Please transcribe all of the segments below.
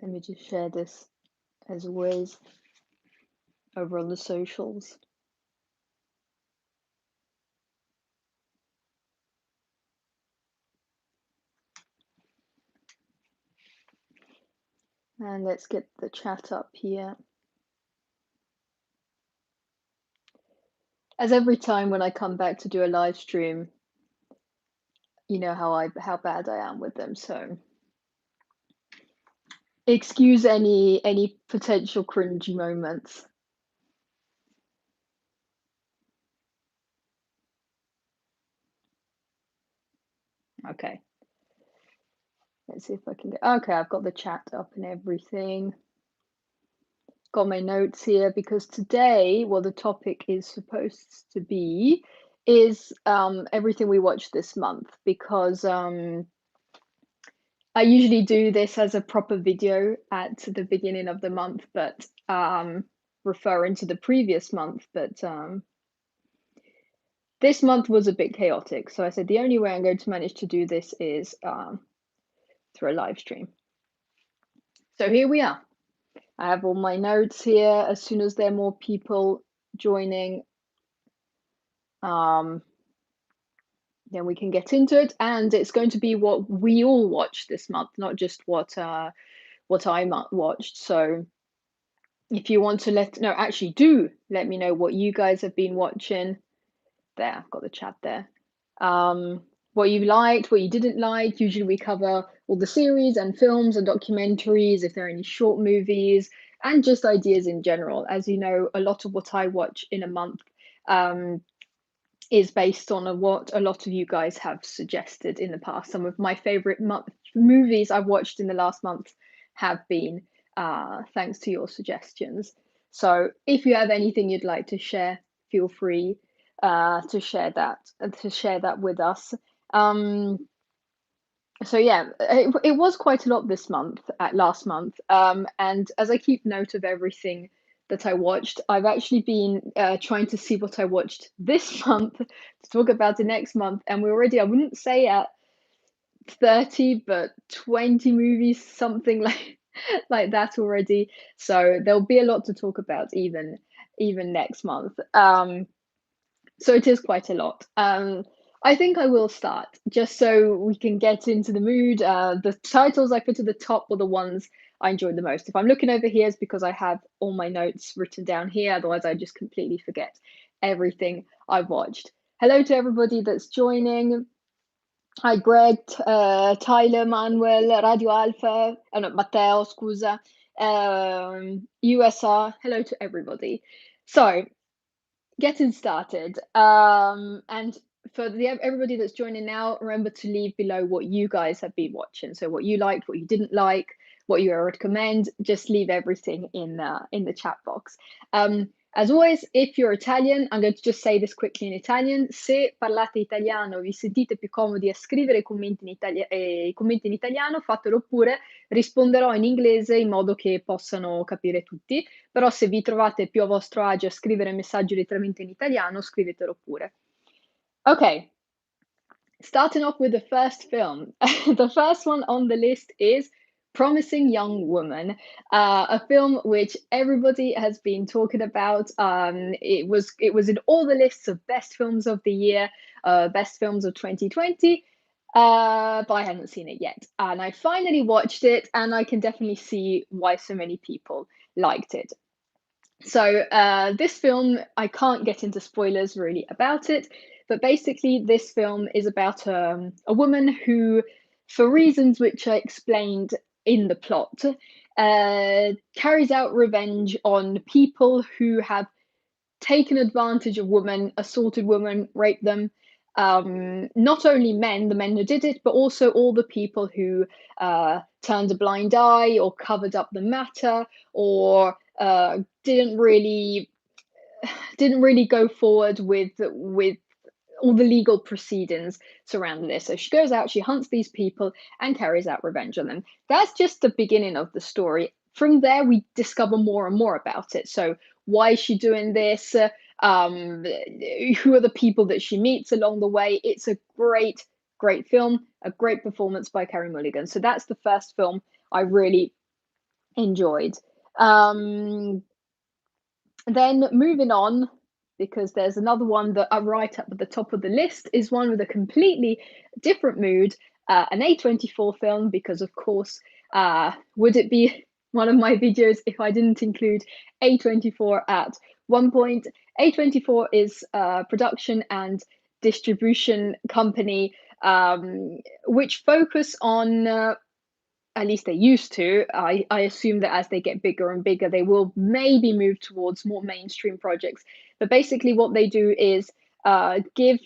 Let me just share this as always over on the socials. And let's get the chat up here. As every time when I come back to do a live stream, you know how bad I am with them, so excuse any potential cringy moments. Okay. Let's see if I can get. Okay, I've got the chat up and everything. Got my notes here because today, well, the topic is supposed to be is everything we watched this month, because I usually do this as a proper video at the beginning of the month, but referring to the previous month, but this month was a bit chaotic. So I said the only way I'm going to manage to do this is through a live stream. So here we are. I have all my notes here. As soon as there are more people joining, then we can get into it. And it's going to be what we all watched this month, not just what I watched. So if you want to do let me know what you guys have been watching. There, I've got the chat there. What you liked, what you didn't like. Usually we cover all the series and films and documentaries, if there are any short movies, and just ideas in general. As you know, a lot of what I watch in a month is based on what a lot of you guys have suggested in the past. Some of my favorite movies I've watched in the last month have been thanks to your suggestions. So if you have anything you'd like to share, feel free to share that with us. So yeah, it was quite a lot this month, last month, and as I keep note of everything that I watched, I've actually been trying to see what I watched this month to talk about the next month, and we're already, I wouldn't say at 30, but 20 movies, something like that already. So there'll be a lot to talk about even next month. So it is quite a lot. I think I will start just so we can get into the mood. The titles I put at the top were the ones I enjoyed the most. If I'm looking over here, it's because I have all my notes written down here. Otherwise, I just completely forget everything I've watched. Hello to everybody that's joining. Hi, Greg, Tyler, Manuel, Radio Alpha, no, Matteo, scusa, USR. Hello to everybody. So, getting started. And for everybody that's joining now, remember to leave below what you guys have been watching. So what you liked, what you didn't like, what you recommend. Just leave everything in the chat box. As always, if you're Italian, I'm going to just say this quickly in Italian. Se parlate italiano, vi sentite più comodi a scrivere commenti in italiano, fatelo pure. Risponderò in inglese in modo che possano capire tutti. Però se vi trovate più a vostro agio a scrivere messaggi direttamente in italiano, scrivetelo pure. Okay, starting off with the first film. The first one on the list is Promising Young Woman, a film which everybody has been talking about. It was in all the lists of best films of the year, best films of 2020, but I hadn't seen it yet. And I finally watched it, and I can definitely see why so many people liked it. So this film, I can't get into spoilers really about it, but basically this film is about a woman who, for reasons which are explained in the plot, carries out revenge on people who have taken advantage of women, assaulted women, raped them. Not only the men who did it, but also all the people who turned a blind eye or covered up the matter, or didn't really go forward with all the legal proceedings surrounding this. So she goes out, she hunts these people and carries out revenge on them. That's just the beginning of the story. From there, we discover more and more about it. So why is she doing this? Who are the people that she meets along the way? It's a great film, a great performance by Carey Mulligan. So that's the first film I really enjoyed. Um, then moving on, because there's another one that are right up at the top of the list, is one with a completely different mood, an A24 film, because of course, would it be one of my videos if I didn't include A24 at one point? A24 is a production and distribution company, which focus on at least they used to. I assume that as they get bigger and bigger, they will maybe move towards more mainstream projects. But basically, what they do is give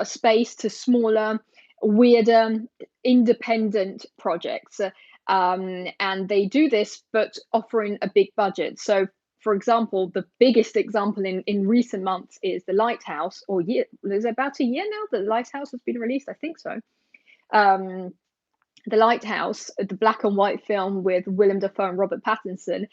space to smaller, weirder, independent projects. And they do this, but offering a big budget. So, for example, the biggest example in recent months is The Lighthouse, or year, is it about a year now that The Lighthouse has been released? I think so. Um, the Lighthouse, the black and white film with Willem Dafoe and Robert Pattinson,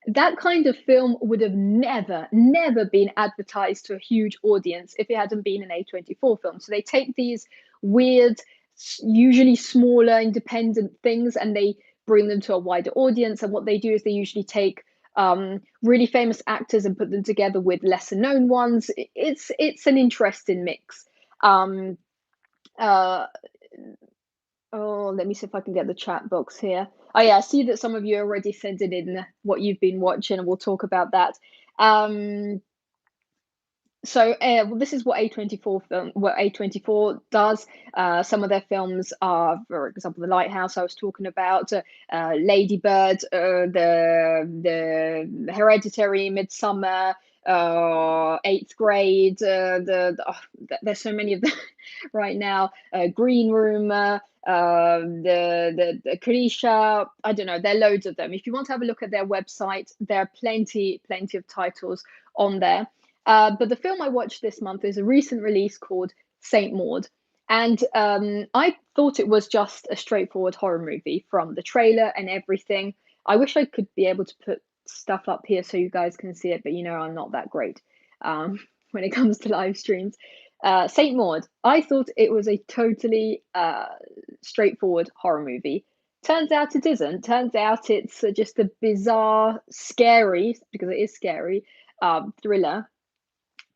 that kind of film would have never been advertised to a huge audience if it hadn't been an A24 film. So they take these weird, usually smaller, independent things and they bring them to a wider audience. And what they do is they usually take really famous actors and put them together with lesser known ones. It's an interesting mix. Um, uh, Oh, let me see if I can get the chat box here. Oh yeah, I see that some of you already sent it in what you've been watching, and we'll talk about that. Um, well, this is what A24 does. Some of their films are, for example, The Lighthouse I was talking about, Lady Bird, the Hereditary, Midsummer, Eighth Grade. There's so many of them right now. Green Room. The Krisha, I don't know, there are loads of them. If you want to have a look at their website, there are plenty of titles on there. But the film I watched this month is a recent release called Saint Maud. And I thought it was just a straightforward horror movie from the trailer and everything. I wish I could be able to put stuff up here so you guys can see it, but you know, I'm not that great when it comes to live streams. Saint Maud, I thought it was a totally straightforward horror movie. Turns out it isn't. Turns out it's just a bizarre, scary, because it is scary, thriller.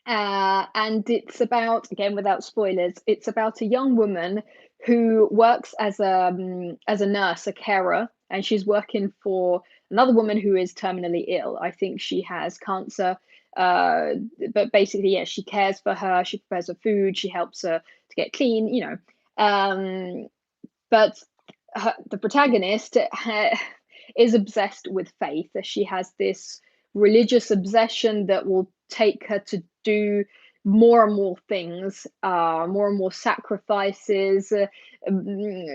And it's about, again, without spoilers, it's about a young woman who works as a nurse, a carer, and she's working for another woman who is terminally ill. I think she has cancer. Uh, but basically, yeah, she cares for her. She prepares her food. She helps her to get clean. You know, but the protagonist is obsessed with faith. She has this religious obsession that will take her to do more and more things, more and more sacrifices.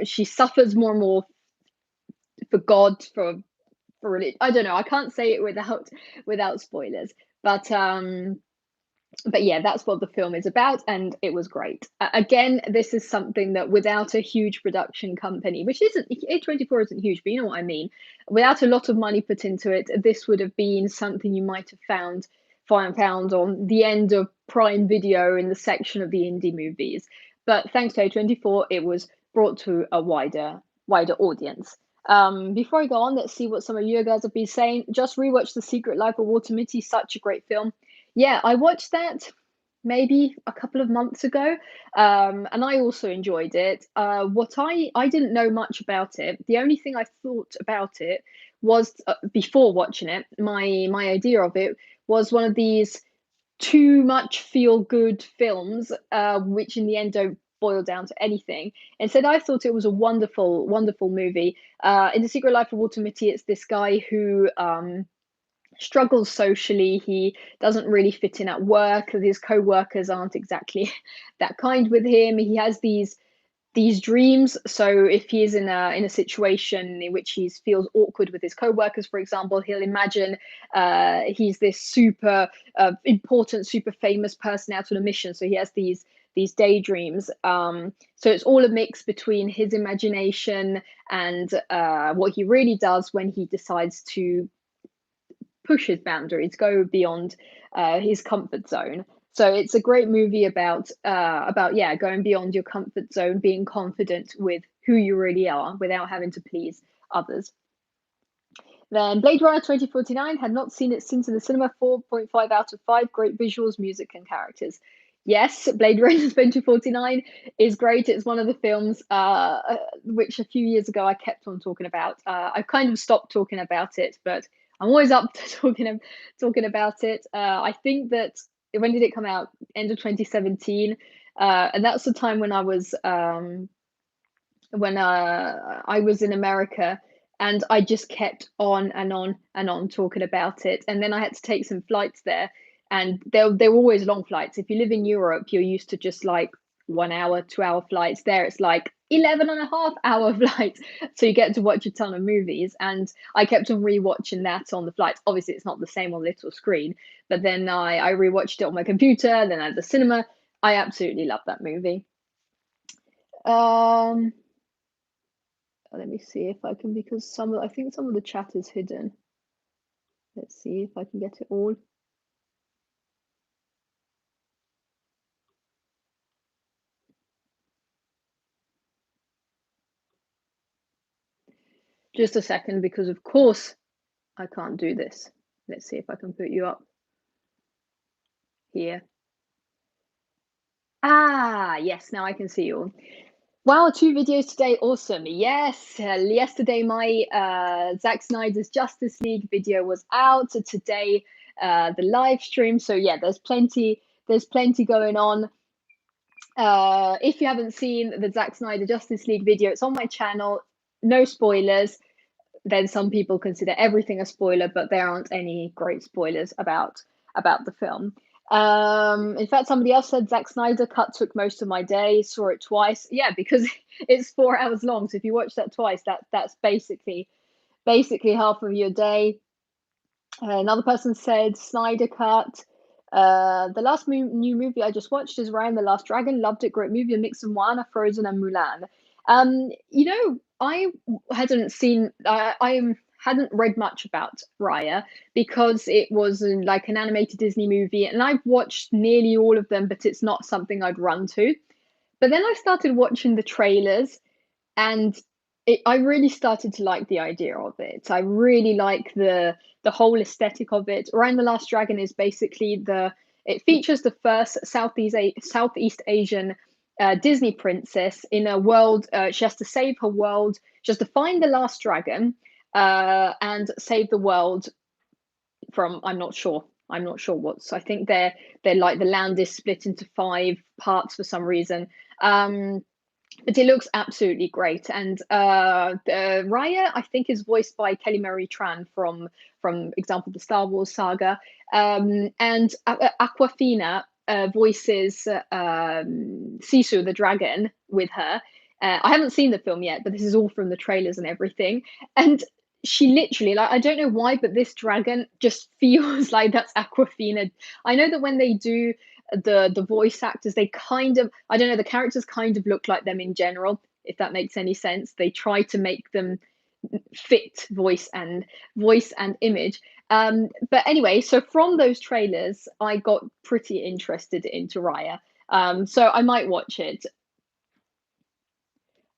She suffers more and more for God, for religion. I don't know. I can't say it without spoilers, but yeah, that's what the film is about, and it was great. Again, this is something that without a huge production company, which isn't A24 isn't huge, but you know what I mean. Without a lot of money put into it, this would have been something you might have found on the end of Prime Video in the section of the indie movies. But thanks to A24, it was brought to a wider audience. Before I go on, let's see what some of you guys have been saying. Just rewatch The Secret Life of Walter Mitty, such a great film. Yeah, I watched that maybe a couple of months ago, and I also enjoyed it. What I didn't know much about it. The only thing I thought about it was before watching it. My idea of it was one of these too much feel good films, which in the end don't boil down to anything. Instead, I thought it was a wonderful movie. In The Secret Life of Walter Mitty, it's this guy who struggles socially. He doesn't really fit in at work. His co-workers aren't exactly that kind with him. He has these dreams. So if he is in a situation in which he feels awkward with his co-workers, for example, he'll imagine he's this super important, super famous person out on a mission. So he has these daydreams. So it's all a mix between his imagination and what he really does when he decides to push his boundaries, go beyond his comfort zone. So it's a great movie about yeah, going beyond your comfort zone, being confident with who you really are without having to please others. Then Blade Runner 2049, had not seen it since in the cinema, 4.5 out of 5, great visuals, music, and characters. Yes, Blade Runner 2049 is great. It's one of the films which a few years ago I kept on talking about. I've kind of stopped talking about it, but I'm always up to talking about it. I think that when did it come out? End of 2017, and that's the time when I was in America, and I just kept on and on and on talking about it. And then I had to take some flights there, and they're always long flights. If you live in Europe, you're used to just like 1 hour, 2 hour flights. There, it's like 11 and a half hour flights. So you get to watch a ton of movies. And I kept on rewatching that on the flights. Obviously, it's not the same on little screen, but then I rewatched it on my computer, then at the cinema. I absolutely love that movie. Um, Let me see if I can, because I think some of the chat is hidden. Let's see if I can get it all. Just a second, because of course I can't do this. Let's see if I can put you up here. Ah, yes, now I can see you all. Wow, 2 videos today, awesome. Yes, yesterday my Zack Snyder's Justice League video was out. So today the live stream. So yeah, there's plenty going on. If you haven't seen the Zack Snyder Justice League video, it's on my channel. No spoilers. Then some people consider everything a spoiler, but there aren't any great spoilers about the film. In fact, somebody else said Zack Snyder cut took most of my day. Saw it twice. Yeah, because it's 4 hours long. So if you watch that twice, that's basically half of your day. Another person said Snyder cut. The last new movie I just watched is Raya and the Last Dragon. Loved it. Great movie. A mix of Moana, Frozen, and Mulan. I hadn't read much about Raya because it was like an animated Disney movie, and I've watched nearly all of them, but it's not something I'd run to. But then I started watching the trailers, and I really started to like the idea of it. I really like the whole aesthetic of it. Raya and the Last Dragon is basically it features the first Southeast Asian Disney princess in a world. She has to save her world. She has to find the last dragon and save the world from, I'm not sure what's. I think they're like, the land is split into 5 parts for some reason. But it looks absolutely great. And Raya, I think, is voiced by Kelly Marie Tran from example, the Star Wars saga. And Aquafina voices Sisu the dragon with her. I haven't seen the film yet, but this is all from the trailers and everything. And she literally, like, I don't know why, but this dragon just feels like that's Aquafina. I know that when they do the voice actors, they kind of, I don't know, the characters kind of look like them in general, if that makes any sense. They try to make them fit voice and image. But anyway, so from those trailers, I got pretty interested into Raya. So I might watch it.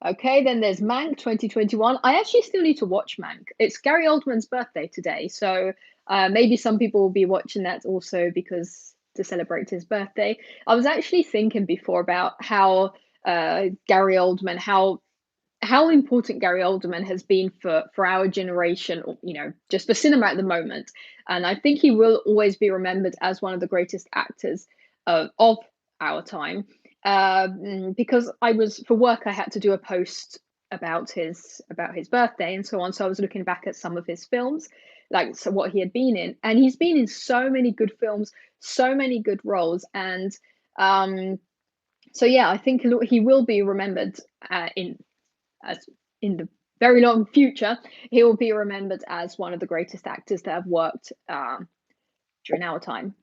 Okay, then there's Mank 2021. I actually still need to watch Mank. It's Gary Oldman's birthday today, so maybe some people will be watching that also because to celebrate his birthday. I was actually thinking before about how Gary Oldman, how important Gary Oldman has been for our generation, or, just for cinema at the moment. And I think he will always be remembered as one of the greatest actors of our time. Because for work, I had to do a post about his birthday and so on. So I was looking back at some of his films, like what he had been in, and he's been in so many good films, so many good roles, and so yeah, I think he will be remembered in the very long future. He will be remembered as one of the greatest actors that have worked during our time.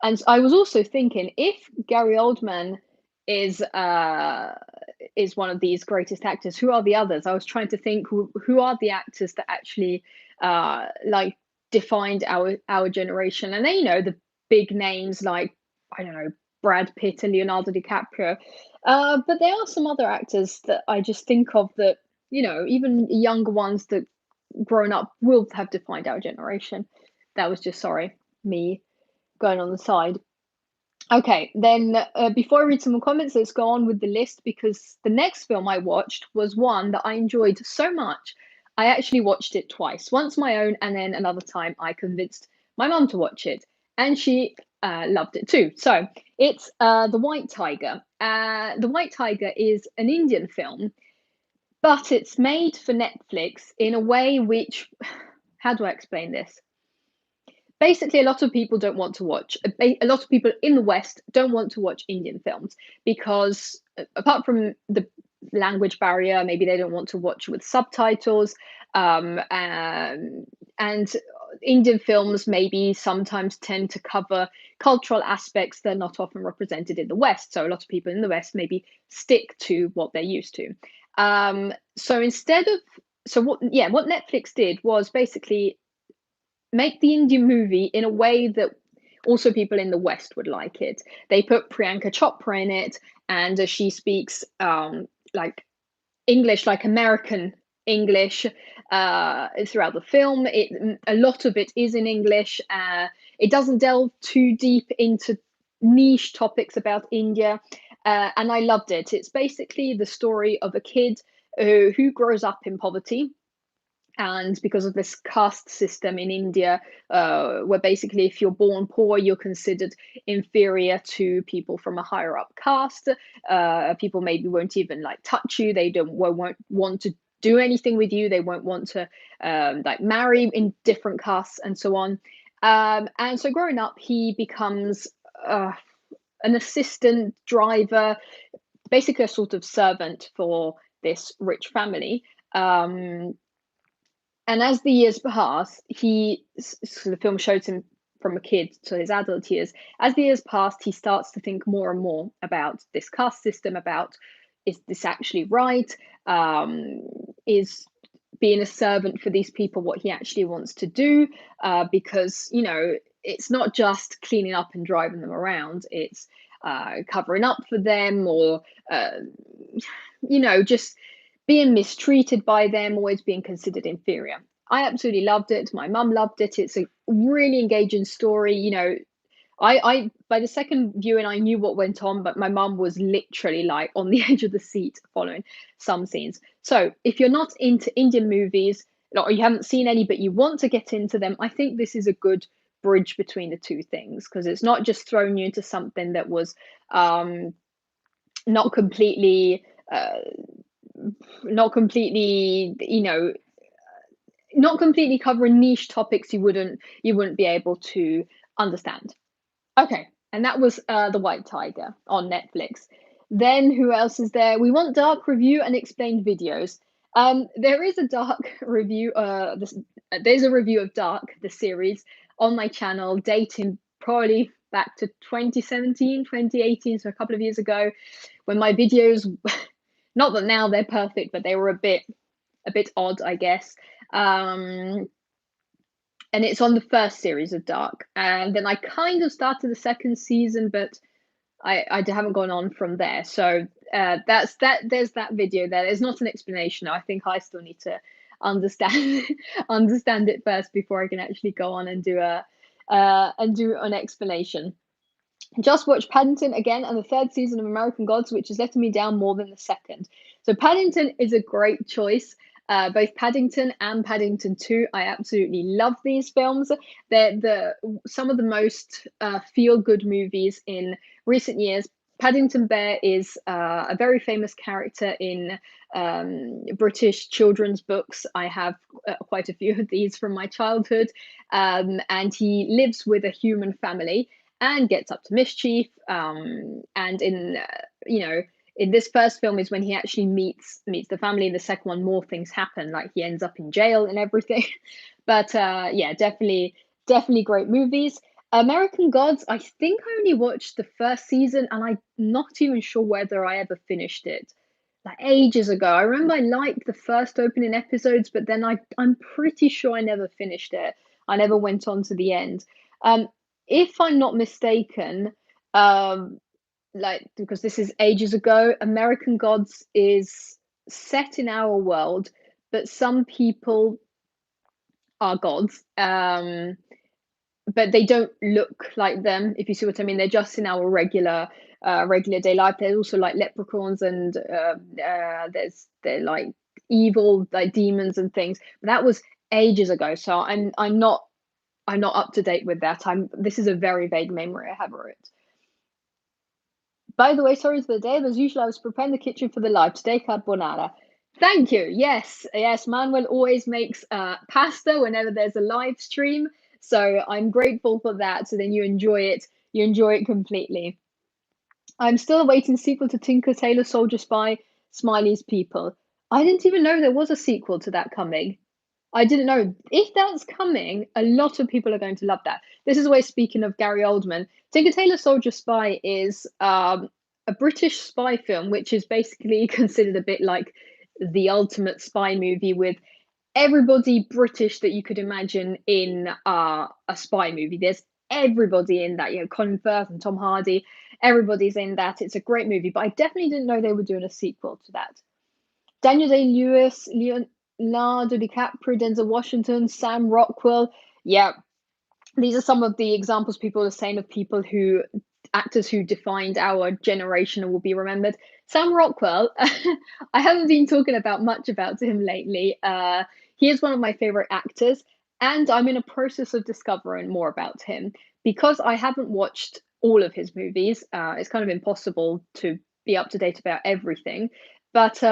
And I was also thinking, if Gary Oldman is one of these greatest actors, who are the others? I was trying to think who are the actors that actually like defined our generation. And then, the big names like, I don't know, Brad Pitt and Leonardo DiCaprio. But there are some other actors that I just think of that, even younger ones that grown up will have defined our generation. That was just, sorry, me going on the side. Okay, then before I read some more comments, let's go on with the list because the next film I watched was one that I enjoyed so much. I actually watched it twice, once my own, and then another time I convinced my mum to watch it, and she loved it too. So it's The White Tiger. The White Tiger is an Indian film, but it's made for Netflix in a way which, how do I explain this? Basically, a lot of people don't want to watch, a lot of people in the West don't want to watch Indian films because, apart from the language barrier, maybe they don't want to watch with subtitles. And Indian films maybe sometimes tend to cover cultural aspects that are not often represented in the West. So a lot of people in the West maybe stick to what they're used to. So instead of, so what, yeah, what Netflix did was basically make the Indian movie in a way that also people in the West would like it. They put Priyanka Chopra in it, and she speaks like English, like American English, throughout the film. A lot of it is in English. It doesn't delve too deep into niche topics about India, and I loved it. It's basically the story of a kid who grows up in poverty, and because of this caste system in India, where basically if you're born poor, you're considered inferior to people from a higher up caste. People maybe won't even like touch you. They won't want to do anything with you. They won't want to like marry in different castes and so on. And so growing up, he becomes an assistant driver, basically a sort of servant for this rich family. Um, and as the years pass, so the film shows him from a kid to his adult years. As the years passed, he starts to think more and more about this caste system, about, is this actually right? Is being a servant for these people what he actually wants to do? Because, it's not just cleaning up and driving them around, it's covering up for them, or, just being mistreated by them, always being considered inferior. I absolutely loved it. My mum loved it. It's a really engaging story. I by the second viewing, I knew what went on, but my mum was literally like on the edge of the seat following some scenes. So if you're not into Indian movies, or you haven't seen any, but you want to get into them, I think this is a good bridge between the two things, because it's not just throwing you into something that was not completely uh, not completely not completely covering niche topics you wouldn't be able to understand. Okay, and that was The White Tiger on Netflix. Then who else is there? We want Dark review and explained videos. There is a Dark review. There's a review of Dark, the series, on my channel, dating probably back to 2017, 2018, so a couple of years ago, when my videos, not that now they're perfect, but they were a bit odd, I guess. Um, and it's on the first series of Dark, and then I kind of started the second season, but I haven't gone on from there. So that's that. There's that video there. There's not an explanation. I think I still need to understand understand it first before I can actually go on and do an explanation. Just watched Paddington again and the third season of American Gods, which has letting me down more than the second. So Paddington is a great choice. Both Paddington and Paddington 2, I absolutely love these films. They're some of the most feel-good movies in recent years. Paddington Bear is a very famous character in British children's books. I have quite a few of these from my childhood, and he lives with a human family and gets up to mischief. And in this first film is when he actually meets the family. In the second one, more things happen, like he ends up in jail and everything. But yeah, definitely great movies. American Gods, I think I only watched the first season, and I'm not even sure whether I ever finished it. Like ages ago. I remember I liked the first opening episodes, but then I'm pretty sure I never finished it. I never went on to the end. Um, if I'm not mistaken, like, because this is ages ago, American Gods is set in our world, but some people are gods. But they don't look like them, if you see what I mean. They're just in our regular day life. There's also like leprechauns and they're like evil like demons and things. But that was ages ago, so I'm not up to date with that. This is a very vague memory I have of it. By the way, sorry for the day. As usual, I was preparing the kitchen for the live today, carbonara. Thank you. Yes, yes. Manuel always makes pasta whenever there's a live stream, so I'm grateful for that. So then you enjoy it. You enjoy it completely. I'm still awaiting sequel to Tinker Tailor Soldier Spy. Smiley's people. I didn't even know there was a sequel to that coming. I didn't know. If that's coming, a lot of people are going to love that. This is always speaking of Gary Oldman. Tinker Tailor Soldier Spy is a British spy film, which is basically considered a bit like the ultimate spy movie with everybody British that you could imagine in a spy movie. There's everybody in that, you know, Colin Firth and Tom Hardy. Everybody's in that. It's a great movie, but I definitely didn't know they were doing a sequel to that. Daniel Day Lewis, Leonardo DiCaprio, Denzel Washington, Sam Rockwell. Yeah, these are some of the examples people are saying of people who actors who defined our generation and will be remembered. Sam Rockwell, I haven't been talking about much about him lately. He is one of my favorite actors, and I'm in a process of discovering more about him because I haven't watched all of his movies. It's kind of impossible to be up to date about everything, but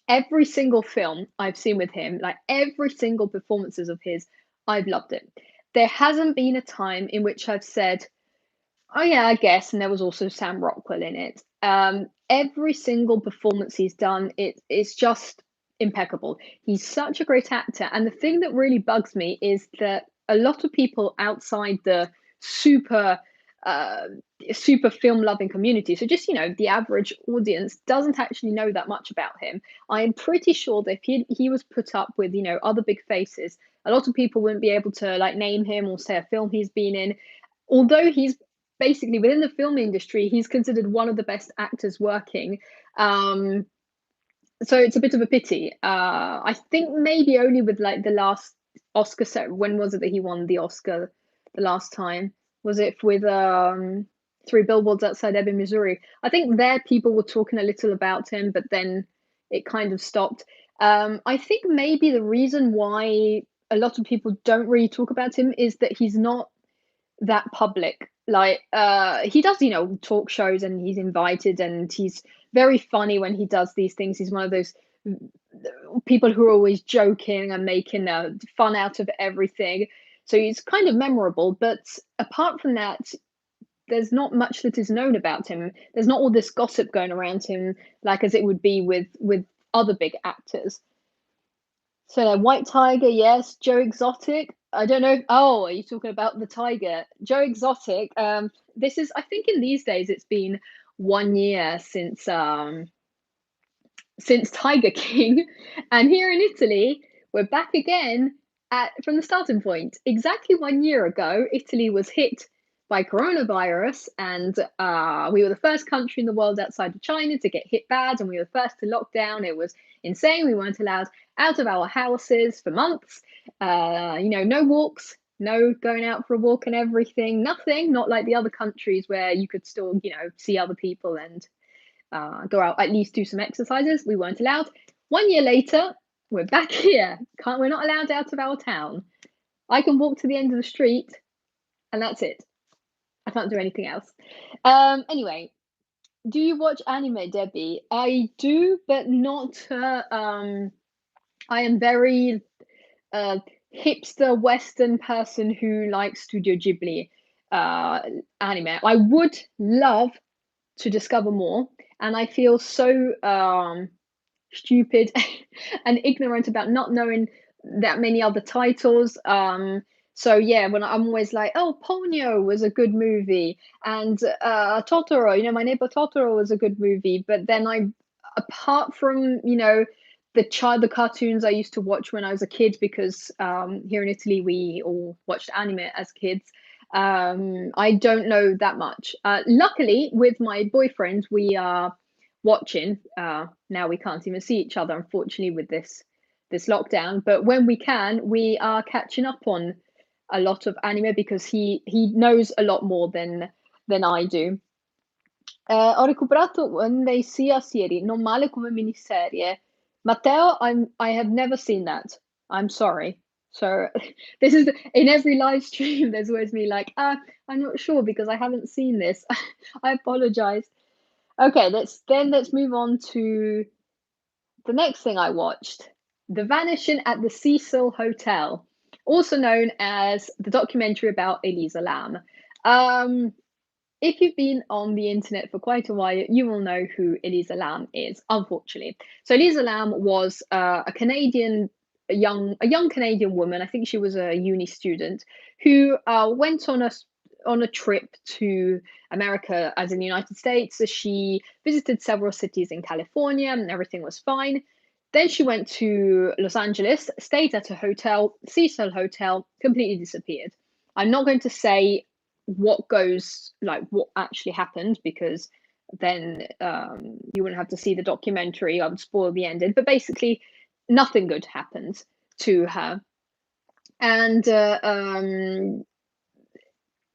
every single film I've seen with him, like every single performances of his, I've loved it. There hasn't been a time in which I've said, "Oh yeah, I guess," and there was also Sam Rockwell in it. Every single performance he's done, it's just impeccable. He's such a great actor, and the thing that really bugs me is that a lot of people outside the super uh, super film loving community, so just, you know, the average audience doesn't actually know that much about him. I am pretty sure that if he was put up with, you know, other big faces, a lot of people wouldn't be able to like name him or say a film he's been in. Although he's basically within the film industry, he's considered one of the best actors working. Um, so it's a bit of a pity. I think maybe only with like the last Oscar set. When was it that he won the Oscar the last time? Was it with Three Billboards Outside Ebbing, Missouri? I think there people were talking a little about him, but then it kind of stopped. I think maybe the reason why a lot of people don't really talk about him is that he's not that public. Like he does, you know, talk shows and he's invited and he's very funny when he does these things. He's one of those people who are always joking and making fun out of everything. So he's kind of memorable. But apart from that, there's not much that is known about him. There's not all this gossip going around him like as it would be with other big actors. So White Tiger, yes. Joe Exotic. I don't know. Oh, are you talking about the tiger? Joe Exotic. This is, I think, in these days it's been 1 year since Tiger King, and here in Italy we're back again at from the starting point. Exactly 1 year ago, Italy was hit by coronavirus, and we were the first country in the world outside of China to get hit bad, and we were the first to lock down. It was insane. We weren't allowed out of our houses for months. You know, no walks, no going out for a walk and everything. Nothing. Not like the other countries where you could still, you know, see other people and go out, at least do some exercises. We weren't allowed. 1 year later, we're back here. We're not allowed out of our town. I can walk to the end of the street, and that's it. I can't do anything else. Anyway, do you watch anime, Debbie? I do, but not. I am very hipster Western person who likes Studio Ghibli anime. I would love to discover more, and I feel so stupid and ignorant about not knowing that many other titles. So yeah, when I'm always like, oh, Ponyo was a good movie, and Totoro, you know, My Neighbor Totoro was a good movie. But then apart from, you know, the cartoons I used to watch when I was a kid, because here in Italy we all watched anime as kids. I don't know that much. Luckily, with my boyfriend, we are watching. Now we can't even see each other, unfortunately, with this this lockdown, but when we can, we are catching up on a lot of anime because he knows a lot more than I do. Ho recuperato One Day sia serie, non male come miniserie. Matteo, I have never seen that. I'm sorry. So this is in every live stream. There's always me like, I'm not sure because I haven't seen this. I apologize. Okay, let's move on to the next thing I watched, The Vanishing at the Cecil Hotel, also known as the documentary about Elisa Lam. If you've been on the internet for quite a while, you will know who Elisa Lam is, unfortunately. So Elisa Lam was a Canadian, a young Canadian woman. I think she was a uni student who went on a trip to America, as in the United States. So she visited several cities in California, and everything was fine. Then she went to Los Angeles, stayed at a hotel, Cecil Hotel, completely disappeared. I'm not going to say what actually happened because then you wouldn't have to see the documentary. I would spoil the ending, but basically nothing good happened to her. And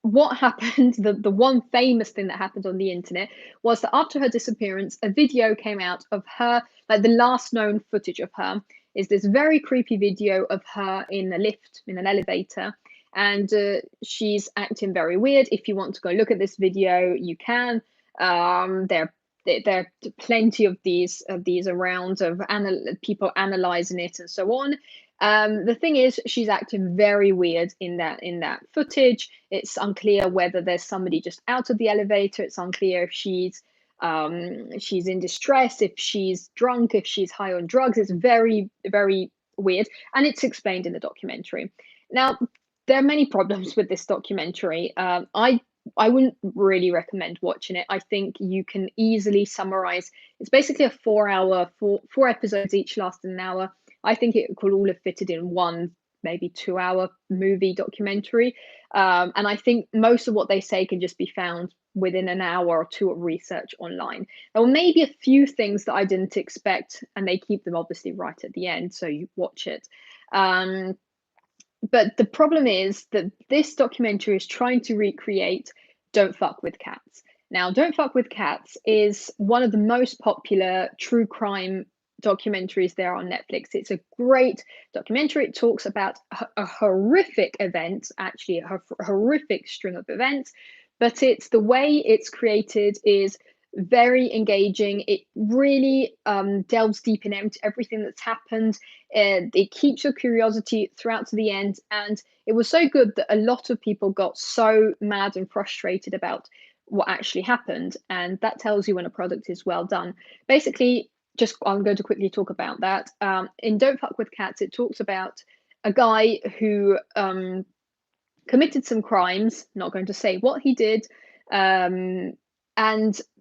what happened, the one famous thing that happened on the internet was that after her disappearance, a video came out of her, like the last known footage of her is this very creepy video of her in a lift, in an elevator, and she's acting very weird. If you want to go look at this video, you can. There are plenty of these around of people analyzing it and so on. The thing is, she's acting very weird in that footage. It's unclear whether there's somebody just out of the elevator. It's unclear if she's in distress, if she's drunk, if she's high on drugs. It's very, very weird, and it's explained in the documentary. Now, there are many problems with this documentary. I wouldn't really recommend watching it. I think you can easily summarize. It's basically a 4-hour, four episodes each lasting an hour. I think it could all have fitted in one, maybe 2-hour movie documentary. And I think most of what they say can just be found within an hour or two of research online. There were maybe a few things that I didn't expect, and they keep them obviously right at the end, so you watch it. But the problem is that this documentary is trying to recreate Don't Fuck with Cats. Now, Don't Fuck with Cats is one of the most popular true crime documentaries there on Netflix. It's a great documentary. It talks about a horrific event, actually a horrific string of events, but it's the way it's created is very engaging. It really delves deep in everything that's happened. It keeps your curiosity throughout to the end, and it was so good that a lot of people got so mad and frustrated about what actually happened, and that tells you when a product is well done. Basically, just I'm going to quickly talk about that. In Don't Fuck with Cats, it talks about a guy who committed some crimes, not going to say what he did, and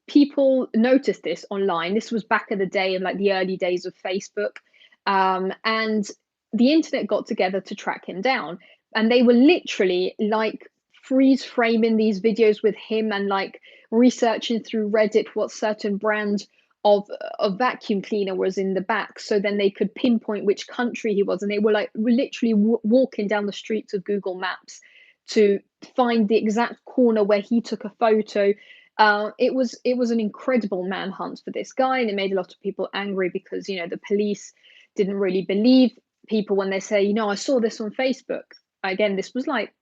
people noticed this online. This was back in the day of like the early days of Facebook, and the internet got together to track him down, and they were literally like freeze framing these videos with him and like researching through Reddit what certain brand of vacuum cleaner was in the back, so then they could pinpoint which country he was, and they were like literally walking down the streets of Google Maps to find the exact corner where he took a photo. It was an incredible manhunt for this guy, and it made a lot of people angry because the police didn't really believe people when they say, I saw this on Facebook. Again, this was like,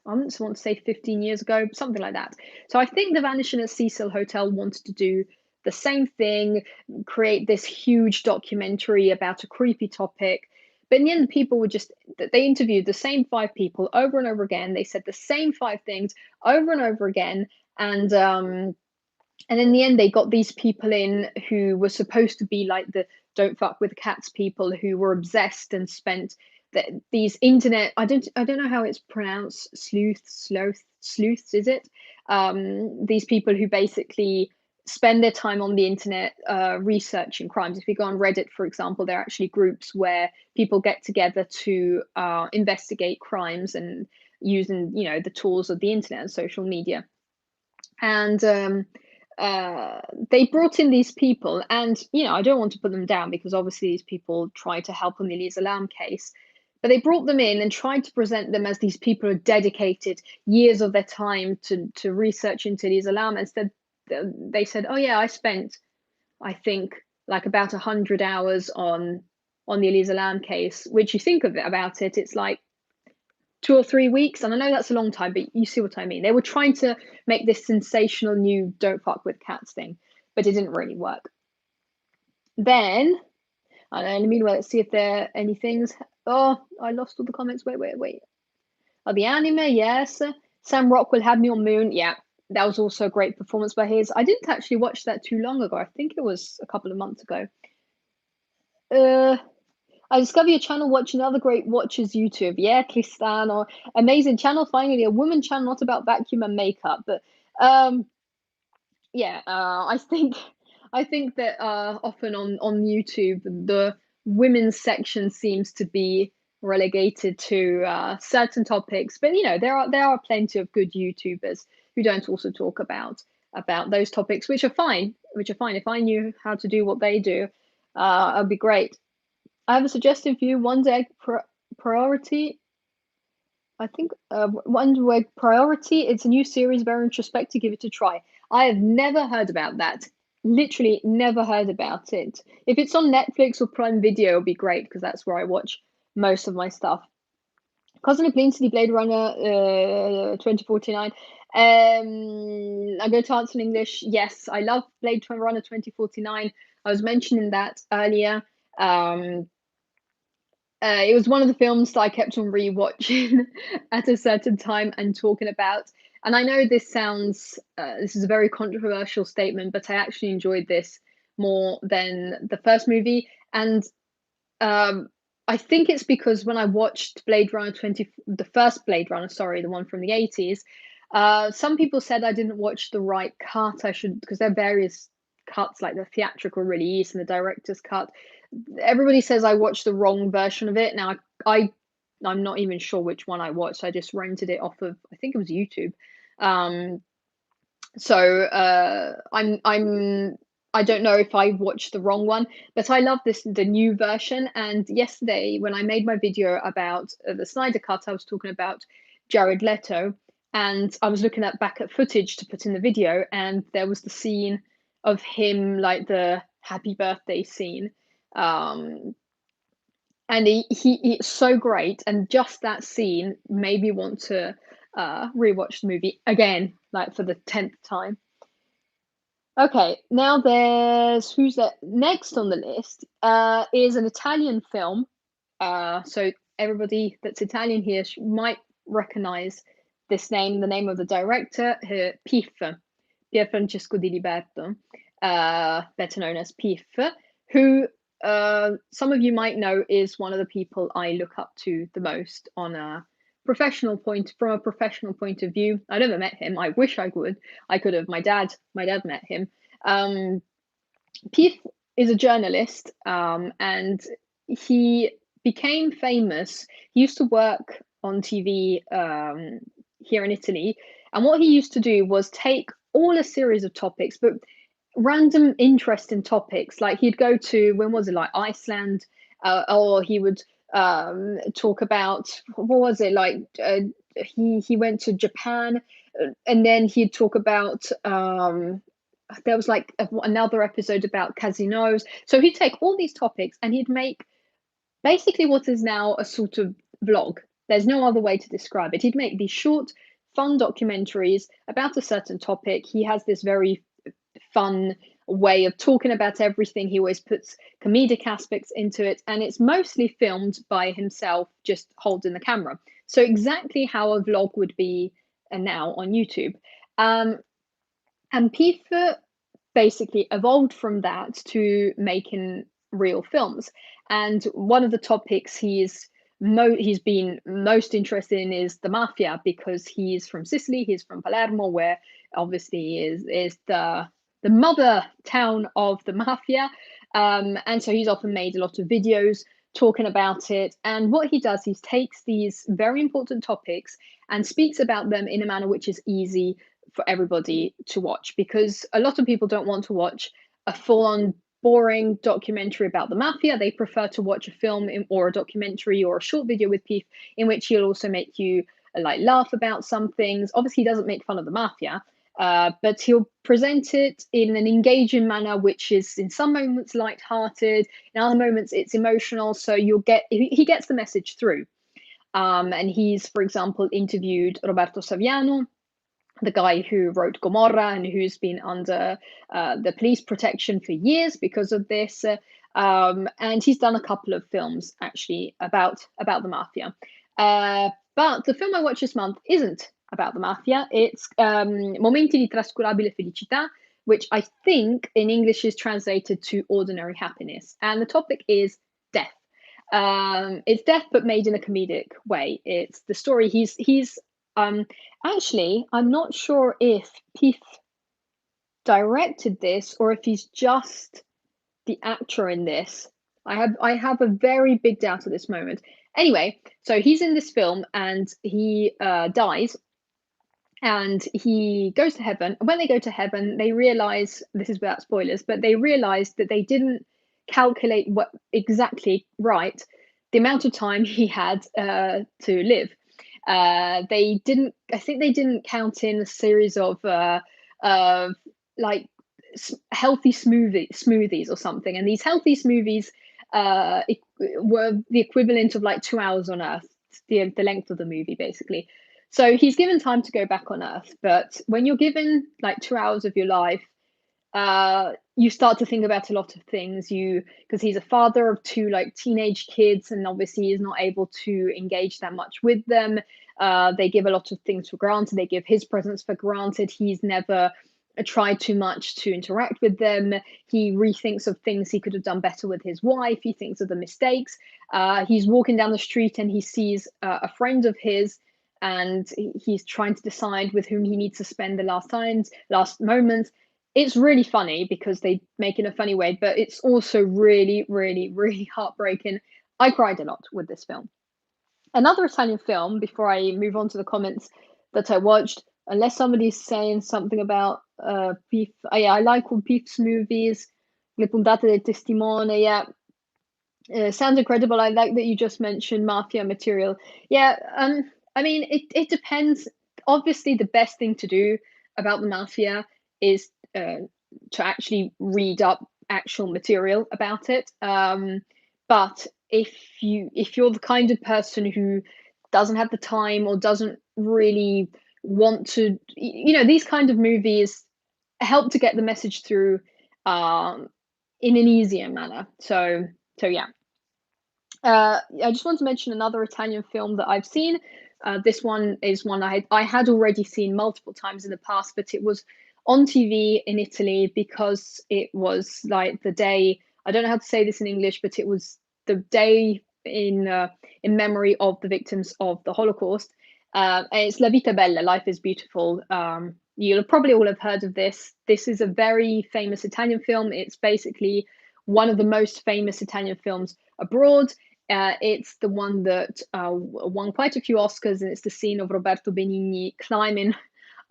I don't want to say 15 years ago, something like that. So I think the Vanishing at Cecil Hotel wanted to do the same thing, create this huge documentary about a creepy topic. But in the end, people they interviewed the same 5 people over and over again. They said the same 5 things over and over again. And in the end, they got these people in who were supposed to be like the Don't Fuck with Cats people who were obsessed and spent these internet, I don't know how it's pronounced, sleuths, is it? These people who basically spend their time on the internet researching crimes. If you go on Reddit, for example, there are actually groups where people get together to investigate crimes and using the tools of the internet and social media. And they brought in these people, and I don't want to put them down because obviously these people tried to help on the Elise Lam case, but they brought them in and tried to present them as these people who dedicated years of their time to research into Elise Lam. Instead, they said, "Oh yeah, I spent, I think, like about 100 hours on the Elise Lam case," which you think of it about it, it's like 2 or 3 weeks. And I know that's a long time, but you see what I mean. They were trying to make this sensational new "don't fuck with cats" thing, but it didn't really work. Then, I don't know, meanwhile, let's see if there are any things. Oh, I lost all the comments. Wait. Oh, the anime, yes. Sam Rockwell had me on Moon. Yeah, that was also a great performance by his. I didn't actually watch that too long ago. I think it was a couple of months ago. I discover your channel watching other great watchers YouTube. Yeah, Tristan, or amazing channel. Finally, a woman channel, not about vacuum and makeup. But yeah, I think that often on YouTube the women's section seems to be relegated to certain topics. But there are plenty of good YouTubers who don't also talk about those topics, which are fine. If I knew how to do what they do, it'd be great. I have a suggestion for you. One Egg Priority. I think One Egg Priority. It's a new series, very introspective. Give it a try. I have never heard about that. Literally never heard about it. If it's on Netflix or Prime Video, it'll be great because that's where I watch most of my stuff. Constantly playing City Blade Runner 2049. I'm going to answer in English. Yes, I love Blade Runner 2049. I was mentioning that earlier. It was one of the films that I kept on rewatching at a certain time and talking about. And I know this is a very controversial statement, but I actually enjoyed this more than the first movie. And I think it's because when I watched the first Blade Runner, sorry, the one from the 80s, some people said I didn't watch the right cut. I should, because there are various cuts, like the theatrical release and the director's cut. Everybody says I watched the wrong version of it. Now I'm not even sure which one I watched. I just rented it off of, I think it was YouTube. I don't know if I watched the wrong one, but I love the new version. And yesterday, when I made my video about the Snyder Cut, I was talking about Jared Leto, and I was looking back at footage to put in the video, and there was the scene of him, like the happy birthday scene. And he's so great, and just that scene made me want to rewatch the movie again, like for the 10th time. Okay, now who's that next on the list is an Italian film. So everybody that's Italian here might recognize this name, the name of the director, Pier Francesco Di Liberto, better known as Piff, who some of you might know is one of the people I look up to the most from a professional point of view. I never met him. I wish I could. I could have. My dad met him. Piff is a journalist, and he became famous. He used to work on TV here in Italy, and what he used to do was take all a series of topics, but random interesting topics. Like he'd go to, when was it, like Iceland, or he would talk about, what was it, like he went to Japan, and then he'd talk about there was like another episode about casinos. So he'd take all these topics and he'd make basically what is now a sort of vlog. There's no other way to describe it. He'd make these short, fun documentaries about a certain topic. He has this very fun way of talking about everything. He always puts comedic aspects into it, and it's mostly filmed by himself, just holding the camera. So exactly how a vlog would be now on YouTube. And Pifa basically evolved from that to making real films. And one of the topics he's been most interested in is the mafia, because he's from Sicily, he's from Palermo, where obviously is the mother town of the mafia. And so he's often made a lot of videos talking about it. And what he does, he takes these very important topics and speaks about them in a manner which is easy for everybody to watch, because a lot of people don't want to watch a full-on boring documentary about the mafia. They prefer to watch a film or a documentary or a short video with Pete in which he'll also make you like laugh about some things. Obviously, he doesn't make fun of the mafia, but he'll present it in an engaging manner, which is in some moments light-hearted, in other moments it's emotional. So he gets the message through. And he's, for example, interviewed Roberto Saviano, the guy who wrote Gomorrah and who's been under the police protection for years because of this. And he's done a couple of films actually about the mafia. But the film I watched this month isn't about the mafia. It's Momenti di trascurabile felicità, which I think in English is translated to ordinary happiness. And the topic is death. It's death, but made in a comedic way. It's the story. He's actually, I'm not sure if Pith directed this or if he's just the actor in this. I have a very big doubt at this moment. Anyway, so he's in this film and he dies, and he goes to heaven. When they go to heaven, they realize, this is without spoilers, but they realize that they didn't calculate what exactly right the amount of time he had to live. They didn't. I think they didn't count in a series of like healthy smoothies or something, and these healthy smoothies were the equivalent of like 2 hours on Earth, the length of the movie, basically. So he's given time to go back on Earth, but when you're given like 2 hours of your life, you start to think about a lot of things. Because he's a father of two like teenage kids, and obviously he's not able to engage that much with them. They give a lot of things for granted. They give his presence for granted. He's never tried too much to interact with them. He rethinks of things he could have done better with his wife. He thinks of the mistakes. He's walking down the street and he sees a friend of his, and he's trying to decide with whom he needs to spend the last moments. It's really funny because they make it in a funny way, but it's also really, really, really heartbreaking. I cried a lot with this film. Another Italian film, before I move on to the comments that I watched, unless somebody's saying something about Pif. Yeah, I like all Pif's movies. Le puntate del testimone, yeah. Sounds incredible. I like that you just mentioned Mafia material. Yeah, I mean, it depends. Obviously, the best thing to do about the Mafia is to actually read up actual material about it. But if you're the kind of person who doesn't have the time or doesn't really want to, these kind of movies help to get the message through in an easier manner. So yeah. I just want to mention another Italian film that I've seen. This one is one I had already seen multiple times in the past, but it was on TV in Italy because it was like the day. I don't know how to say this in English, but it was the day in memory of the victims of the Holocaust. It's La Vita Bella, Life is Beautiful. You'll probably all have heard of this. This is a very famous Italian film. It's basically one of the most famous Italian films abroad. It's the one that won quite a few Oscars, and it's the scene of Roberto Benigni climbing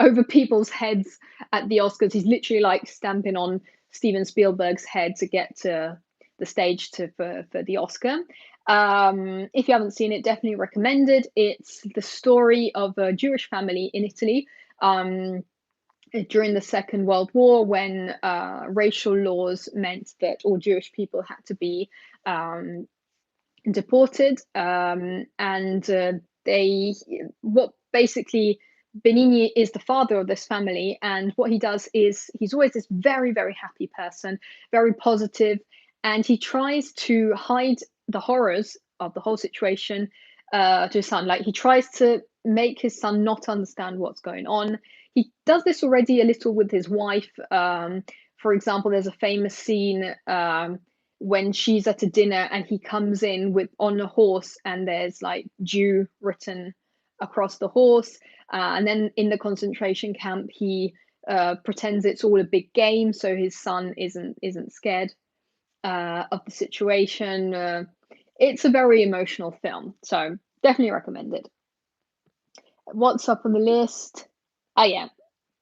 over people's heads at the Oscars. He's literally like stamping on Steven Spielberg's head to get to the stage for the Oscar. If you haven't seen it, definitely recommend it. It's the story of a Jewish family in Italy during the Second World War, when racial laws meant that all Jewish people had to be deported, what basically Benigni is the father of this family, and what he does is he's always this very, very happy person, very positive, and he tries to hide the horrors of the whole situation to his son. Like, he tries to make his son not understand what's going on. He does this already a little with his wife. For example, there's a famous scene when she's at a dinner and he comes in on a horse, and there's like Jew written across the horse. And then in the concentration camp, he pretends it's all a big game, so his son isn't scared of the situation. It's a very emotional film, so definitely recommend it. What's up on the list? Oh yeah,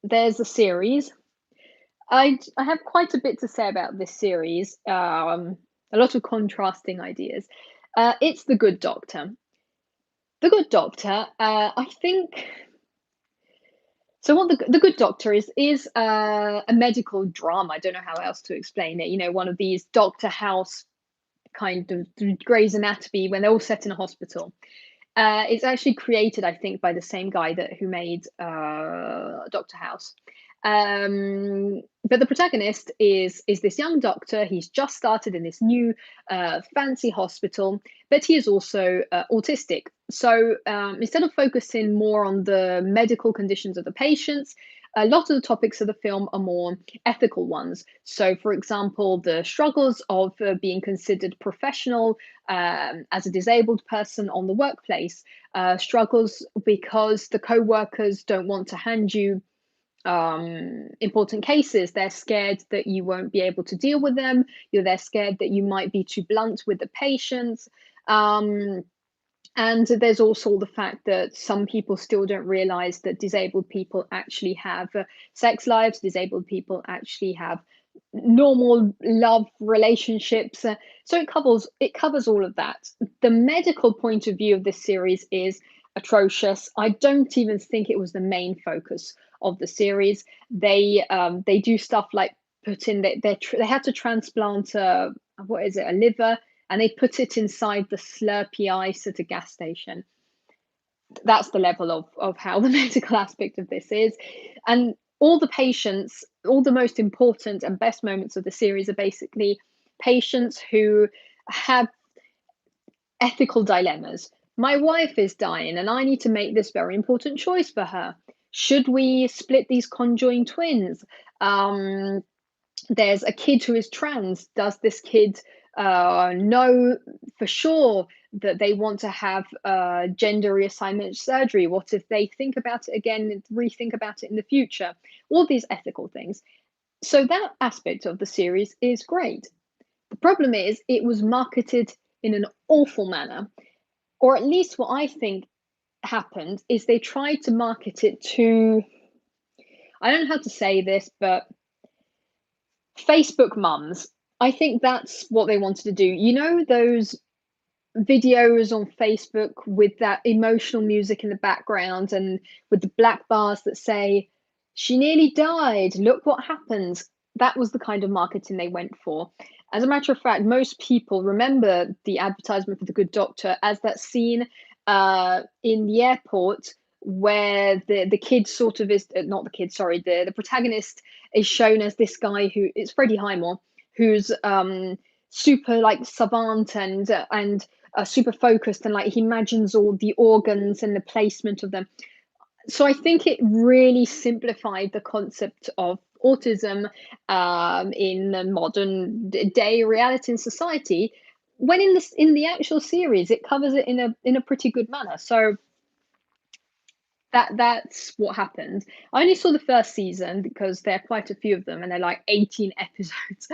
there's a series. I have quite a bit to say about this series. A lot of contrasting ideas. It's The Good Doctor. The Good Doctor. I think so. What the Good Doctor is a medical drama. I don't know how else to explain it. You know, one of these Doctor House kind of Grey's Anatomy when they're all set in a hospital. It's actually created, I think, by the same guy who made Doctor House. But the protagonist is this young doctor. He's just started in this new fancy hospital, but he is also autistic. So instead of focusing more on the medical conditions of the patients, a lot of the topics of the film are more ethical ones. So, for example, the struggles of being considered professional as a disabled person on the workplace, struggles because the co-workers don't want to hand you important cases. They're scared that you won't be able to deal with them. They're scared that you might be too blunt with the patients. And there's also the fact that some people still don't realize that disabled people actually have sex lives, disabled people actually have normal love relationships. So it covers all of that. The medical point of view of this series is atrocious. I don't even think it was the main focus of the series. They do stuff like they had to transplant a liver, and they put it inside the Slurpee ice at a gas station. That's the level of how the medical aspect of this is. And all the patients, all the most important and best moments of the series are basically patients who have ethical dilemmas. My wife is dying, and I need to make this very important choice for her. Should we split these conjoined twins? There's a kid who is trans. Does this kid know for sure that they want to have gender reassignment surgery? What if they think about it again and rethink about it in the future? All these ethical things. So that aspect of the series is great. The problem is it was marketed in an awful manner, or at least what I think happened is they tried to market it to, I don't know how to say this, but Facebook mums. I think that's what they wanted to do. You know, those videos on Facebook with that emotional music in the background and with the black bars that say, "She nearly died, look what happened." That was the kind of marketing they went for. As a matter of fact, most people remember the advertisement for The Good Doctor as that scene in the airport where the kid sort of is not the kid, sorry, the protagonist is shown as this guy who it's Freddie Highmore, who's super like savant and super focused, and like he imagines all the organs and the placement of them. So I think it really simplified the concept of autism in the modern day reality and society. When in the actual series, it covers it in a pretty good manner. So that's what happened. I only saw the first season because there are quite a few of them, and they're like 18 episodes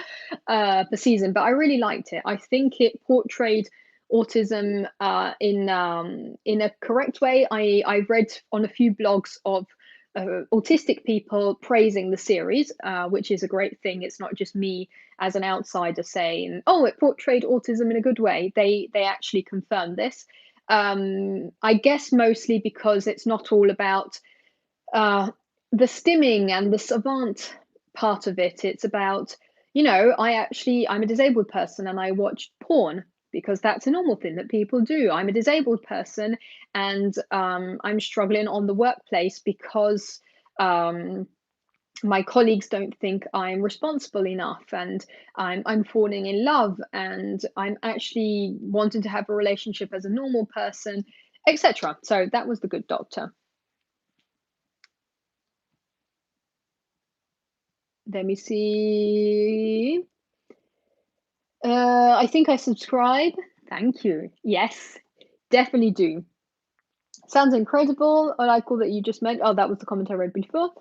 per season. But I really liked it. I think it portrayed autism in a correct way. I read on a few blogs of autistic people praising the series, which is a great thing. It's not just me as an outsider saying, "Oh, it portrayed autism in a good way." They actually confirmed this. I guess mostly because it's not all about the stimming and the savant part of it. It's about, I'm a disabled person and I watch porn because that's a normal thing that people do. I'm a disabled person and I'm struggling on the workplace because my colleagues don't think I'm responsible enough, and I'm falling in love, and I'm actually wanting to have a relationship as a normal person, etc. So that was The Good Doctor. Let me see. I think I subscribe. Thank you. Yes, definitely do. Sounds incredible. I like all that you just meant. Oh, that was the comment I read before.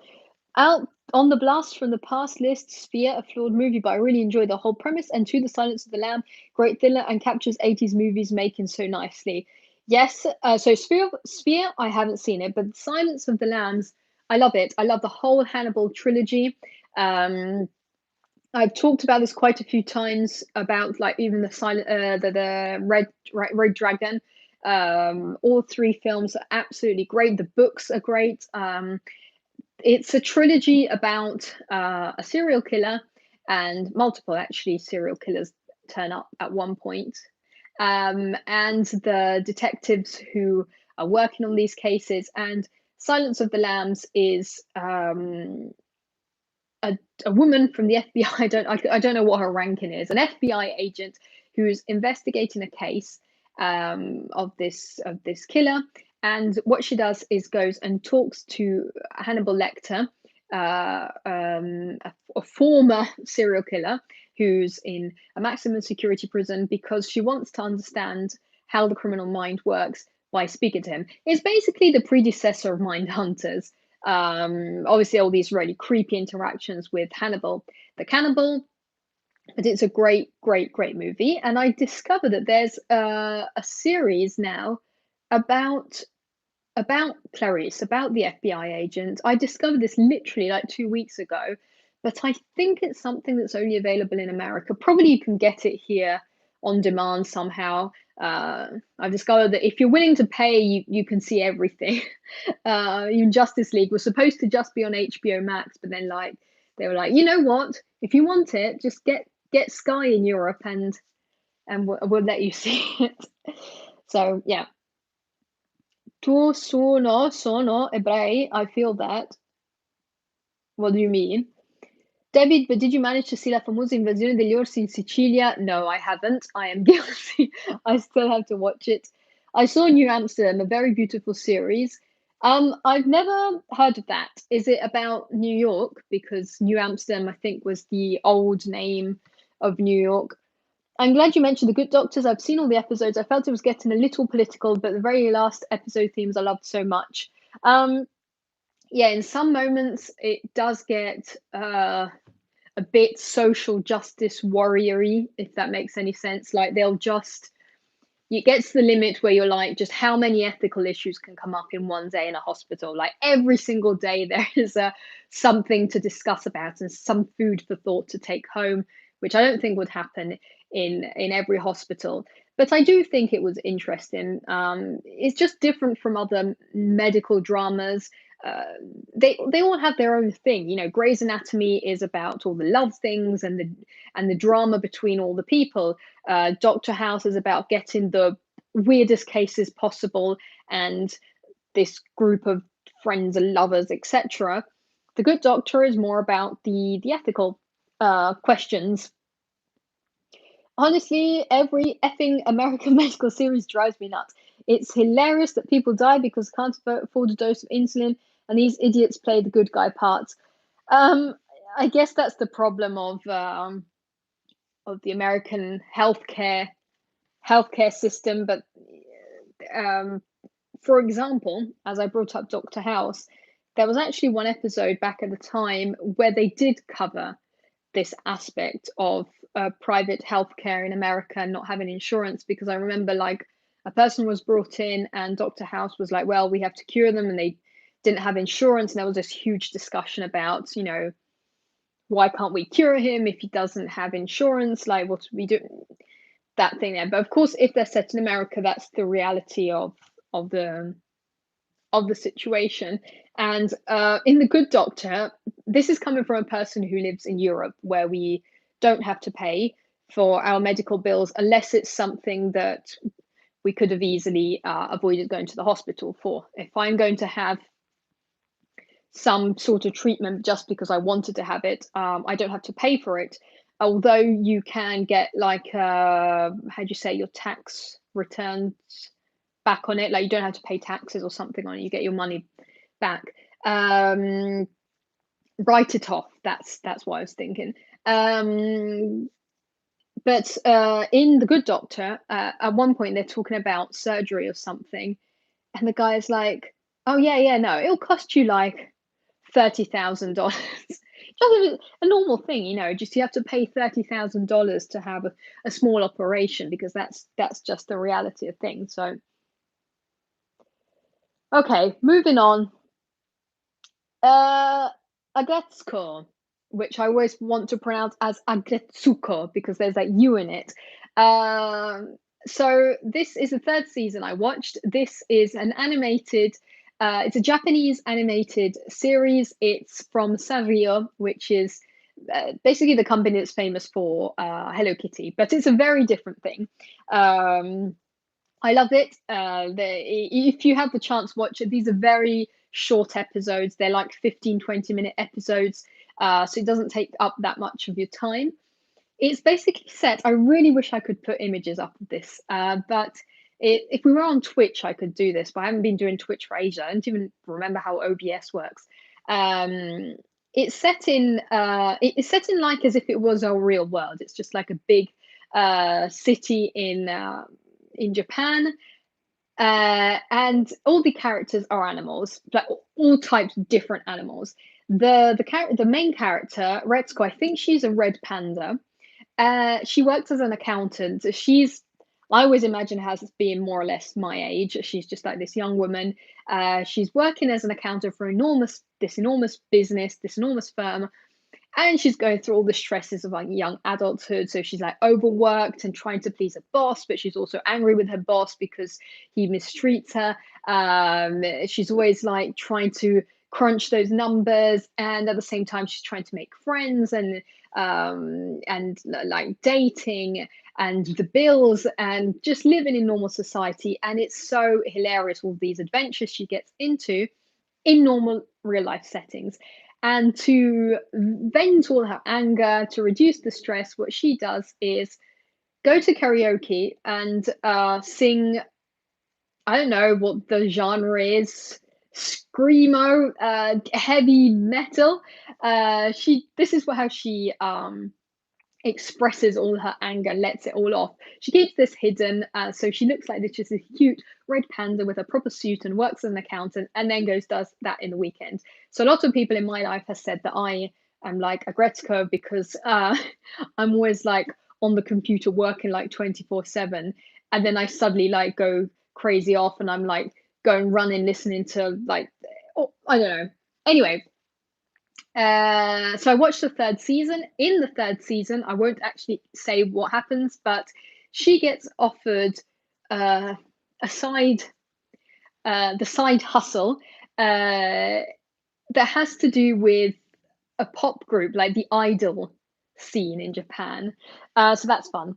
Out on the Blast from the Past list, Sphere, a flawed movie, but I really enjoyed the whole premise. And To the Silence of the Lamb, great thriller and captures 80s movies making so nicely. Yes, so Sphere, I haven't seen it, but Silence of the Lambs, I love it. I love the whole Hannibal trilogy. Um, I've talked about this quite a few times about like even the silent, the red dragon. All three films are absolutely great. The books are great. It's a trilogy about a serial killer, and multiple actually serial killers turn up at one point. And the detectives who are working on these cases. And Silence of the Lambs is a woman from the FBI. I don't know what her ranking is. An FBI agent who's investigating a case of this killer. And what she does is goes and talks to Hannibal Lecter, a former serial killer who's in a maximum security prison because she wants to understand how the criminal mind works by speaking to him. It's basically the predecessor of Mind Hunters. Obviously, all these really creepy interactions with Hannibal the cannibal, but it's a great, great, great movie. And I discovered that there's a series now about Clarice, about the FBI agent. I discovered this literally like 2 weeks ago, but I think it's something that's only available in America. Probably you can get it here on demand somehow. I've discovered that if you're willing to pay, you can see everything. Even Justice League was supposed to just be on HBO Max, but then like they were like, you know what? If you want it, just get Sky in Europe, and we'll let you see it. So yeah. Tu sono ebrei. I feel that. What do you mean? David, but did you manage to see La Famosa Invasione degli Orsi in Sicilia? No, I haven't. I am guilty. I still have to watch it. I saw New Amsterdam, a very beautiful series. I've never heard of that. Is it about New York? Because New Amsterdam, I think, was the old name of New York. I'm glad you mentioned The Good Doctors. I've seen all the episodes. I felt it was getting a little political, but the very last episode themes I loved so much. Yeah, in some moments it does get a bit social justice warrior-y, if that makes any sense. Like they'll just it gets to the limit where you're like, just how many ethical issues can come up in one day in a hospital? Like every single day there is something to discuss about and some food for thought to take home, which I don't think would happen in every hospital. But I do think it was interesting. It's just different from other medical dramas. Uh, they all have their own thing. You know, Grey's Anatomy is about all the love things and the drama between all the people. Doctor House is about getting the weirdest cases possible and this group of friends and lovers, etc. The Good Doctor is more about the ethical questions. Honestly, every effing American medical series drives me nuts. It's hilarious that people die because can't afford a dose of insulin, and these idiots play the good guy parts. Um, I guess that's the problem of the American healthcare system. But um, for example, as I brought up Doctor House, there was actually one episode back at the time where they did cover this aspect of private healthcare in America and not having insurance, because I remember like a person was brought in and Dr. House was like, well, we have to cure them, and they didn't have insurance, and there was this huge discussion about, you know, why can't we cure him if he doesn't have insurance? Like, what we do, that thing there. But of course, if they're set in America, that's the reality of the of the situation. And in The Good Doctor, this is coming from a person who lives in Europe, where we don't have to pay for our medical bills unless it's something that we could have easily avoided going to the hospital for. If I'm going to have some sort of treatment just because I wanted to have it, I don't have to pay for it. Although you can get like, how do you say, your tax returns back on it. Like you don't have to pay taxes or something on it. You get your money back. Write it off. That's what I was thinking. But in The Good Doctor, at one point they're talking about surgery or something, and the guy's like, "Oh yeah, no, it'll cost you like $30,000." Just a normal thing, you know. Just you have to pay $30,000 to have a small operation, because that's just the reality of things. So, okay, moving on. Uh, Agretsuko, which I always want to pronounce as Agretsuko because there's that U in it. Um, so this is the third season I watched. This is an animated, it's a Japanese animated series. It's from Sanrio, which is basically the company that's famous for Hello Kitty, but it's a very different thing. Um, I love it. If you have the chance, watch it. These are very short episodes. They're like 15, 20-minute episodes. So it doesn't take up that much of your time. It's basically set. I really wish I could put images up of this, but if we were on Twitch, I could do this, but I haven't been doing Twitch for ages. I don't even remember how OBS works. Um, it's set in like as if it was a real world. It's just like a big city in Japan, and all the characters are animals, like all types of different animals. The main character, Retsuko, I think she's a red panda. She works as an accountant. I always imagine her as being more or less my age. She's just like this young woman. She's working as an accountant for this enormous business, this enormous firm, and she's going through all the stresses of like young adulthood. So she's like overworked and trying to please her boss, but she's also angry with her boss because he mistreats her. She's always like trying to crunch those numbers, and at the same time she's trying to make friends and like dating and the bills and just living in normal society. And it's so hilarious, all these adventures she gets into in normal real life settings. And to vent all her anger, to reduce the stress, what she does is go to karaoke and sing. I don't know what the genre is, screamo, heavy metal. She This is how she expresses all her anger, lets it all off. She keeps this hidden, so she looks like this just a cute red panda with a proper suit and works as an accountant, and then does that in the weekend. So a lot of people in my life have said that I am like a Gretzko because I'm always like on the computer working like 24/7, and then I suddenly like go crazy off, and I'm like going running, listening to like, oh, I don't know. Anyway, so I watched the third season. In the third season, I won't actually say what happens, but she gets offered uh, a side, the side hustle that has to do with a pop group, like the idol scene in Japan. So that's fun.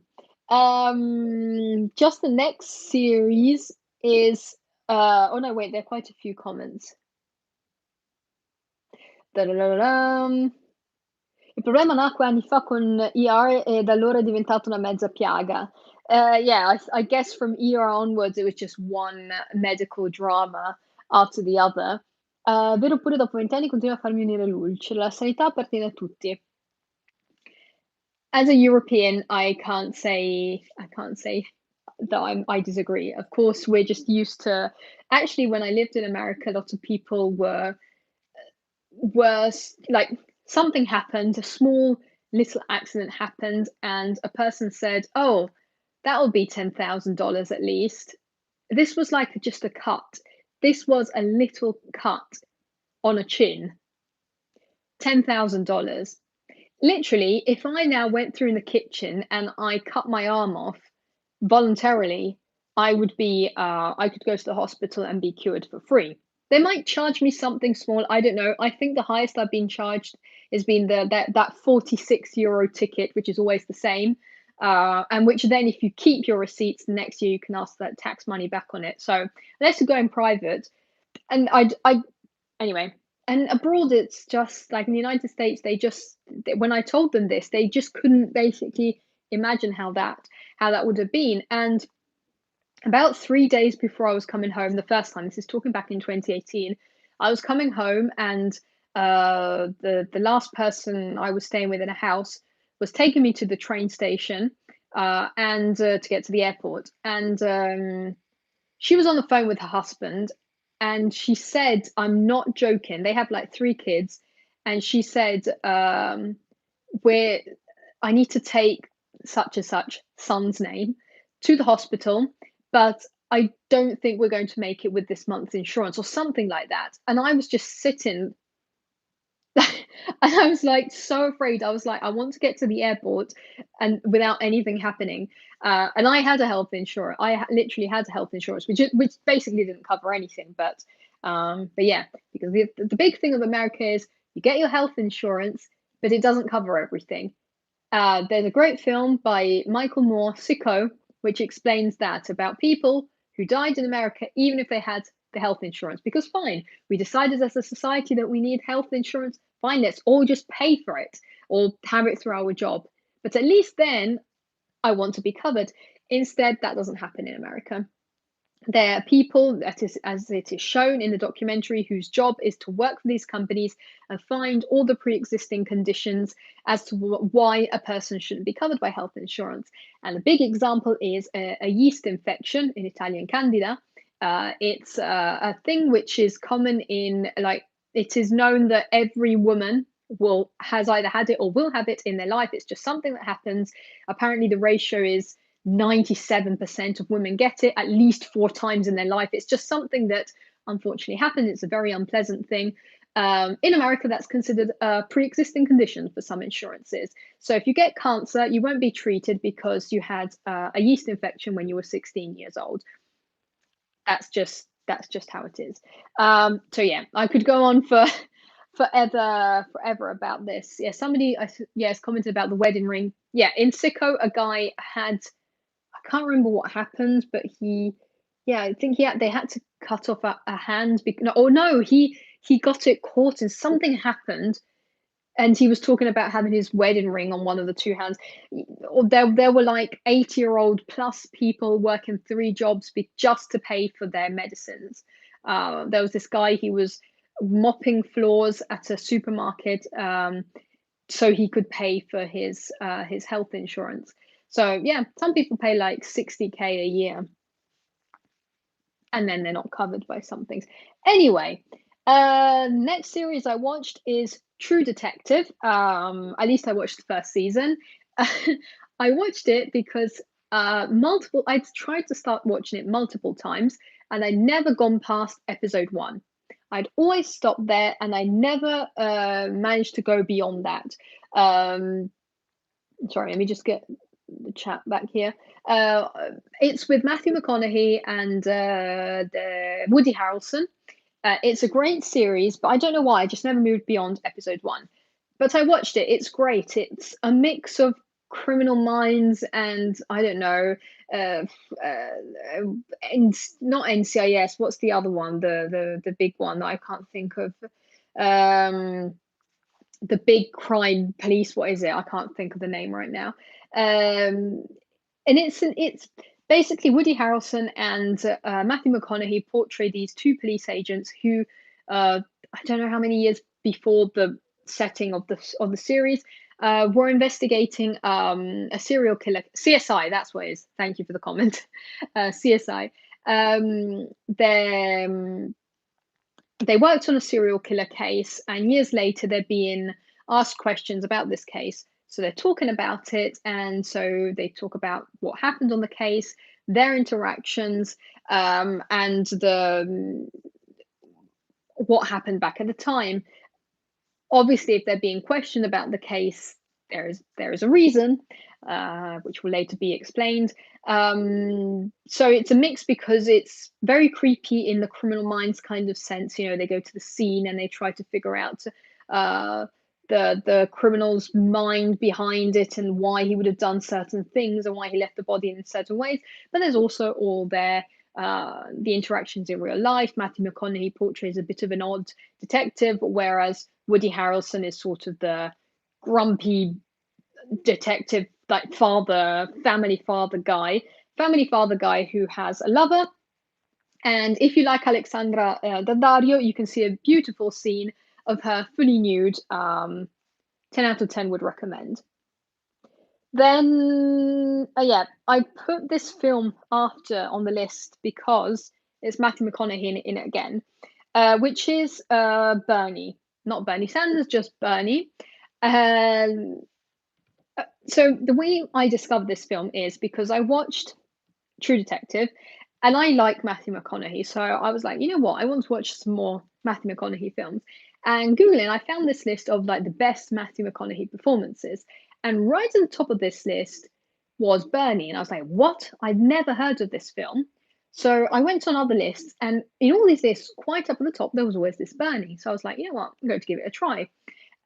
Just the next series is. Oh no, wait, there are quite a few comments. Da-da-da-da-dam. Il problema nacque anni fa con ER e da allora è diventato una mezza piaga. Yeah, I guess from ER onwards it was just one medical drama after the other. Vero pure dopo 20 anni continua a farmi venire l'ulcera. La sanità appartiene a tutti. As a European, I can't say that I disagree. Of course, we're just used to. Actually, when I lived in America, lots of people were like, something happened, a small little accident happened, and a person said, "Oh, that'll be $10,000 at least." This was like just a cut. This was a little cut on a chin. $10,000. Literally, if I now went through in the kitchen and I cut my arm off voluntarily, I could go to the hospital and be cured for free. They might charge me something small. I don't know. I think the highest I've been charged has been that 46 euro ticket, which is always the same, and which then, if you keep your receipts, the next year you can ask that tax money back on it. So unless you go in private, and I anyway. And abroad, it's just like in the United States, when I told them this, they just couldn't basically imagine how that would have been. And about 3 days before I was coming home, the first time, this is talking back in 2018, I was coming home, and the last person I was staying with in a house was taking me to the train station, and to get to the airport. And she was on the phone with her husband, and she said, I'm not joking. They have like 3 kids, and she said, "Where I need to take such and such son's name to the hospital, but I don't think we're going to make it with this month's insurance," or something like that. And I was just sitting And I was like so afraid. I was like, I want to get to the airport and without anything happening. And I had a health insurance. Literally had a health insurance, which basically didn't cover anything. But yeah, because the big thing of America is you get your health insurance, but it doesn't cover everything. There's a great film by Michael Moore, Sicko, which explains that about people who died in America, even if they had the health insurance. Because fine, we decided as a society that we need health insurance. Fine, let's all just pay for it or have it through our job. But at least then I want to be covered. Instead, that doesn't happen in America. There are people, that is, as it is shown in the documentary, whose job is to work for these companies and find all the pre-existing conditions as to why a person shouldn't be covered by health insurance. And a big example is a yeast infection, in Italian Candida. It's a thing which is common in, like, it is known that every woman has either had it or will have it in their life. It's just something that happens. Apparently, the ratio is 97% of women get it at least 4 times in their life. It's just something that unfortunately happens. It's a very unpleasant thing. In America, that's considered a pre-existing condition for some insurances. So if you get cancer, you won't be treated because you had a yeast infection when you were 16 years old. That's just how it is. So yeah, I could go on for forever about this. Yeah, somebody has commented about the wedding ring. Yeah, in Sicko, a guy had, I can't remember what happened, but I think they had to cut off a hand. No, he got it caught and something happened, and he was talking about having his wedding ring on one of the two hands. Or there were like 80-year-old plus people working 3 jobs just to pay for their medicines. There was this guy, he was mopping floors at a supermarket, so he could pay for his health insurance. So yeah, some people pay like 60K a year, and then they're not covered by some things. Anyway, next series I watched is True Detective. At least I watched the first season. I watched it because I'd tried to start watching it multiple times, and I'd never gone past episode 1. I'd always stopped there, and I never managed to go beyond that. Sorry, let me just get the chat back here. It's with Matthew McConaughey and Woody Harrelson. It's a great series, but I don't know why I just never moved beyond episode 1. But I watched it. It's great. It's a mix of Criminal Minds and I don't know, and not NCIS. What's the other one? The big one that I can't think of. The big crime police. What is it? I can't think of the name right now. And it's basically Woody Harrelson and Matthew McConaughey portray these 2 police agents who I don't know how many years before the setting of the series were investigating a serial killer. CSI, that's what it is. Thank you for the comment. CSI. They worked on a serial killer case, and years later they're being asked questions about this case. So they're talking about it, and so they talk about what happened on the case, their interactions, and what happened back at the time. Obviously, if they're being questioned about the case, there is a reason, which will later be explained. So it's a mix because it's very creepy in the Criminal Minds kind of sense. You know, they go to the scene and they try to figure out the criminal's mind behind it and why he would have done certain things and why he left the body in certain ways. But there's also all the interactions in real life. Matthew McConaughey portrays a bit of an odd detective, whereas Woody Harrelson is sort of the grumpy detective, like family father guy who has a lover. And if you like Alexandra Daddario, you can see a beautiful scene of her fully nude. 10 out of 10 would recommend. Then I put this film after on the list because it's Matthew McConaughey in it again, which is Bernie, not Bernie Sanders, just Bernie. So the way I discovered this film is because I watched True Detective, and I like Matthew McConaughey. So I was like, you know what? I want to watch some more Matthew McConaughey films. And Googling, I found this list of like the best Matthew McConaughey performances. And right at the top of this list was Bernie. And I was like, what? I'd never heard of this film. So I went on other lists, and in all these lists, quite up at the top, there was always this Bernie. So I was like, you know what, I'm going to give it a try.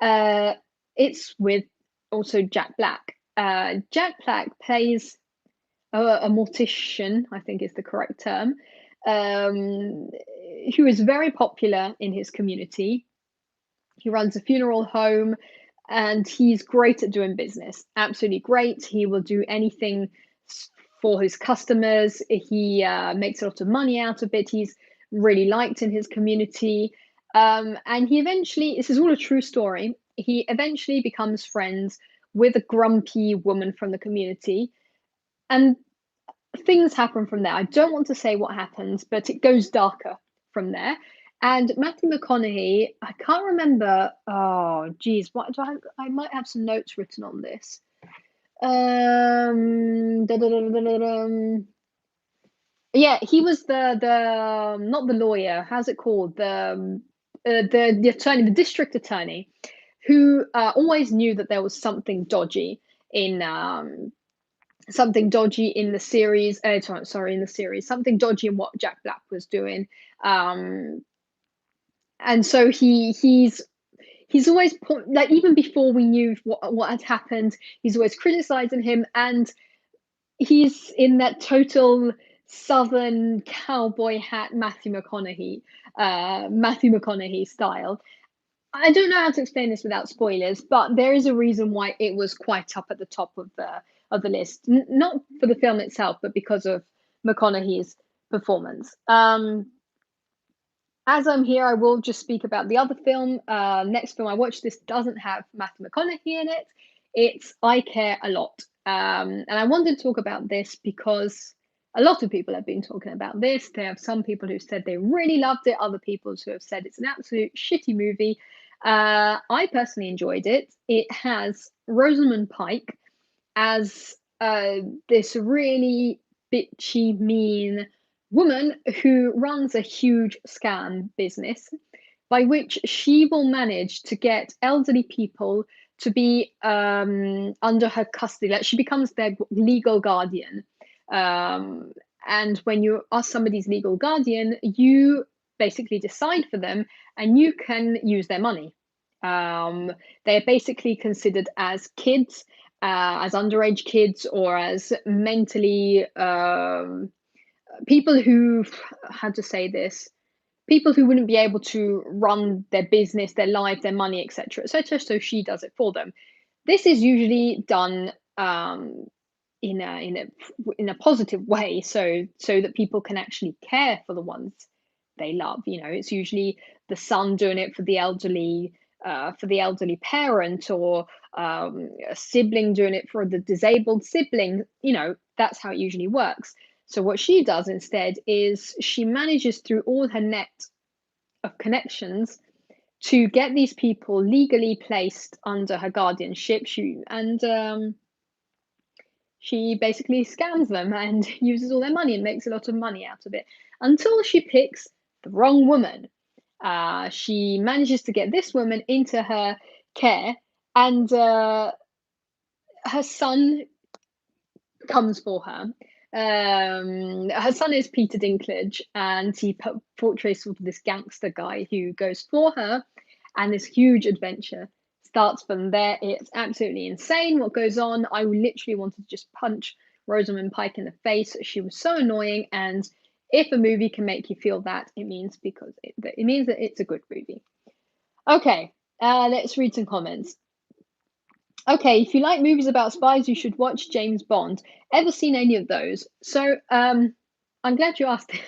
Uh, it's with also Jack Black. Jack Black plays a mortician, I think is the correct term, um, who is very popular in his community. He runs a funeral home, and he's great at doing business. Absolutely great. He will do anything for his customers. He makes a lot of money out of it. He's really liked in his community. And he eventually, this is all a true story, he eventually becomes friends with a grumpy woman from the community. And things happen from there. I don't want to say what happens, but it goes darker from there. And Matthew McConaughey, I can't remember. Oh, geez, what do I might have some notes written on this. Yeah, he was the not the lawyer. How's it called? The attorney, the district attorney, who always knew that there was something dodgy in the series. Sorry, in the series, something dodgy in what Jack Black was doing. And so he's always like, even before we knew what had happened, he's always criticizing him, and he's in that total Southern cowboy hat Matthew McConaughey style. I don't know how to explain this without spoilers, but there is a reason why it was quite up at the top of the list. Not for the film itself, but because of McConaughey's performance. As I'm here, I will just speak about the other film. Next film I watched. This doesn't have Matthew McConaughey in it. It's I Care a Lot. And I wanted to talk about this because a lot of people have been talking about this. There have some people who said they really loved it, other people who have said it's an absolute shitty movie. I personally enjoyed it. It has Rosamund Pike as this really bitchy, mean woman who runs a huge scam business by which she will manage to get elderly people to be under her custody. Like, she becomes their legal guardian. And when you are somebody's legal guardian, you basically decide for them, and you can use their money. They're basically considered as kids, as underage kids, or as mentally people who, how to say this, people who wouldn't be able to run their business, their life, their money, etc., etc. So she does it for them. This is usually done in a positive way, so that people can actually care for the ones they love. You know, it's usually the son doing it for the elderly parent, or a sibling doing it for the disabled sibling. You know, that's how it usually works. So what she does instead is she manages, through all her net of connections, to get these people legally placed under her guardianship. She basically scams them and uses all their money and makes a lot of money out of it, until she picks the wrong woman. She manages to get this woman into her care, and her son comes for her. Her son is Peter Dinklage, and he portrays sort of this gangster guy who goes for her, and this huge adventure starts from there. It's absolutely insane what goes on. I literally wanted to just punch Rosamund Pike in the face. She was so annoying, and if a movie can make you feel that, it means that it's a good movie. Okay, let's read some comments. Okay, if you like movies about spies, you should watch James Bond. Ever seen any of those? So, I'm glad you asked this,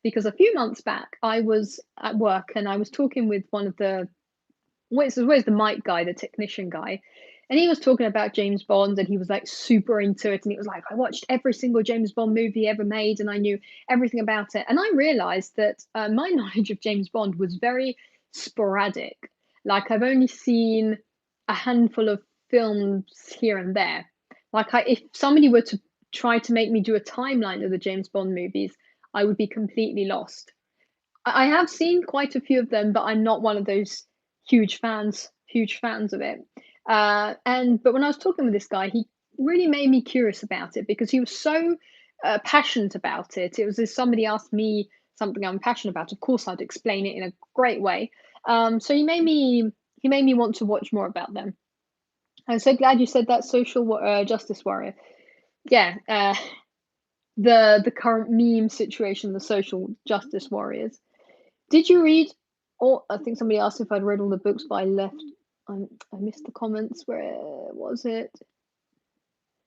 because a few months back I was at work and I was talking with one of the where's the mic guy, the technician guy, and he was talking about James Bond, and he was like super into it, and he was like, I watched every single James Bond movie ever made, and I knew everything about it. And I realized that my knowledge of James Bond was very sporadic. Like, I've only seen a handful of films here and there. Like, if somebody were to try to make me do a timeline of the James Bond movies, I would be completely lost. I have seen quite a few of them, but I'm not one of those huge fans of it. But when I was talking with this guy, he really made me curious about it because he was so passionate about it. It was as somebody asked me something I'm passionate about. Of course, I'd explain it in a great way. So he made me want to watch more about them. I'm so glad you said that justice warrior. Yeah, the current meme situation, the social justice warriors. Did you read? Or I think somebody asked if I'd read all the books, but I left. I missed the comments. Where was it?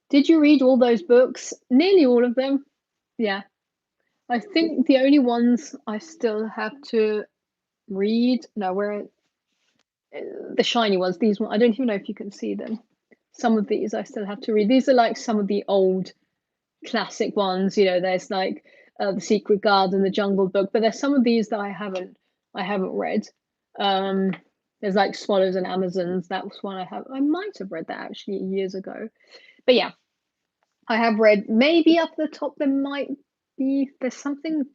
Did you read all those books? Nearly all of them. Yeah. I think the only ones I still have to read. No, where the shiny ones. These ones. I don't even know if you can see them. Some of these I still have to read. These are like some of the old classic ones. You know, there's like the Secret Garden, the Jungle Book, but there's some of these that I haven't read. There's like Swallows and Amazons. That was one I might have read that actually years ago. But yeah, I have read maybe up the top there might be there's something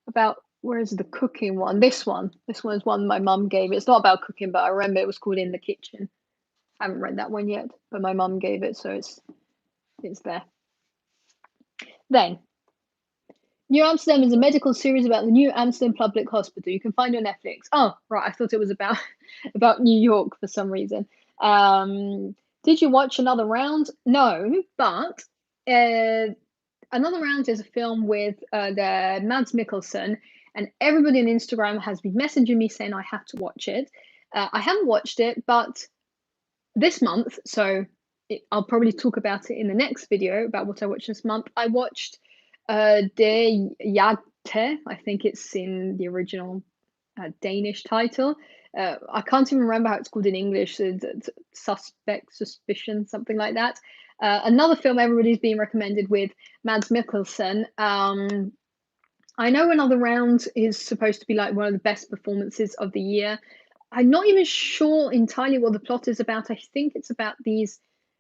about where is the cooking one? This one is one my mum gave. It's not about cooking, but I remember it was called In the Kitchen. I haven't read that one yet, but my mum gave it, so it's there. Then New Amsterdam is a medical series about the New Amsterdam Public Hospital. You can find it on Netflix. Oh, right. I thought it was about about New York for some reason. Did you watch Another Round? No, but Another Round is a film with the Mads Mikkelsen, and everybody on Instagram has been messaging me saying I have to watch it. I haven't watched it, but this month, so I'll probably talk about it in the next video about what I watched this month. I watched De Jagte. I think it's in the original Danish title. I can't even remember how it's called in English. Suspect, Suspicion, something like that. Another film everybody's been recommended with Mads Mikkelsen. I know Another Round is supposed to be like one of the best performances of the year. I'm not even sure entirely what the plot is about. I think it's about these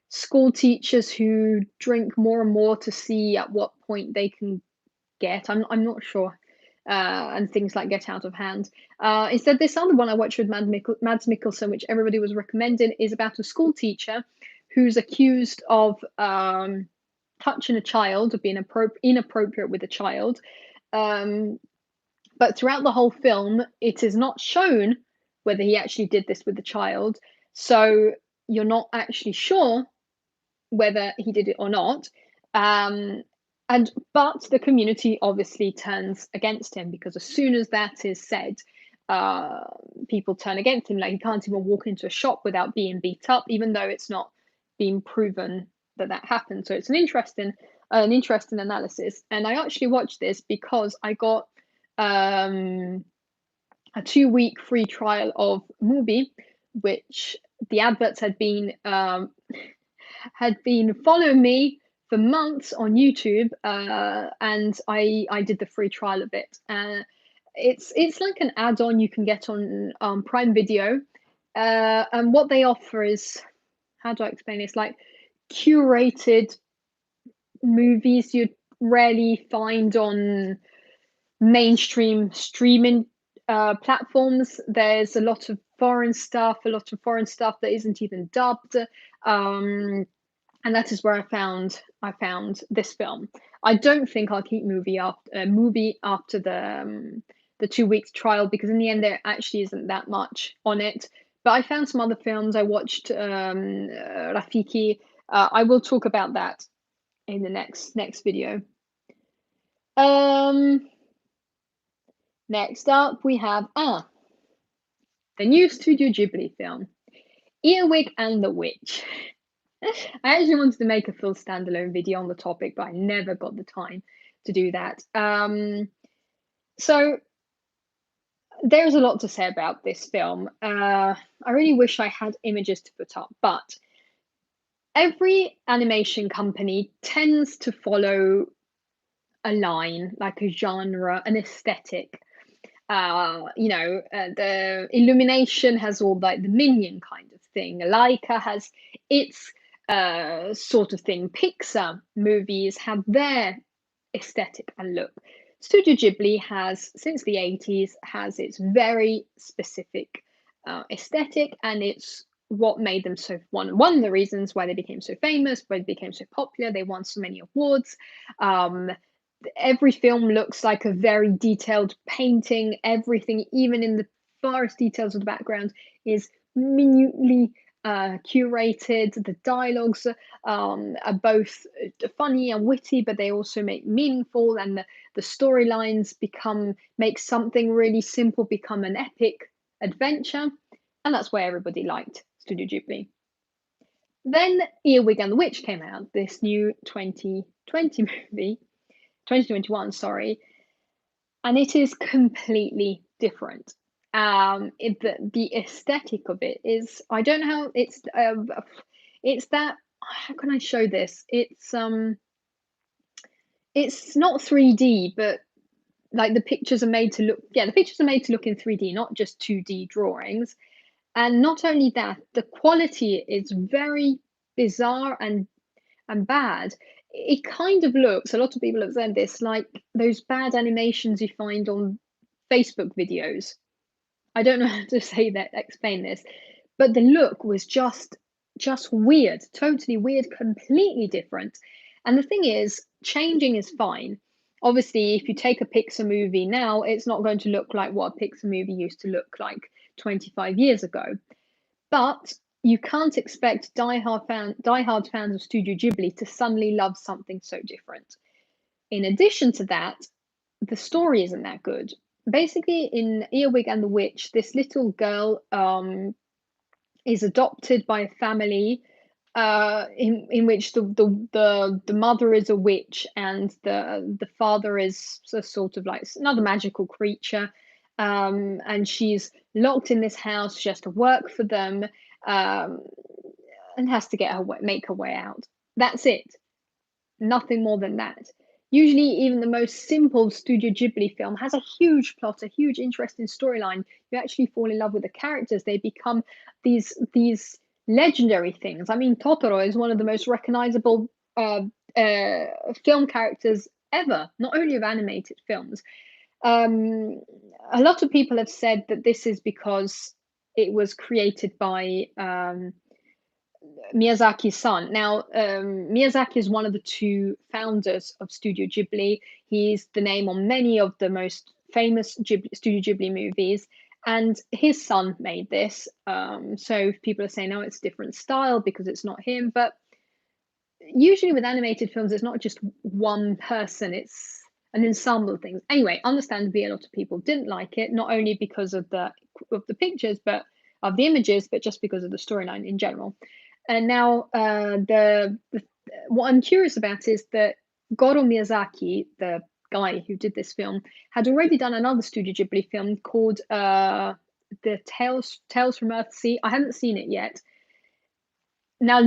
school teachers who drink more and more to see at what point they can get. I'm not sure. And things like get out of hand. Instead, this other one I watched with Mads Mikkelsen, which everybody was recommending, is about a school teacher who's accused of touching a child, of being inappropriate with a child. But throughout the whole film, it is not shown whether he actually did this with the child. So you're not actually sure whether he did it or not. But the community obviously turns against him because as soon as that is said, people turn against him. Like he can't even walk into a shop without being beat up, even though it's not been proven that happened. So it's an interesting analysis. And I actually watched this because I got a 2-week free trial of Mubi, which the adverts had been following me for months on YouTube, and I did the free trial of it. It's like an add-on you can get on Prime Video, and what they offer is, how do I explain this? Like curated movies you'd rarely find on mainstream streaming platforms. There's a lot of foreign stuff that isn't even dubbed. And that is where I found this film. I don't think I'll keep Mubi after the 2 weeks trial, because in the end there actually isn't that much on it. But I found some other films. I watched Rafiki. I will talk about that in the next video. Next up we have the new Studio Ghibli film, Earwig and the Witch. I actually wanted to make a full standalone video on the topic, but I never got the time to do that. So there's a lot to say about this film. I really wish I had images to put up, but every animation company tends to follow a line, like a genre, an aesthetic. The Illumination has all like the Minion kind of thing. Laika has its sort of thing. Pixar movies have their aesthetic and look. Studio Ghibli has, since the 80s, has its very specific aesthetic, and it's what made them so one of the reasons why they became so famous, why they became so popular. They won so many awards. Um, every film looks like a very detailed painting. Everything, even in the farthest details of the background, is minutely curated. The dialogues are both funny and witty, but they also make meaningful, and the storylines make something really simple become an epic adventure, and that's why everybody liked Studio Ghibli. Then Earwig and the Witch came out, this new 2020 movie, 2021, sorry, and it is completely different. The aesthetic of it is, I don't know how it's that, how can I show this? It's not 3D, but like the pictures are made to look, yeah, the pictures are made to look in 3D, not just 2D drawings. And not only that, the quality is very bizarre and bad. It kind of looks, a lot of people have said this, like those bad animations you find on Facebook videos. I don't know how to explain this, but the look was just weird, totally weird, completely different. And the thing is, changing is fine. Obviously, if you take a Pixar movie now, it's not going to look like what a Pixar movie used to look like 25 years ago. But you can't expect diehard fans of Studio Ghibli to suddenly love something so different. In addition to that, the story isn't that good. Basically, in Eowig and the Witch, this little girl is adopted by a family in which the mother is a witch and the father is a sort of like another magical creature, and she's locked in this house. She has to work for them, um, and has to make her way out. That's it. Nothing more than that. Usually, even the most simple Studio Ghibli film has a huge plot, a huge interesting storyline. You actually fall in love with the characters. They become these legendary things. I mean, Totoro is one of the most recognizable film characters ever, not only of animated films. A lot of people have said that this is because it was created by Miyazaki's son. Now, Miyazaki is one of the two founders of Studio Ghibli. He's the name on many of the most famous Studio Ghibli movies, and his son made this. So people are saying, "Oh, it's a different style because it's not him." But usually with animated films, it's not just one person; it's an ensemble of things. Anyway, understandably, a lot of people didn't like it, not only because of the pictures, but of the images, but just because of the storyline in general. And now, what I'm curious about is that Goro Miyazaki, the guy who did this film, had already done another Studio Ghibli film called the Tales from Earthsea. I haven't seen it yet. Now,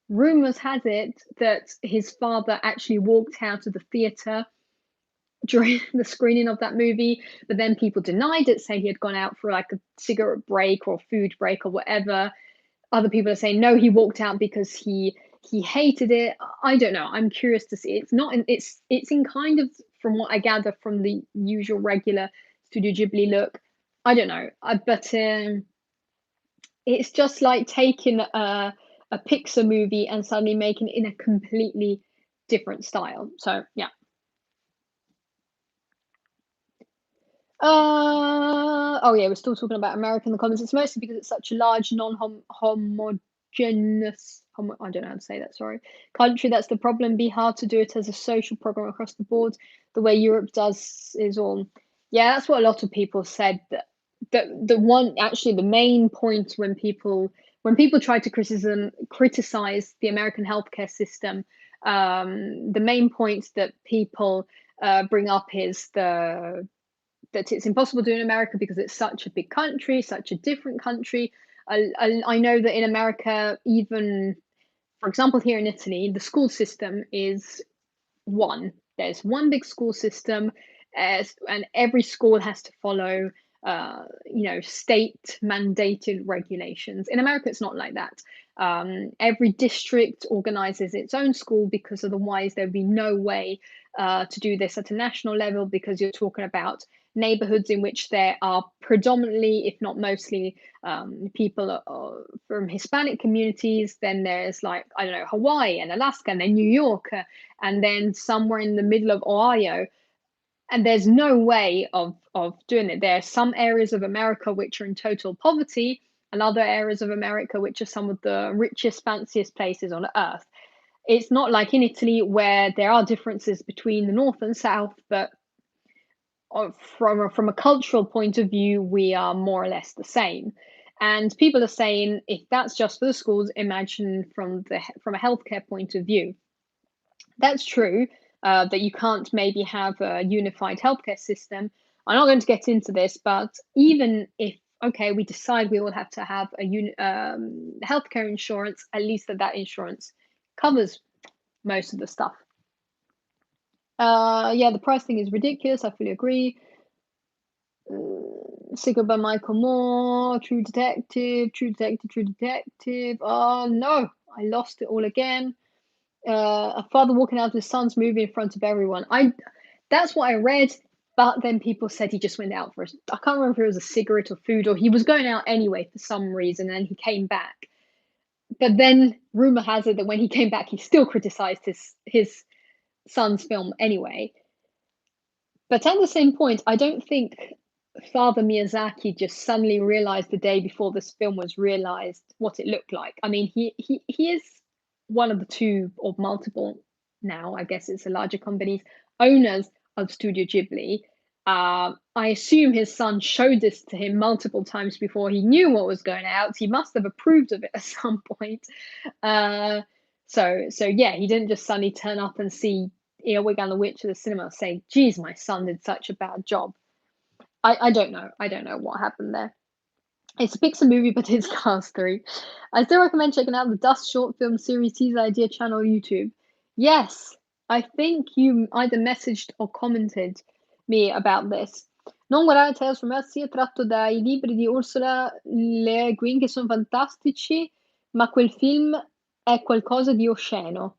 rumors has it that his father actually walked out of the theatre during the screening of that movie, but then people denied it, saying he had gone out for like a cigarette break or food break or whatever. Other people are saying no, he walked out because he hated it. I don't know. I'm curious to see. It's not in it's in kind of, from what I gather from the usual regular Studio Ghibli look. I don't know. But it's just like taking a Pixar movie and suddenly making it in a completely different style. So yeah. Oh yeah, we're still talking about America in the comments. It's mostly because it's such a large, non-homogeneous, I don't know how to say that, sorry, country. That's the problem. Be hard to do it as a social program across the board. The way Europe does is all. Yeah, that's what a lot of people said. That the main point when people try to criticize the American healthcare system, the main point that people bring up is that it's impossible to do in America because it's such a big country, such a different country. I know that in America, even, for example, here in Italy, the school system is one. There's one big school system, and every school has to follow, state mandated regulations. In America, it's not like that. Every district organizes its own school, because otherwise there'd be no way to do this at a national level, because you're talking about neighborhoods in which there are predominantly, if not mostly, people from Hispanic communities. Then there's, like, I don't know, Hawaii and Alaska, and then New York, and then somewhere in the middle of Ohio. And there's no way of doing it. There are some areas of America which are in total poverty, and other areas of America which are some of the richest, fanciest places on earth. It's not like in Italy, where there are differences between the north and south, but from a cultural point of view, we are more or less the same. And people are saying, if that's just for the schools, imagine from a healthcare point of view. That's true, that you can't maybe have a unified healthcare system. I'm not going to get into this, but even if, okay, we decide we all have to have a healthcare insurance, at least that insurance covers most of the stuff. Yeah, the price thing is ridiculous. I fully agree. Sicko by Michael Moore, True Detective, True Detective, True Detective. Oh no, I lost it all again. A father walking out of his son's movie in front of everyone. That's what I read, but then people said he just went out for I can't remember if it was a cigarette or food, or he was going out anyway for some reason, and he came back. But then rumor has it that when he came back, he still criticized his son's film anyway. But at the same point, I don't think Father Miyazaki just suddenly realized the day before this film was realized what it looked like. I mean, he is one of the two, or multiple now, I guess it's a larger company's owners of Studio Ghibli. I assume his son showed this to him multiple times before he knew what was going out. He must have approved of it at some point. So yeah, he didn't just suddenly turn up and see Eowig and the Witch at the cinema, say, "Geez, my son did such a bad job." I don't know. I don't know what happened there. It's a Pixar movie, but it's Cars 3. I still recommend checking out the Dust short film series teaser idea channel on YouTube. Yes, I think you either messaged or commented me about this. Non guardare Tales from Earthsea è tratto dai libri di Ursula Le Guin, che sono fantastici, ma quel film è qualcosa di osceno.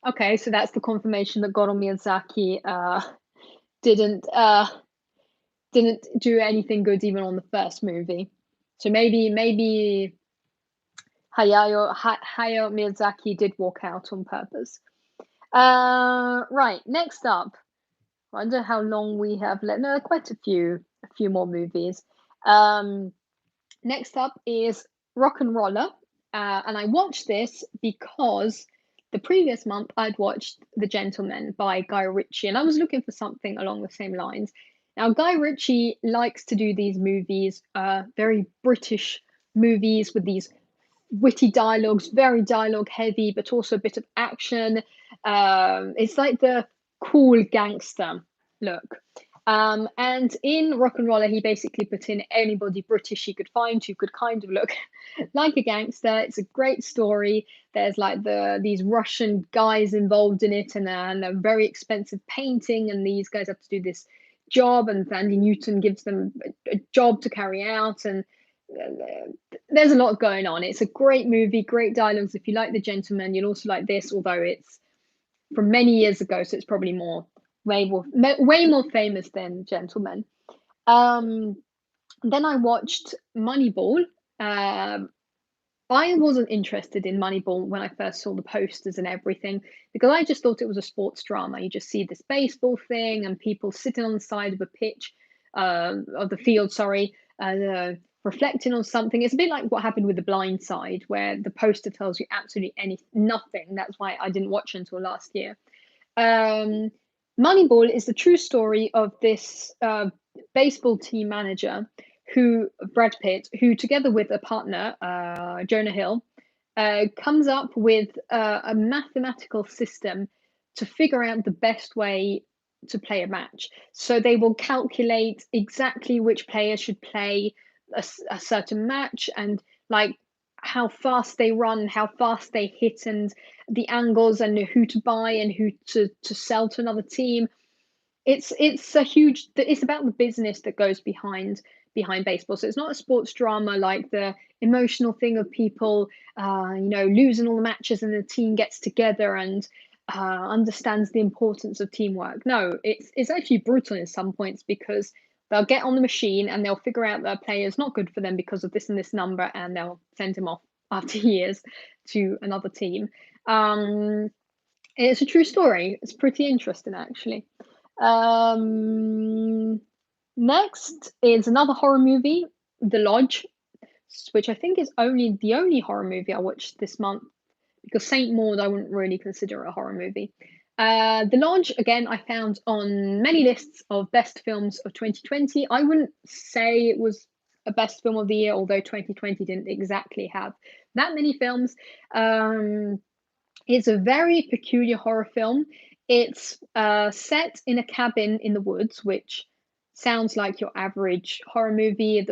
Okay, so that's the confirmation that Goro Miyazaki didn't do anything good even on the first movie. So maybe Hayao Miyazaki did walk out on purpose. Right, next up. I wonder how long we have left. No, quite a few more movies. Next up is Rock and Roller, and I watched this because the previous month I'd watched The Gentleman by Guy Ritchie, and I was looking for something along the same lines. Now, Guy Ritchie likes to do these movies, very British movies with these witty dialogues, very dialogue heavy, but also a bit of action. It's like the cool gangster look. And in Rock and Roller, he basically put in anybody British he could find who could kind of look like a gangster. It's a great story. There's like these Russian guys involved in it, and a very expensive painting, and these guys have to do this job, and Thandie Newton gives them a job to carry out, and there's a lot going on. It's a great movie, great dialogues. If you like The Gentleman, you'll also like this, although it's from many years ago, so it's probably way more famous than Gentleman. Then I watched Moneyball. I wasn't interested in Moneyball when I first saw the posters and everything, because I just thought it was a sports drama. You just see this baseball thing and people sitting on the side of a pitch, of the field, sorry, reflecting on something. It's a bit like what happened with The Blind Side, where the poster tells you absolutely nothing. That's why I didn't watch until last year. Moneyball is the true story of this baseball team manager, Brad Pitt, who together with a partner, Jonah Hill, comes up with a mathematical system to figure out the best way to play a match. So they will calculate exactly which player should play a certain match, and like how fast they run, how fast they hit, and the angles, and who to buy and who to sell to another team. It's about the business that goes behind baseball. So it's not a sports drama like the emotional thing of people, losing all the matches and the team gets together and understands the importance of teamwork. No, it's actually brutal in some points because they'll get on the machine and they'll figure out that a player's not good for them because of this and this number, and they'll send him off after years to another team. It's a true story. It's pretty interesting, actually. Um, Next is another horror movie, The Lodge, which I think is the only horror movie I watched this month because Saint Maud I wouldn't really consider a horror movie. The Lodge, again, I found on many lists of best films of 2020. I wouldn't say it was a best film of the year, although 2020 didn't exactly have that many films. It's a very peculiar horror film. It's set in a cabin in the woods, which sounds like your average horror movie.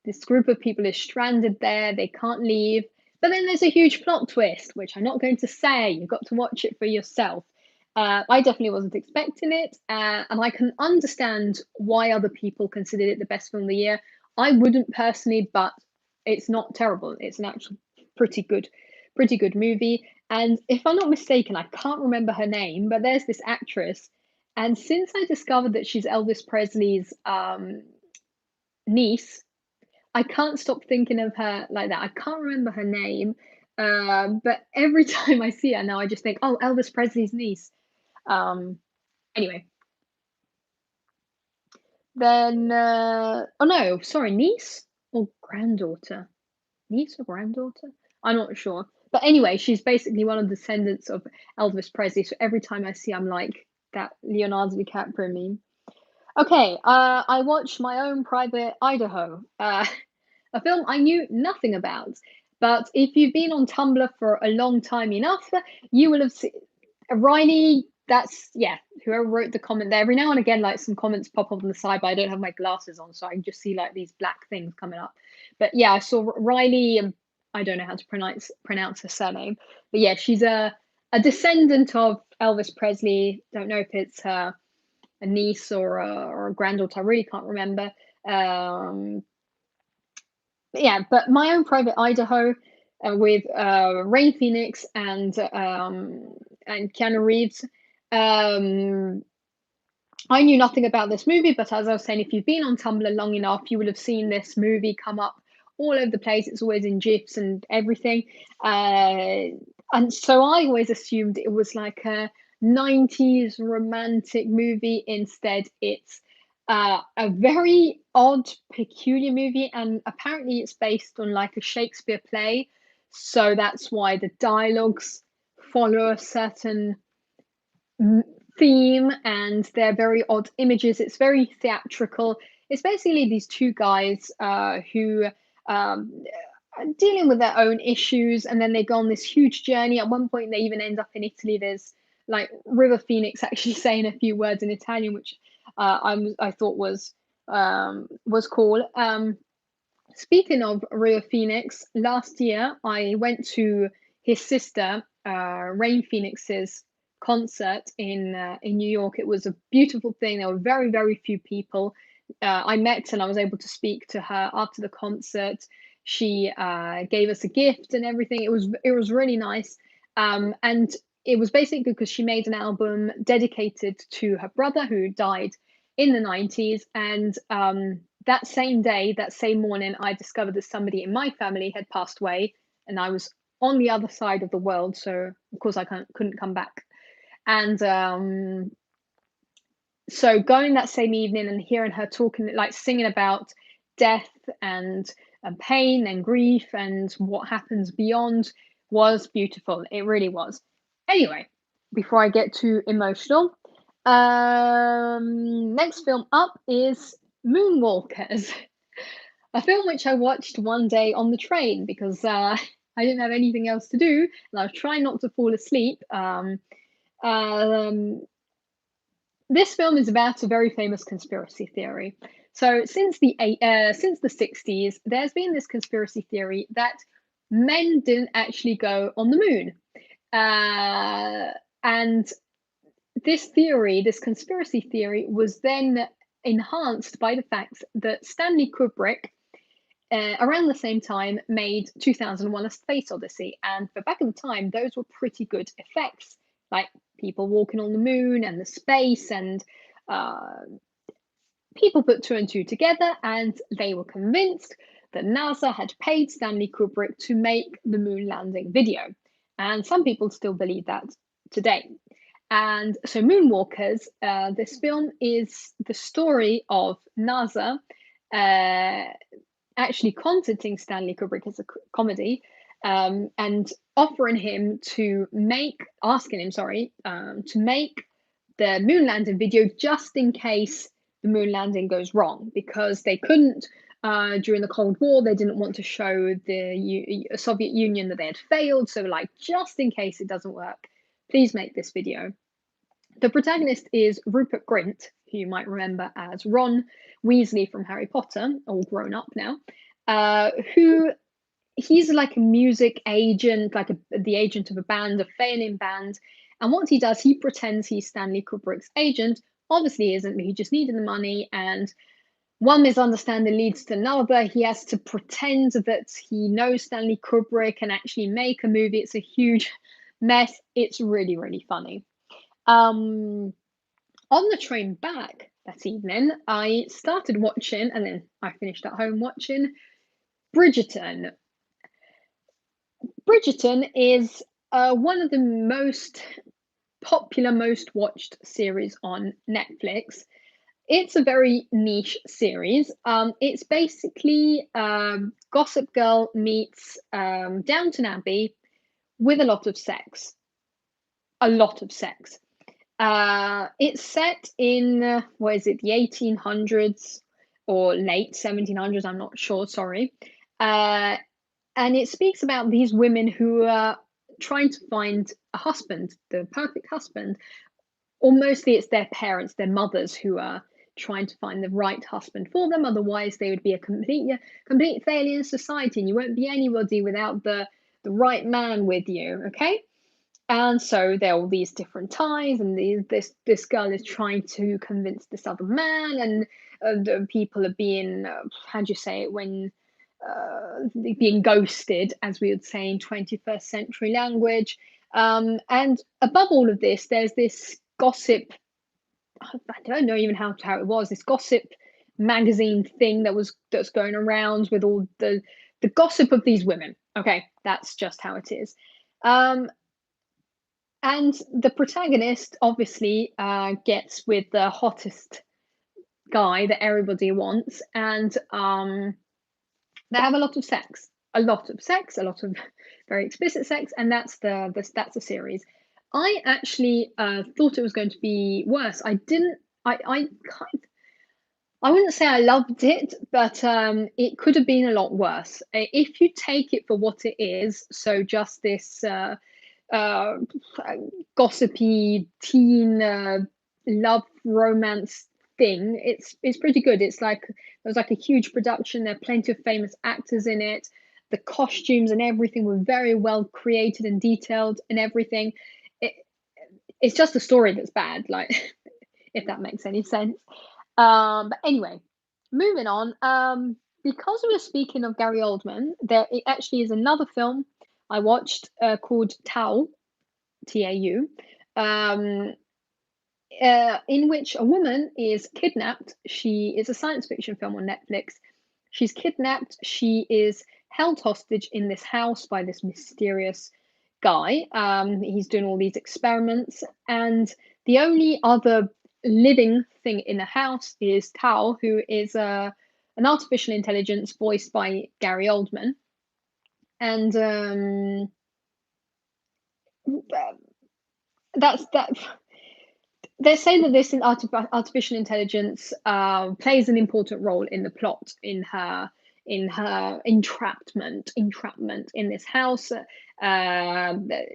This group of people is stranded there, they can't leave. But then there's a huge plot twist, which I'm not going to say. You've got to watch it for yourself. I definitely wasn't expecting it, and I can understand why other people considered it the best film of the year. I wouldn't personally, but it's not terrible. It's an actual pretty good movie. And if I'm not mistaken, I can't remember her name, but there's this actress. And since I discovered that she's Elvis Presley's niece, I can't stop thinking of her like that. I can't remember her name, but every time I see her now, I just think, oh, Elvis Presley's niece. Um, anyway, then, oh no, sorry, niece or granddaughter? Niece or granddaughter? I'm not sure. But anyway, she's basically one of the descendants of Elvis Presley. So every time I see, I'm like that Leonardo DiCaprio meme. Okay, I watched My Own Private Idaho, a film I knew nothing about. But if you've been on Tumblr for a long time enough, you will have seen Riley. That's yeah, whoever wrote the comment there. Every now and again, like some comments pop up on the side, but I don't have my glasses on, so I can just see like these black things coming up. But yeah, I saw Riley. I don't know how to pronounce her surname, but yeah, she's a descendant of Elvis Presley. Don't know if it's a niece or a granddaughter. I really can't remember. Yeah, but My Own Private Idaho with Ray Phoenix and Keanu Reeves. I knew nothing about this movie, but as I was saying, if you've been on Tumblr long enough, you will have seen this movie come up all over the place. It's always in GIFs and everything. And so I always assumed it was like a 90s romantic movie. Instead, it's a very odd, peculiar movie, and apparently it's based on like a Shakespeare play. So that's why the dialogues follow a certain theme and they're very odd images. It's very theatrical. It's basically these two guys who are dealing with their own issues, and then they go on this huge journey. At one point, they even end up in Italy. There's like River Phoenix actually saying a few words in Italian, which I thought was cool. Speaking of River Phoenix, last year I went to his sister Rain Phoenix's concert in New York. It was a beautiful thing. There were very few people. I met and I was able to speak to her after the concert. She gave us a gift and everything. It was really nice. And it was basically because she made an album dedicated to her brother who died in the 90s. And that same day, that same morning, I discovered that somebody in my family had passed away, and I was on the other side of the world, so of course I couldn't come back. And so going that same evening and hearing her talking, like singing about death and pain and grief and what happens beyond was beautiful. It really was. Anyway, before I get too emotional, next film up is Moonwalkers, a film which I watched one day on the train because I didn't have anything else to do and I was trying not to fall asleep. This film is about a very famous conspiracy theory. So since the 60s, there's been this conspiracy theory that men didn't actually go on the moon, and this conspiracy theory, was then enhanced by the fact that Stanley Kubrick around the same time, made 2001: A Space Odyssey, and for back at the time, those were pretty good effects, like people walking on the moon and the space, and uh, people put two and two together, and they were convinced that NASA had paid Stanley Kubrick to make the moon landing video, and some people still believe that today. And so, Moonwalkers, this film is the story of NASA uh, actually contacting Stanley Kubrick as a comedy, and asking him, sorry, to make the moon landing video just in case the moon landing goes wrong, because they couldn't. During the Cold War, they didn't want to show the Soviet Union that they had failed. So, like, just in case it doesn't work, please make this video. The protagonist is Rupert Grint, who you might remember as Ron Weasley from Harry Potter, all grown up now, who he's like a music agent, like the agent of a band, a failing band. And what he does, he pretends he's Stanley Kubrick's agent. Obviously, he isn't. He just needed the money, and one misunderstanding leads to another. He has to pretend that he knows Stanley Kubrick and actually make a movie. It's a huge mess. It's really, really funny. On the train back that evening, I started watching, and then I finished at home watching Bridgerton. Bridgerton is one of the most popular, most watched series on Netflix. It's a very niche series. It's basically Gossip Girl meets Downton Abbey with a lot of sex. A lot of sex. It's set in, what is it, the 1800s or late 1700s, I'm not sure, sorry. And it speaks about these women who are trying to find a husband, the perfect husband, or mostly it's their parents, their mothers, who are trying to find the right husband for them. Otherwise, they would be a complete failure in society, and you won't be anybody without the right man with you, okay? And so there are all these different ties, and this girl is trying to convince this other man, and the people are being how do you say it, when being ghosted, as we would say in 21st century language. And above all of this, there's this gossip. I don't know even how it was. This gossip magazine thing that's going around with all the gossip of these women. Okay, that's just how it is. And the protagonist obviously gets with the hottest guy that everybody wants, and they have a lot of sex, a lot of very explicit sex, and that's the series. I actually thought it was going to be worse. I didn't. I wouldn't say I loved it, but it could have been a lot worse if you take it for what it is. So just this gossipy teen love romance thing. It's pretty good. It's like there was like a huge production. There are plenty of famous actors in it. The costumes and everything were very well created and detailed and everything. It's just the story that's bad, like if that makes any sense. But anyway, moving on. Because we were speaking of Gary Oldman, there actually is another film I watched called Tau, Tau, in which a woman is kidnapped. She is a science fiction film on Netflix. She's kidnapped. She is held hostage in this house by this mysterious guy. He's doing all these experiments, and the only other living thing in the house is Tao, who is an artificial intelligence voiced by Gary Oldman. And that's that. They say that this artificial intelligence plays an important role in the plot, in her entrapment in this house.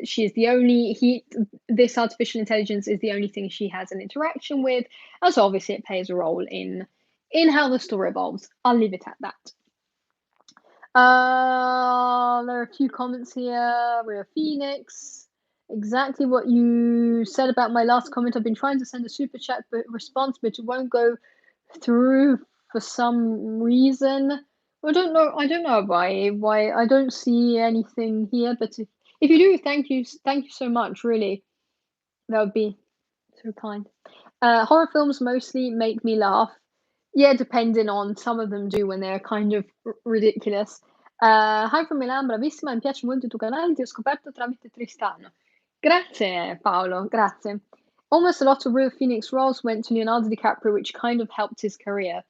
She's the only this artificial intelligence is the only thing she has an interaction with, and so obviously it plays a role in how the story evolves. I'll leave it at that. There are a few comments here. We're Phoenix. Exactly what you said about my last comment. I've been trying to send a super chat response, but it won't go through for some reason. I don't know why I don't see anything here, but if you do, thank you so much, really. That would be so kind. Horror films mostly make me laugh. Yeah, depending on some of them do when they're kind of ridiculous. Hi from Milan, bravissima, mi piace molto il tuo canale, ti ho scoperto tramite Tristano. Grazie Paolo, grazie. Almost a lot of real Phoenix roles went to Leonardo DiCaprio, which kind of helped his career.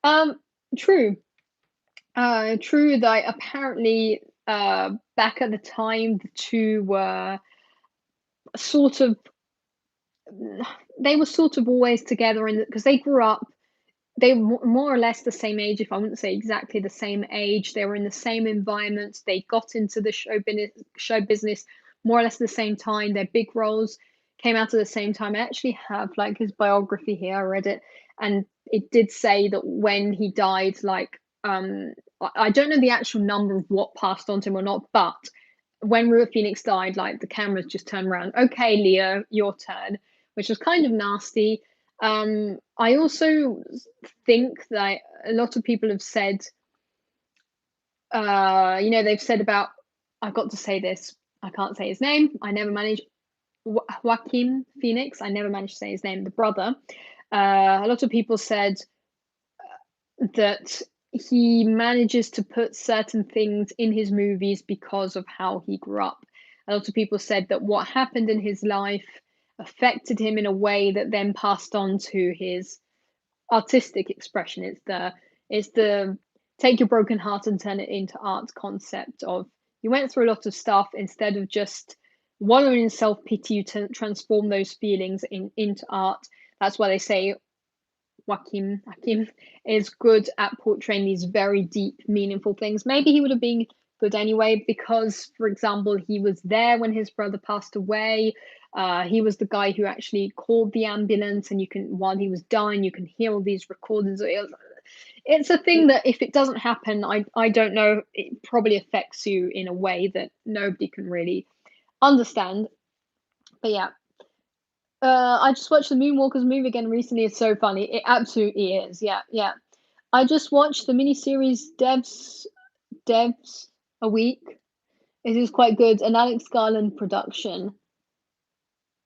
Um, true. True that apparently back at the time the two were sort of they were sort of always together in because they grew up they were more or less the same age, if I wouldn't say exactly the same age. They were in the same environment. They got into the show business more or less at the same time. Their big roles came out at the same time. I actually have like his biography here. I read it, and it did say that when he died, like I don't know the actual number of what passed on to him or not, but when River Phoenix died, like the cameras just turned around. Okay, Leo, your turn, which was kind of nasty. I also think that a lot of people have said, they've said about, I've got to say this, I can't say his name. I never managed, Joaquin Phoenix, I never managed to say his name, the brother. A lot of people said that he manages to put certain things in his movies because of how he grew up. A lot of people said that what happened in his life affected him in a way that then passed on to his artistic expression. It's the take your broken heart and turn it into art concept of you went through a lot of stuff. Instead of just wallowing in self-pity, you transform those feelings into art. That's why they say Joaquin is good at portraying these very deep, meaningful things. Maybe he would have been good anyway because, for example, he was there when his brother passed away. He was the guy who actually called the ambulance, and while he was dying, you can hear all these recordings. It's a thing that if it doesn't happen, I don't know. It probably affects you in a way that nobody can really understand. But yeah, I just watched the Moonwalkers movie again recently. It's so funny. It absolutely is. Yeah, yeah. I just watched the miniseries Devs a week. It is quite good. An Alex Garland production.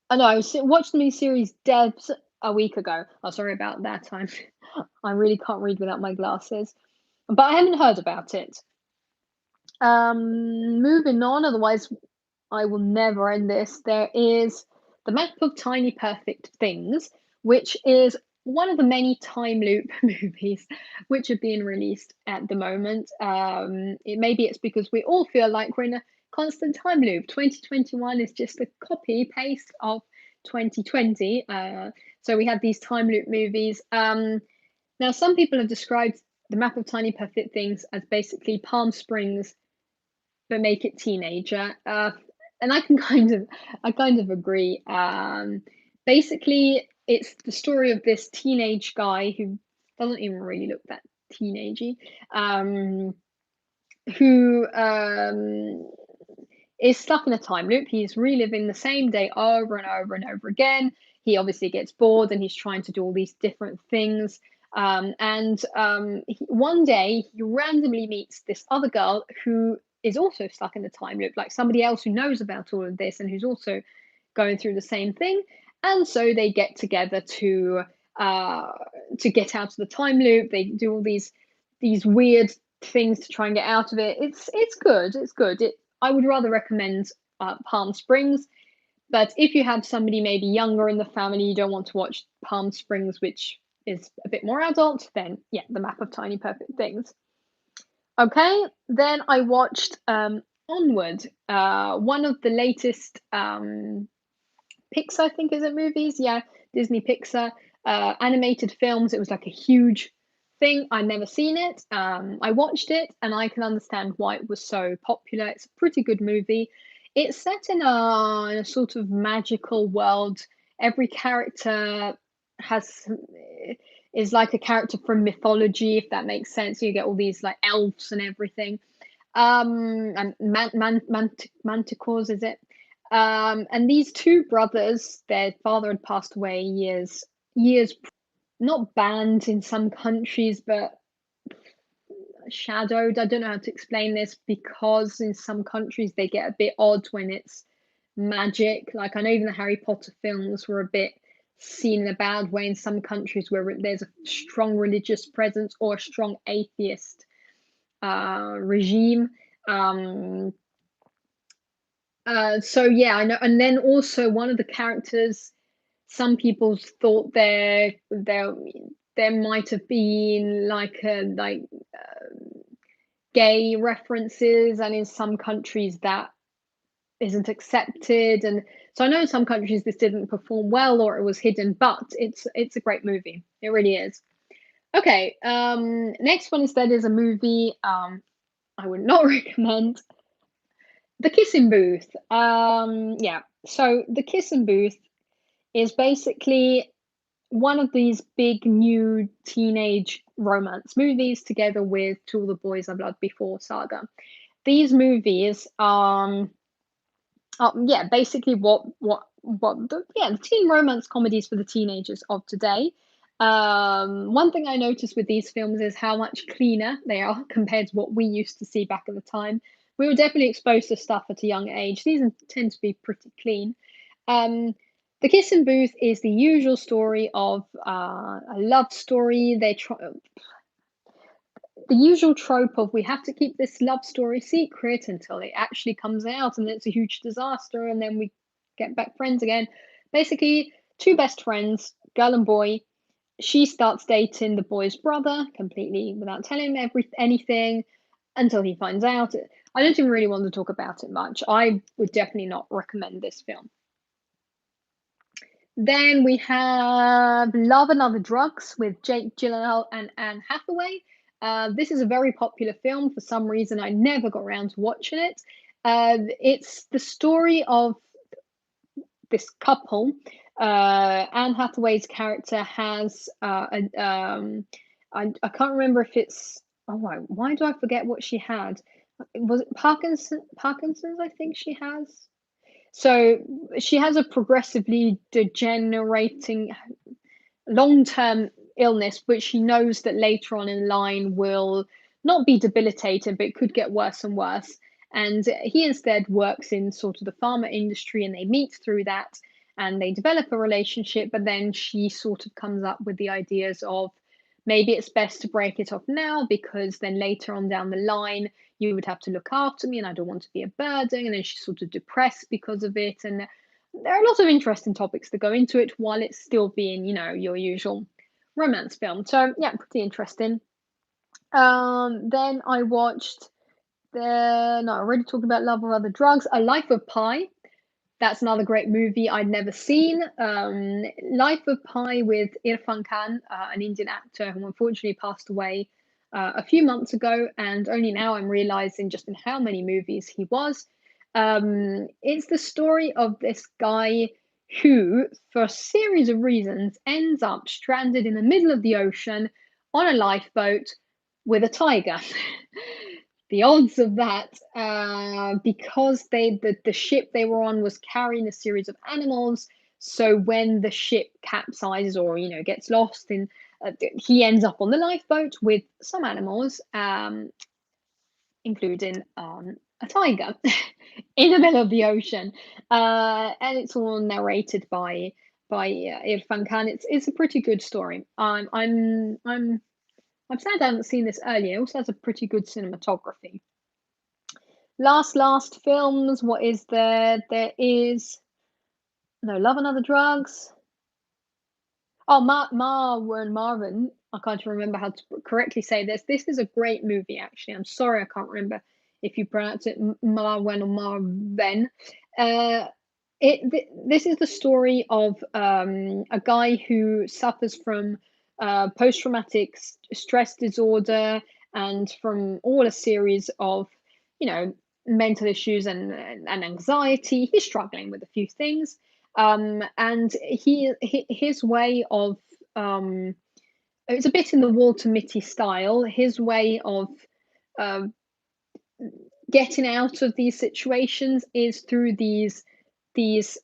I know. Watched the miniseries Devs a week ago. Oh, sorry about that. I really can't read without my glasses, but I haven't heard about it. Moving on. Otherwise, I will never end this. There is the Map of Tiny Perfect Things, which is one of the many time loop movies which are being released at the moment. Maybe it's because we all feel like we're in a constant time loop. 2021 is just a copy paste of 2020. So we have these time loop movies. Now, some people have described the Map of Tiny Perfect Things as basically Palm Springs but make it teenager. And I kind of agree. Basically, it's the story of this teenage guy who doesn't even really look that teenagey, who is stuck in a time loop. He's reliving the same day over and over and over again. He obviously gets bored and he's trying to do all these different things. One day he randomly meets this other girl who is also stuck in the time loop, like somebody else who knows about all of this and who's also going through the same thing. And so they get together to get out of the time loop. They do all these weird things to try and get out of it. It's good. It's good. I would rather recommend Palm Springs. But if you have somebody maybe younger in the family, you don't want to watch Palm Springs, which is a bit more adult, then yeah, The Map of Tiny Perfect Things. Okay, then I watched Onward, one of the latest Pixar, I think, is it movies? Yeah, Disney Pixar animated films. It was like a huge thing. I'd never seen it. I watched it, and I can understand why it was so popular. It's a pretty good movie. It's set in a sort of magical world. Every character has is like a character from mythology, if that makes sense. You get all these like elves and everything. And manticores, is it? And these two brothers, their father had passed away years, not banned in some countries, but shadowed. I don't know how to explain this, because in some countries they get a bit odd when it's magic. Like, I know even the Harry Potter films were a bit seen in a bad way in some countries where there's a strong religious presence or a strong atheist regime. So yeah, I know. And then also one of the characters, some people thought there might have been like gay references, and in some countries that isn't accepted. And so I know in some countries this didn't perform well or it was hidden, but it's a great movie. It really is. Okay, next one instead is a movie I would not recommend. The Kissing Booth. Yeah. So The Kissing Booth is basically one of these big new teenage romance movies together with To All the Boys I've Loved Before saga. These movies yeah, basically the teen romance comedies for the teenagers of today. One thing I noticed with these films is how much cleaner they are compared to what we used to see back at the time. We were definitely exposed to stuff at a young age. These tend to be pretty clean. The Kissing Booth is the usual story of a love story. The usual trope of we have to keep this love story secret until it actually comes out, and it's a huge disaster, and then we get back friends again. Basically, two best friends, girl and boy. She starts dating the boy's brother completely without telling him anything until he finds out. I don't even really want to talk about it much. I would definitely not recommend this film. Then we have Love and Other Drugs with Jake Gyllenhaal and Anne Hathaway. This is a very popular film. For some reason, I never got around to watching it. It's the story of this couple. Anne Hathaway's character has I can't remember if it's, why do I forget what she had? Was it Parkinson's? I think she has. So she has a progressively degenerating long-term illness, which she knows that later on in line will not be debilitating, but it could get worse and worse. And he instead works in sort of the pharma industry, and they meet through that and they develop a relationship. But then she sort of comes up with the ideas of maybe it's best to break it off now, because then later on down the line you would have to look after me and I don't want to be a burden. And then she's sort of depressed because of it. And there are lots of interesting topics that go into it while it's still being, your usual romance film. So yeah, pretty interesting. Then I watched I already talked about Love of Other Drugs, A Life of Pi. That's another great movie I'd never seen. Life of Pi with Irfan Khan, an Indian actor who unfortunately passed away a few months ago, and only now I'm realizing just in how many movies he was. It's the story of this guy who, for a series of reasons, ends up stranded in the middle of the ocean on a lifeboat with a tiger. The odds of that, because the ship they were on was carrying a series of animals. So when the ship capsizes or gets lost, he ends up on the lifeboat with some animals, including a tiger in the middle of the ocean, and it's all narrated by Irfan Khan. It's a pretty good story. I'm sad I haven't seen this earlier. It also has a pretty good cinematography. Last films. What is there? There is no Love and Other Drugs. Oh, Marwa and Marvin. I can't remember how to correctly say this. This is a great movie, actually. I'm sorry I can't remember if you pronounce it Marwen or Marven. This is the story of a guy who suffers from post-traumatic stress disorder and from all a series of, mental issues and anxiety. He's struggling with a few things. And his way of it's a bit in the Walter Mitty style. His way of getting out of these situations is through these these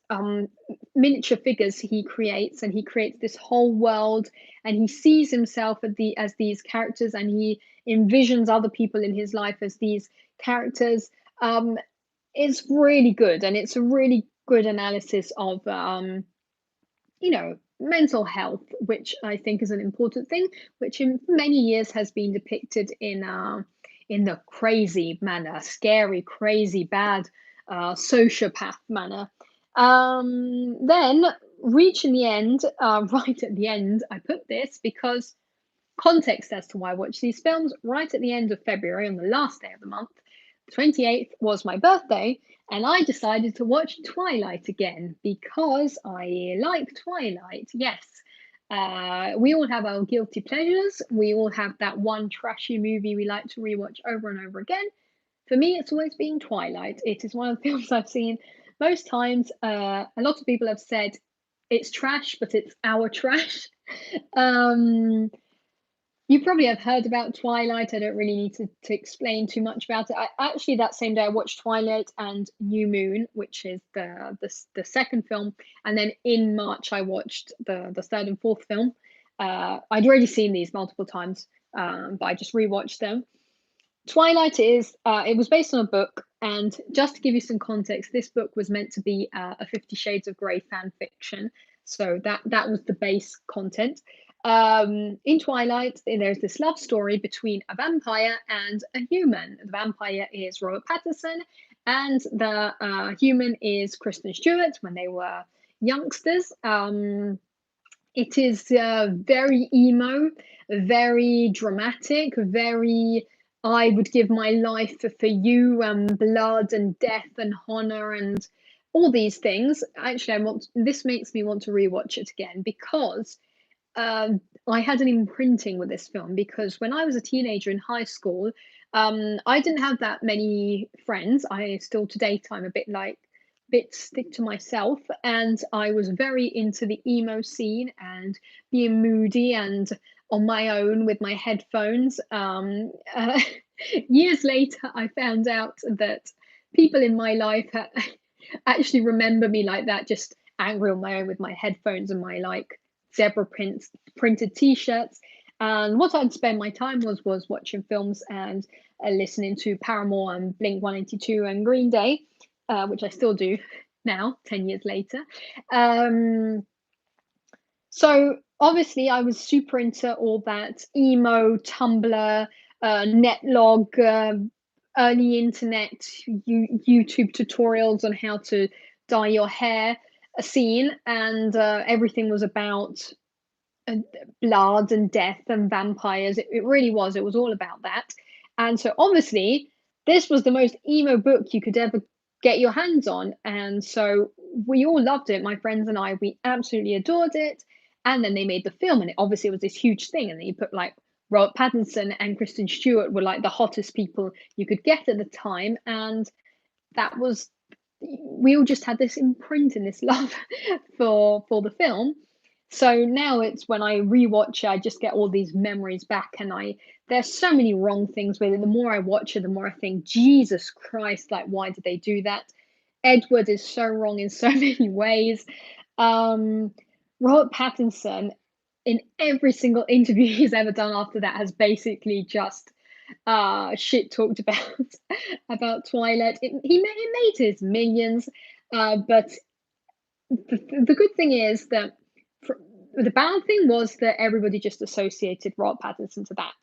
miniature figures he creates, and he creates this whole world, and he sees himself as these characters, and he envisions other people in his life as these characters. It's really good, and it's a really good analysis of mental health, which I think is an important thing, which in many years has been depicted in the crazy manner, scary, crazy, bad, sociopath manner. Then reaching the end, right at the end, I put this because context as to why I watch these films. Right at the end of February, on the last day of the month, the 28th, was my birthday, and I decided to watch Twilight again because I like Twilight. Yes, we all have our guilty pleasures. We all have that one trashy movie we like to rewatch over and over again. For me, it's always been Twilight. It is one of the films I've seen most times. A lot of people have said it's trash, but it's our trash. um, you probably have heard about Twilight. I don't really need to explain too much about it. Actually, that same day I watched Twilight and New Moon, which is the second film, and then in March I watched the third and fourth film. I'd already seen these multiple times, but I just rewatched them. Twilight is it was based on a book, and just to give you some context, this book was meant to be a 50 Shades of Grey fan fiction, so that was the base content. In Twilight, there's this love story between a vampire and a human. The vampire is Robert Pattinson, and the human is Kristen Stewart when they were youngsters. It is very emo, very dramatic, very I would give my life for you, and blood and death and honor and all these things. Actually, this makes me want to rewatch it again because I had an imprinting with this film, because when I was a teenager in high school, I didn't have that many friends. I still to date I'm a bit stick to myself, and I was very into the emo scene and being moody and on my own with my headphones. Years later, I found out that people in my life actually remember me like that, just angry on my own with my headphones and my zebra printed t-shirts. And what I'd spend my time was watching films and listening to Paramore and Blink 182 and Green Day, which I still do now, 10 years later. So obviously I was super into all that emo, Tumblr, netlog, early internet, YouTube tutorials on how to dye your hair scene, and everything was about blood and death and vampires. It really was. It was all about that. And so obviously this was the most emo book you could ever get your hands on. And so we all loved it. My friends and I, we absolutely adored it. And then they made the film, and it obviously was this huge thing. And then you put Robert Pattinson and Kristen Stewart were the hottest people you could get at the time. And we all just had this imprint and this love for the film. So now it's when I rewatch it, I just get all these memories back, and there's so many wrong things with it. The more I watch it, the more I think, Jesus Christ, why did they do that? Edward is so wrong in so many ways. Robert Pattinson, in every single interview he's ever done after that, has basically just shit talked about Twilight. It made his millions, but the good thing is that the bad thing was that everybody just associated Robert Pattinson to that.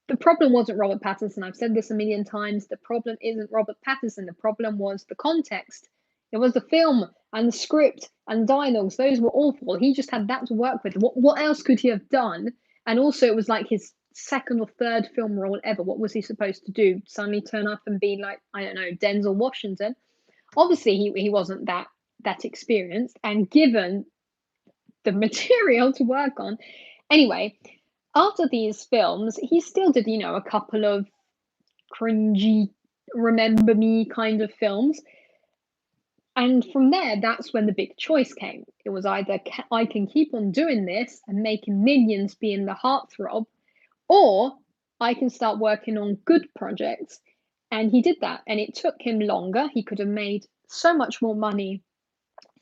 The problem wasn't Robert Pattinson. I've said this a million times. The problem isn't Robert Pattinson. The problem was the context. It was the film and the script and dialogues. Those were awful. He just had that to work with. What else could he have done? And also, it was his second or third film role ever. What was he supposed to do? Suddenly turn up and be I don't know, Denzel Washington? Obviously, he wasn't that experienced, and given the material to work on. Anyway, after these films, he still did, a couple of cringy, remember me kind of films. And from there, that's when the big choice came. It was either I can keep on doing this and making millions being the heartthrob, or I can start working on good projects. And he did that. And it took him longer. He could have made so much more money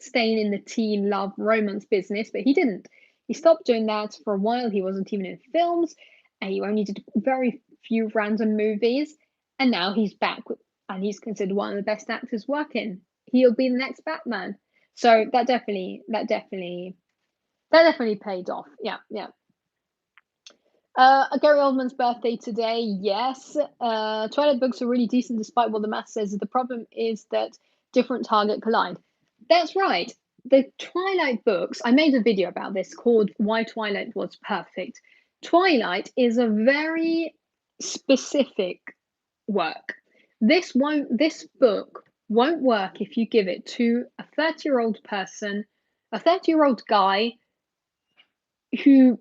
staying in the teen love romance business, but he didn't. He stopped doing that for a while. He wasn't even in films, and he only did very few random movies. And now he's back, and he's considered one of the best actors working. He'll be the next Batman. So that definitely paid off. Yeah, yeah. Gary Oldman's birthday today. Yes. Twilight books are really decent despite what the math says. The problem is that different target collide. That's right. The Twilight books, I made a video about this called Why Twilight Was Perfect. Twilight is a very specific work. This book won't work if you give it to a 30-year-old person, a 30-year-old guy who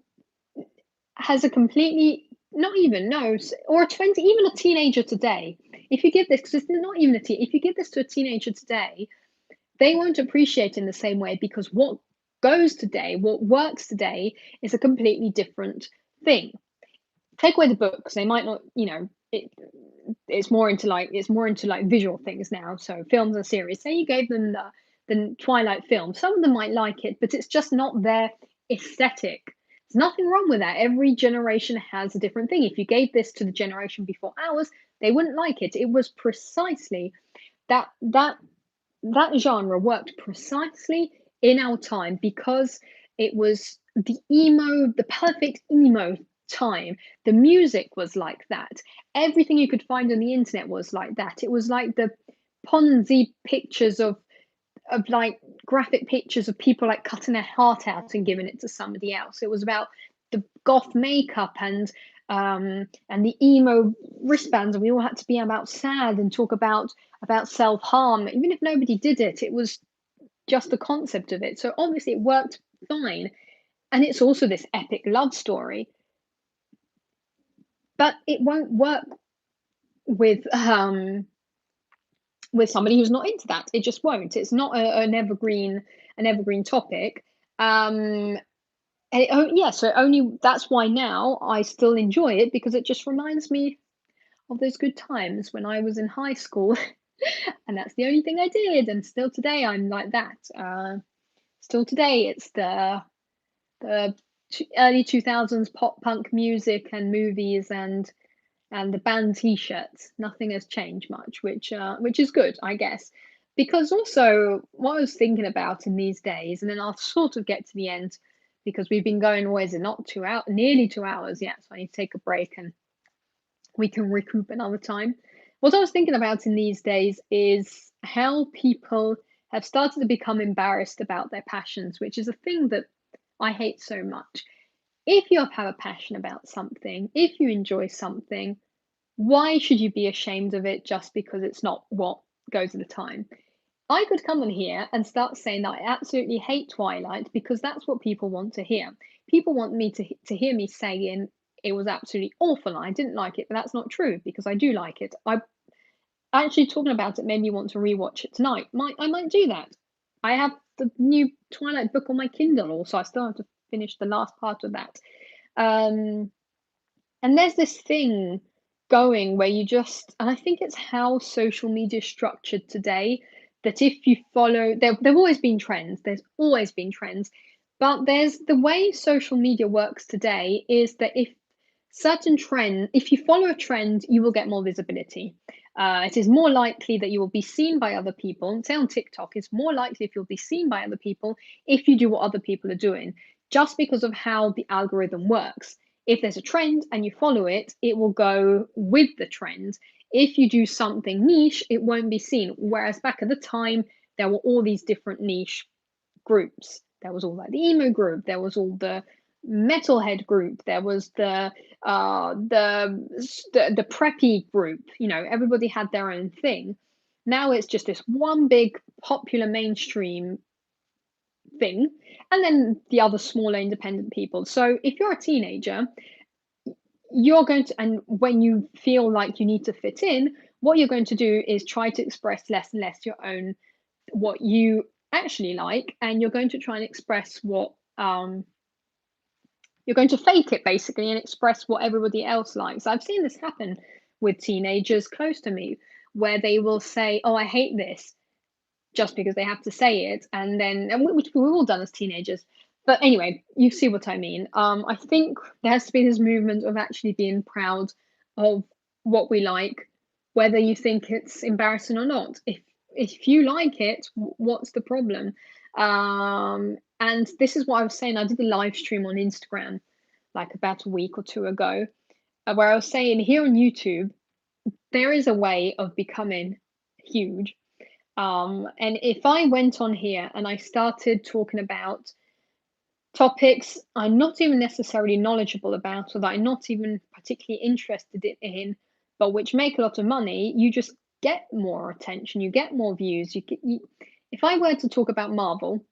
has a completely not even no or a 20, even a teenager today. If you give this, because it's not even a teen, if you give this to a teenager today, they won't appreciate it in the same way, because what goes today, what works today, is a completely different thing. Take away the books, they might not, it's more into like visual things now. So films and series. Say you gave them the Twilight film, some of them might like it, but it's just not their aesthetic. There's nothing wrong with that. Every generation has a different thing. If you gave this to the generation before ours, they wouldn't like it. It was precisely that genre worked precisely in our time, because it was the perfect emo time. The music was like that. Everything you could find on the internet was like that. It was like the Ponzi pictures of like graphic pictures of people like cutting their heart out and giving it to somebody else. It was about the goth makeup and the emo wristbands, and we all had to be about sad and talk about self-harm, even if nobody did it. It was just the concept of it. So obviously it worked fine, and it's also this epic love story, but it won't work with somebody who's not into that. It just won't. It's not an evergreen topic. So only that's why now I still enjoy it, because it just reminds me of those good times when I was in high school, and that's the only thing I did. And still today, I'm like that. Still today, it's the early 2000s pop punk music and movies and the band T-shirts. Nothing has changed much, which is good, I guess. Because also, what I was thinking about in these days, and then I'll sort of get to the end, because we've been going always not 2 hours, nearly 2 hours. Yeah, so I need to take a break and we can recoup another time. What I was thinking about in these days is how people have started to become embarrassed about their passions, which is a thing that I hate so much. If you have a passion about something, if you enjoy something, why should you be ashamed of it just because it's not what goes at the time? I could come on here and start saying that I absolutely hate Twilight because that's what people want to hear. People want me to hear me saying it was absolutely awful and I didn't like it, but that's not true, because I do like it. I actually, talking about it made me want to rewatch it tonight. I might do that. I have the new Twilight book on my Kindle also. I still have to finish the last part of that. And there's this thing going where you just, and I think it's how social media is structured today, that if you follow, there've always been trends. There's always been trends. But there's the way social media works today is that if you follow a trend, you will get more visibility. It is more likely that you will be seen by other people. Say on TikTok, it's more likely if you'll be seen by other people if you do what other people are doing, just because of how the algorithm works. If there's a trend and you follow it, it will go with the trend. If you do something niche, it won't be seen. Whereas back at the time, there were all these different niche groups. There was all like the emo group, there was all the metalhead group, there was the preppy group. Everybody had their own thing. Now it's just this one big popular mainstream thing, and then the other smaller independent people. So if you're a teenager, you're going to, and when you feel like you need to fit in, what you're going to do is try to express less and less your own, what you actually like, and you're going to try and express what you're going to fake it basically and express what everybody else likes. I've seen this happen with teenagers close to me, where they will say, oh, I hate this, just because they have to say it, which we've all done as teenagers. But anyway, you see what I mean. I think there has to be this movement of actually being proud of what we like, whether you think it's embarrassing or not. If you like it, what's the problem? And this is what I was saying. I did a live stream on Instagram like about a week or two ago, where I was saying here on YouTube, there is a way of becoming huge. And if I went on here and I started talking about topics I'm not even necessarily knowledgeable about, or that I'm not even particularly interested in, but which make a lot of money, you just get more attention, you get more views. If I were to talk about Marvel,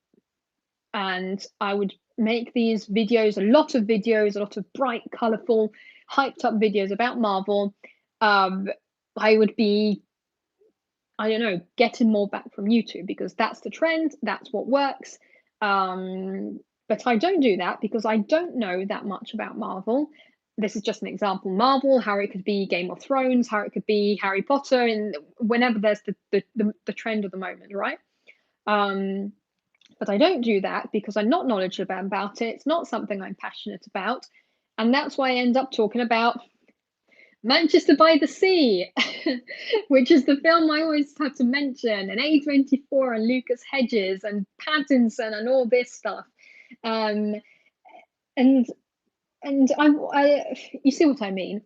and I would make these videos, a lot of videos, a lot of bright, colorful, hyped up videos about Marvel, I would be, I don't know, getting more back from YouTube because that's the trend, that's what works. But I don't do that because I don't know that much about Marvel. This is just an example. Marvel, how it could be Game of Thrones, how it could be Harry Potter, and whenever there's the trend of the moment, right? But I don't do that because I'm not knowledgeable about it. It's not something I'm passionate about. And that's why I end up talking about Manchester by the Sea, which is the film I always have to mention, and A24 and Lucas Hedges and Pattinson and all this stuff. Um, and you see what I mean?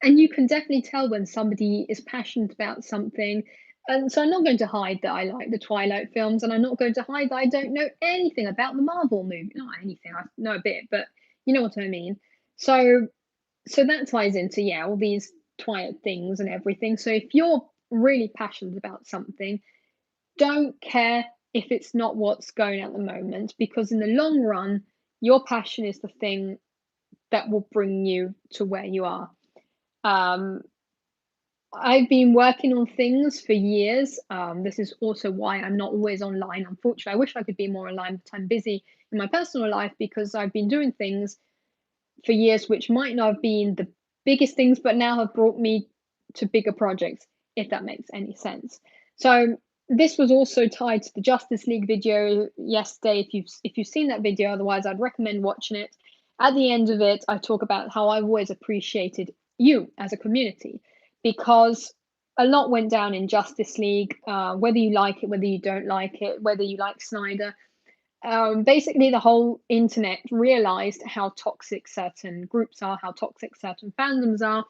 And you can definitely tell when somebody is passionate about something. And so I'm not going to hide that I like the Twilight films, and I'm not going to hide that I don't know anything about the Marvel movie. Not anything, I know a bit, but you know what I mean. So that ties into, yeah, all these Twilight things and everything. So if you're really passionate about something, don't care if it's not what's going at the moment, because in the long run, your passion is the thing that will bring you to where you are. I've been working on things for years. This is also why I'm not always online. Unfortunately, I wish I could be more online, but I'm busy in my personal life because I've been doing things for years which might not have been the biggest things, but now have brought me to bigger projects, if that makes any sense. So this was also tied to the Justice League video yesterday. If you've seen that video, otherwise I'd recommend watching it. At the end of it, I talk about how I've always appreciated you as a community, because a lot went down in Justice League, whether you like it, whether you don't like it, whether you like Snyder. Basically, the whole internet realized how toxic certain groups are, how toxic certain fandoms are.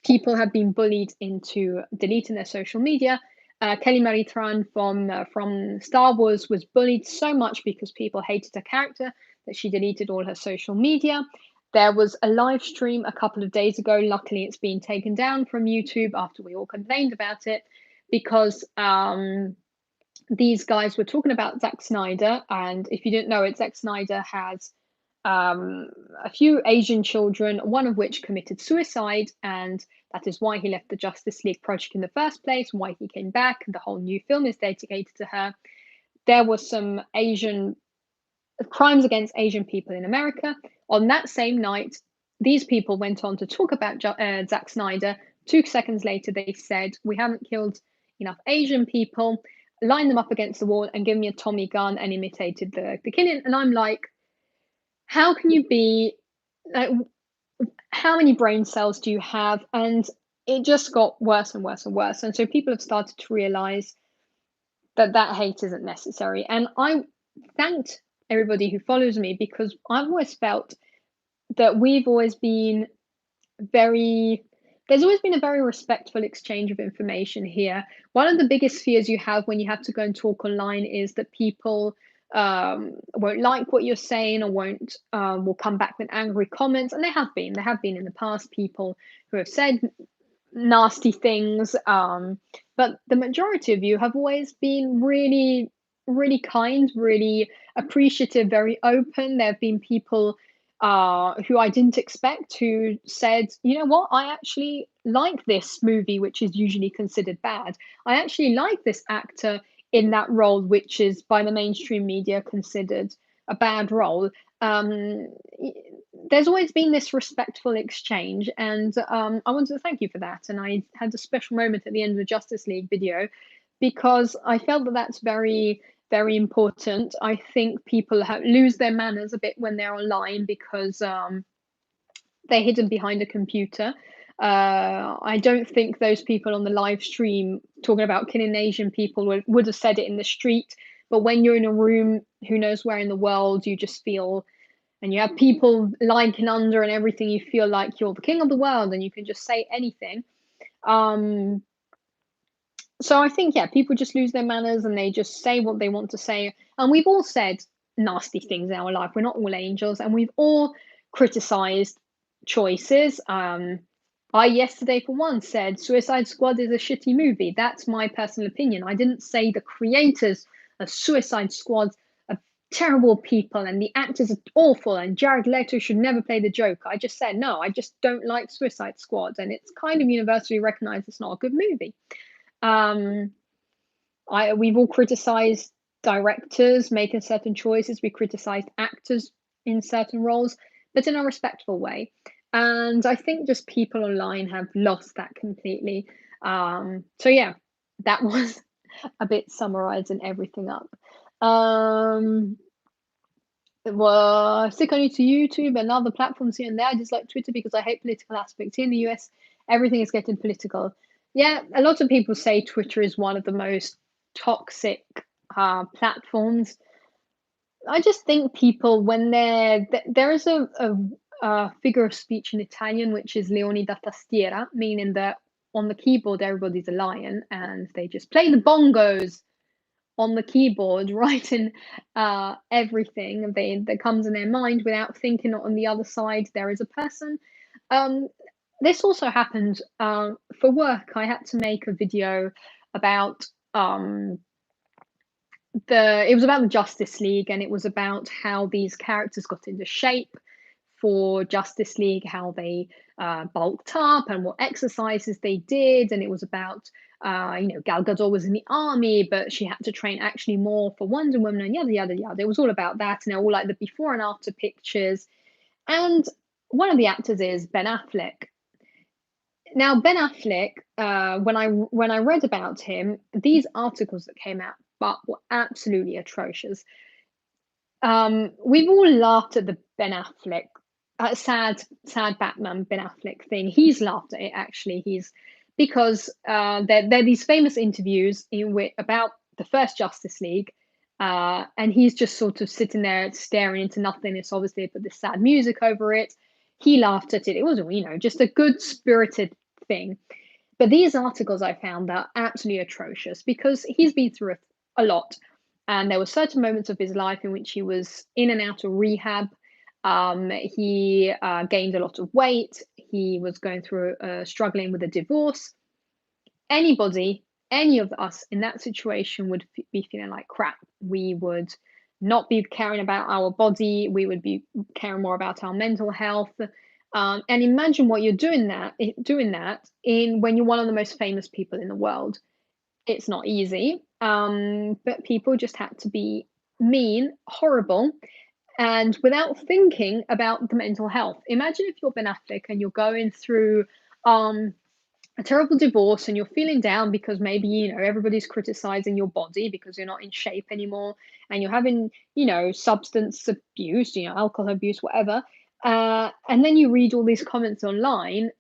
People have been bullied into deleting their social media. Kelly Marie Tran from Star Wars was bullied so much because people hated her character that she deleted all her social media. There was a live stream a couple of days ago. Luckily, it's been taken down from YouTube after we all complained about it, because these guys were talking about Zack Snyder. And if you didn't know it, Zack Snyder has a few Asian children, one of which committed suicide, and that is why he left the Justice League project in the first place, why he came back. The whole new film is dedicated to her. There was some Asian crimes against Asian people in America. On that same night, these people went on to talk about Zack Snyder. 2 seconds later, they said, "We haven't killed enough Asian people," lined them up against the wall and gave me a Tommy gun and imitated the killing. And I'm like, how can you be like, how many brain cells do you have? And it just got worse and worse and worse. And so people have started to realize that hate isn't necessary. And I thanked everybody who follows me, because I've always felt that we've always been there's always been a very respectful exchange of information here. One of the biggest fears you have when you have to go and talk online is that people won't like what you're saying, or won't will come back with angry comments. And there have been in the past people who have said nasty things, but the majority of you have always been really, really kind, really appreciative, very open. There have been people who I didn't expect, who said, "You know what, I actually like this movie, which is usually considered bad. I actually like this actor in that role, which is by the mainstream media considered a bad role." There's always been this respectful exchange, and I wanted to thank you for that. And I had a special moment at the end of the Justice League video because I felt that that's very, very important. I think people lose their manners a bit when they're online because they're hidden behind a computer. I don't think those people on the live stream talking about killing Asian people would have said it in the street. But when you're in a room, who knows where in the world, you just feel, and you have people liking under and everything, you feel like you're the king of the world and you can just say anything. Um, so I think, yeah, people just lose their manners and they just say what they want to say. And we've all said nasty things in our life. We're not all angels, and we've all criticized choices. I yesterday, for one, said Suicide Squad is a shitty movie. That's my personal opinion. I didn't say the creators of Suicide Squad are terrible people and the actors are awful and Jared Leto should never play the Joker. I just said no, I just don't like Suicide Squad, and it's kind of universally recognized it's not a good movie. Um, we've all criticized directors making certain choices. We criticized actors in certain roles, but in a respectful way. And I think just people online have lost that completely. So yeah, that was a bit summarizing everything up. Um, well, stick only to YouTube and other platforms here and there. I just like Twitter because I hate political aspects. Here in the US, everything is getting political. Yeah, a lot of people say Twitter is one of the most toxic platforms. I just think people, when there is a figure of speech in Italian, which is leoni da tastiera, meaning that on the keyboard everybody's a lion and they just play the bongos on the keyboard, writing everything that comes in their mind without thinking on the other side there is a person. Um, this also happened for work. I had to make a video about it was about the Justice League, and it was about how these characters got into shape for Justice League, how they bulked up and what exercises they did, and it was about Gal Gadot was in the army, but she had to train actually more for Wonder Woman, and yada yada yada. It was all about that, and all like the before and after pictures. And one of the actors is Ben Affleck. Now, Ben Affleck, when I read about him, these articles that came out but were absolutely atrocious. We've all laughed at the Ben Affleck, sad Batman Ben Affleck thing. He's laughed at it actually. He's because they're these famous interviews about the first Justice League, and he's just sort of sitting there staring into nothingness. Obviously, they put this sad music over it. He laughed at it. It was, just a good spirited thing. But these articles I found are absolutely atrocious because he's been through a lot. And there were certain moments of his life in which he was in and out of rehab. He gained a lot of weight. He was going through struggling with a divorce. Anybody, any of us in that situation would be feeling like crap. We would not be caring about our body. We would be caring more about our mental health. And imagine what you're doing that in when you're one of the most famous people in the world. It's not easy, but people just had to be mean, horrible, and without thinking about the mental health. Imagine if you're Ben Affleck and you're going through a terrible divorce and you're feeling down because maybe everybody's criticizing your body because you're not in shape anymore, and you're having substance abuse, alcohol abuse, whatever, and then you read all these comments online.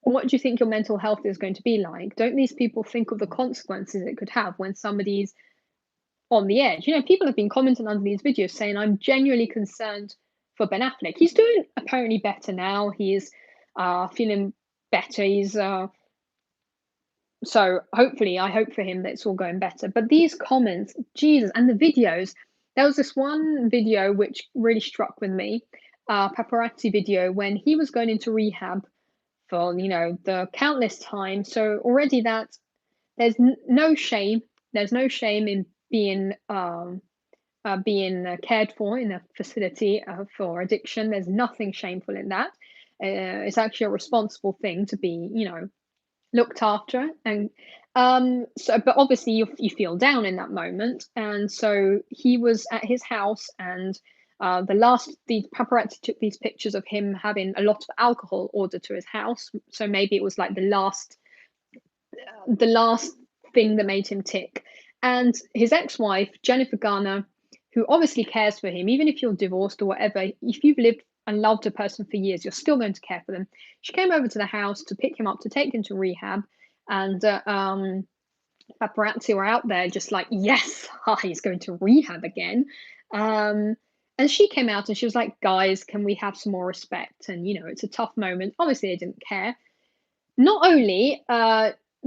What do you think your mental health is going to be like? Don't these people think of the consequences it could have when somebody's on the edge? People have been commenting under these videos saying, I'm genuinely concerned for Ben Affleck. He's doing apparently better now. He's feeling better. He's so hopefully, I hope for him that it's all going better. But these comments, Jesus, and the videos. There was this one video which really struck with me, paparazzi video when he was going into rehab for the countless time. So already that there's no shame. There's no shame in being cared for in a facility for addiction. There's nothing shameful in that. It's actually a responsible thing to be looked after. And but obviously you feel down in that moment, and so he was at his house, and the paparazzi took these pictures of him having a lot of alcohol ordered to his house. So maybe it was like the last thing that made him tick. And his ex-wife, Jennifer Garner, who obviously cares for him, even if you're divorced or whatever, if you've lived and loved a person for years, you're still going to care for them. She came over to the house to pick him up, to take him to rehab, and paparazzi were out there just like, yes, he's going to rehab again. Um, and she came out and she was like, guys, can we have some more respect? And, it's a tough moment. Obviously, they didn't care. Not only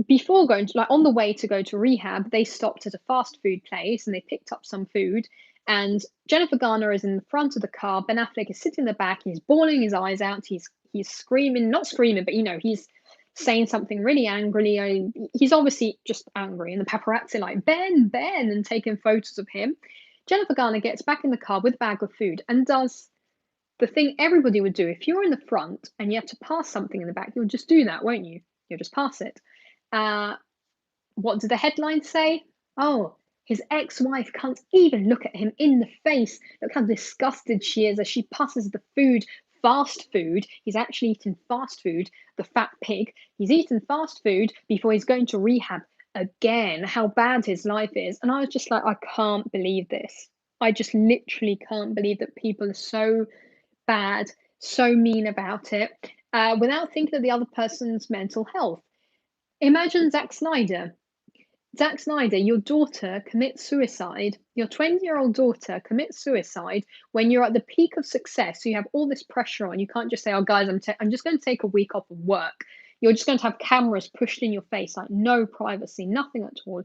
before going to, like, on the way to go to rehab, they stopped at a fast food place and they picked up some food. And Jennifer Garner is in the front of the car. Ben Affleck is sitting in the back. He's bawling his eyes out. He's screaming, not screaming, but he's saying something really angrily. He's obviously just angry. And the paparazzi are like, Ben, Ben, and taking photos of him. Jennifer Garner gets back in the car with a bag of food and does the thing everybody would do. If you're in the front and you have to pass something in the back, you'll just do that, won't you? You'll just pass it. What did the headline say? Oh, his ex-wife can't even look at him in the face. Look how disgusted she is as she passes the food. Fast food. He's actually eating fast food, the fat pig. He's eating fast food before he's going to rehab again. How bad his life is. And I was just like, I can't believe this. I just literally can't believe that people are so bad, so mean about it, without thinking of the other person's mental health. Imagine Zack Snyder. Zack Snyder, your daughter commits suicide. Your 20-year-old daughter commits suicide when you're at the peak of success. So you have all this pressure on. You can't just say, "Oh, guys, I'm just going to take a week off of work." You're just going to have cameras pushed in your face, like no privacy, nothing at all.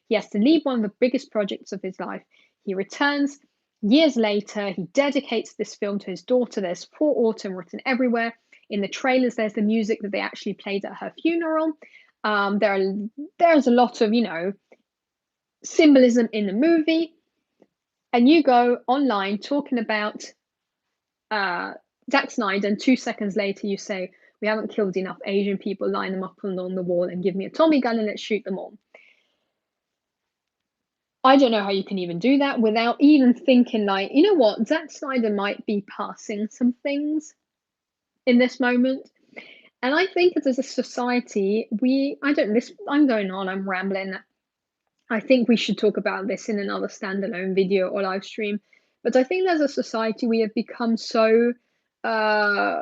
He has to leave one of the biggest projects of his life. He returns years later. He dedicates this film to his daughter. There's "For Autumn" written everywhere. In the trailers, there's the music that they actually played at her funeral. There's a lot of symbolism in the movie, and you go online talking about Zack Snyder, and 2 seconds later you say, "We haven't killed enough Asian people, line them up on the wall and give me a Tommy gun and let's shoot them all." I don't know how you can even do that without even thinking, like, you know what, Zack Snyder might be passing some things in this moment. And I think as a society, I'm going on, I'm rambling. I think we should talk about this in another standalone video or live stream. But I think as a society, we have become so, uh,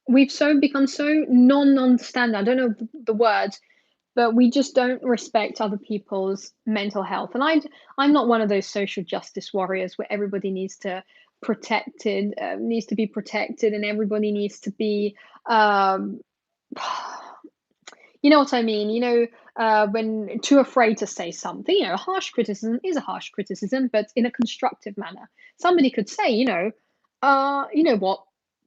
become so non-understanding. I don't know the words, but we just don't respect other people's mental health. And I'm not one of those social justice warriors where everybody needs to be protected, and everybody needs to be, um, you know what I mean? When too afraid to say something, harsh criticism is a harsh criticism, but in a constructive manner. Somebody could say, you know what,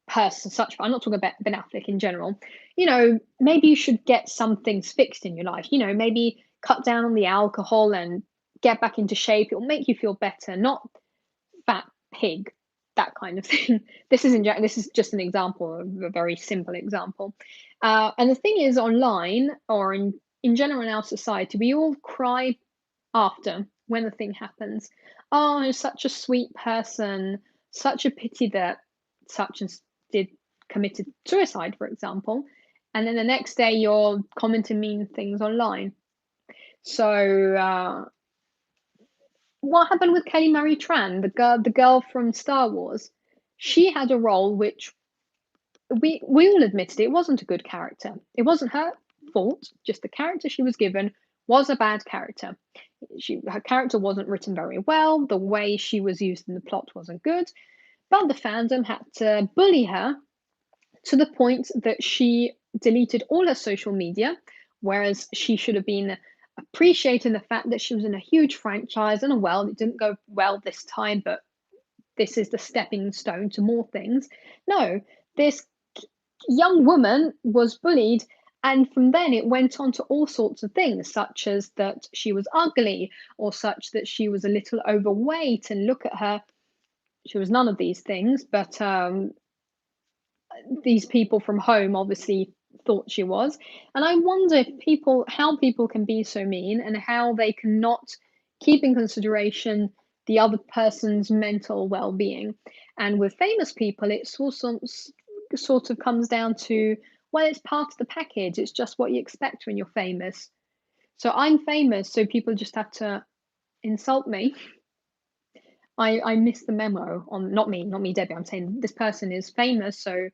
person such, I'm not talking about Ben Affleck in general, maybe you should get some things fixed in your life, maybe cut down on the alcohol and get back into shape. It'll make you feel better, not fat pig, that kind of thing. This is just an example, a very simple example. And the thing is, online or in general in our society, we all cry after when the thing happens. Oh, he's such a sweet person. Such a pity that such and did committed suicide, for example. And then the next day, you're commenting mean things online. So, what happened with Kelly Marie Tran, the girl from Star Wars? She had a role which we all admitted it wasn't a good character. It wasn't her fault, just the character she was given was a bad character. Her character wasn't written very well, the way she was used in the plot wasn't good, but the fandom had to bully her to the point that she deleted all her social media, whereas she should have been appreciating the fact that she was in a huge franchise and it didn't go well this time, but this is the stepping stone to more things. No, this young woman was bullied, and from then it went on to all sorts of things, such as that she was ugly, or such that she was a little overweight, and look at her, she was none of these things, but these people from home obviously thought she was. And I wonder how people can be so mean, and how they cannot keep in consideration the other person's mental well-being. And with famous people, it sort of comes down to Well, it's part of the package. It's just what you expect when you're famous. So I'm famous, so people just have to insult me. I missed the memo on not me, Debbie. I'm saying this person is famous, so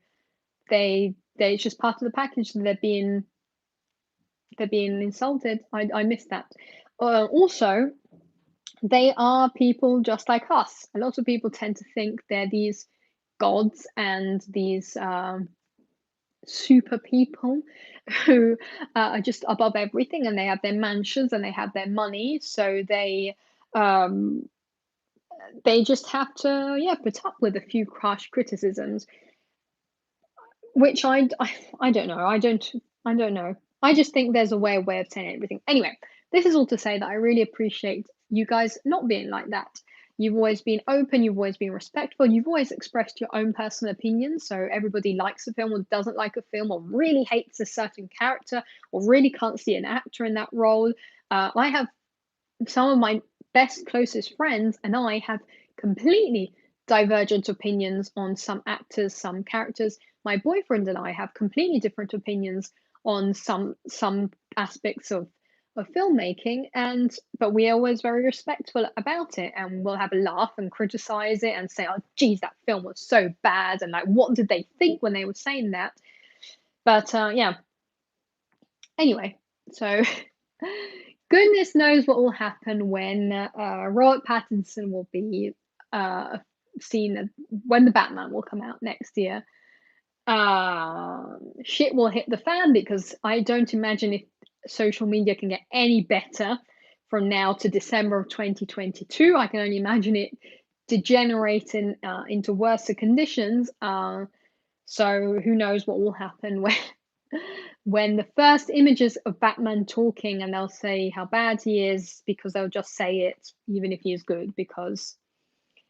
they it's just part of the package and they're being insulted. I missed that. Also, they are people just like us. A lot of people tend to think they're these gods and these super people who are just above everything, and they have their mansions and they have their money, so um, they just have to, yeah, put up with a few harsh criticisms, which I don't know. I don't know. I just think there's a way of saying everything. Anyway, this is all to say that I really appreciate you guys not being like that. You've always been open, you've always been respectful, you've always expressed your own personal opinions. So everybody likes a film or doesn't like a film or really hates a certain character or really can't see an actor in that role. I have some of my best, closest friends and I have completely divergent opinions on some actors, some characters. My boyfriend and I have completely different opinions on some aspects of filmmaking, and but we're always very respectful about it, and we'll have a laugh and criticize it and say, oh geez, that film was so bad, and like what did they think when they were saying that. But yeah, anyway, so goodness knows what will happen when Robert Pattinson will be seen when the Batman will come out next year. Shit will hit the fan because I don't imagine if social media can get any better from now to December of 2022. I can only imagine it degenerating into worse conditions. So who knows what will happen when the first images of Batman talking and they'll say how bad he is because they'll just say it even if he is good because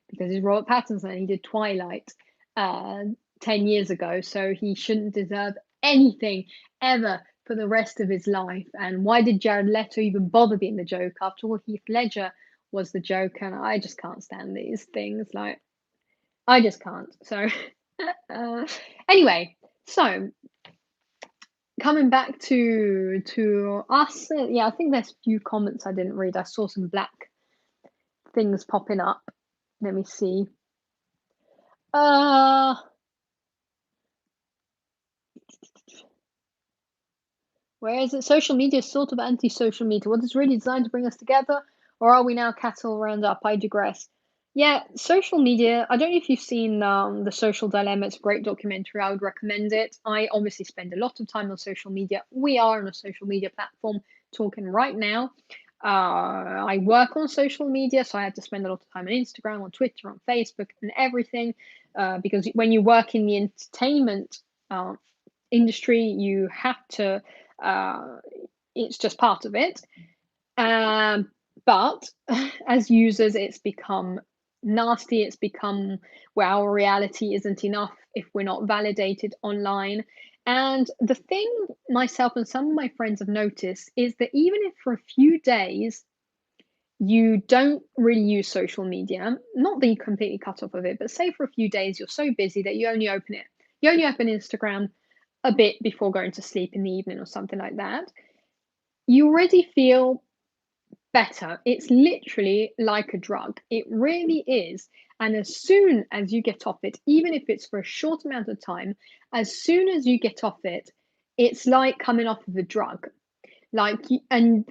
he's Robert Pattinson and he did Twilight 10 years ago, so he shouldn't deserve anything ever for the rest of his life. And why did Jared Leto even bother being the Joker? After all, Heath Ledger was the Joker, and I just can't stand these things. Like, I just can't. So, anyway, so coming back to us, yeah, I think there's a few comments I didn't read. I saw some black things popping up. Let me see. Uh, where is it? Social media is sort of anti-social media. What is really designed to bring us together, or are we now cattle round up? I digress. Yeah, social media. I don't know if you've seen The Social Dilemma. It's a great documentary. I would recommend it. I obviously spend a lot of time on social media. We are on a social media platform talking right now. I work on social media, so I had to spend a lot of time on Instagram, on Twitter, on Facebook, and everything. Because when you work in the entertainment industry, you have to. It's just part of it. But as users, it's become nasty. It's become where our reality isn't enough if we're not validated online. And the thing myself and some of my friends have noticed is that even if for a few days you don't really use social media, not that you completely cut off of it, but say for a few days you're so busy that you only open Instagram a bit before going to sleep in the evening or something like that, you already feel better. It's literally like a drug. It really is. And as soon as you get off it, even if it's for a short amount of time, as soon as you get off it, it's like coming off of a drug. Like and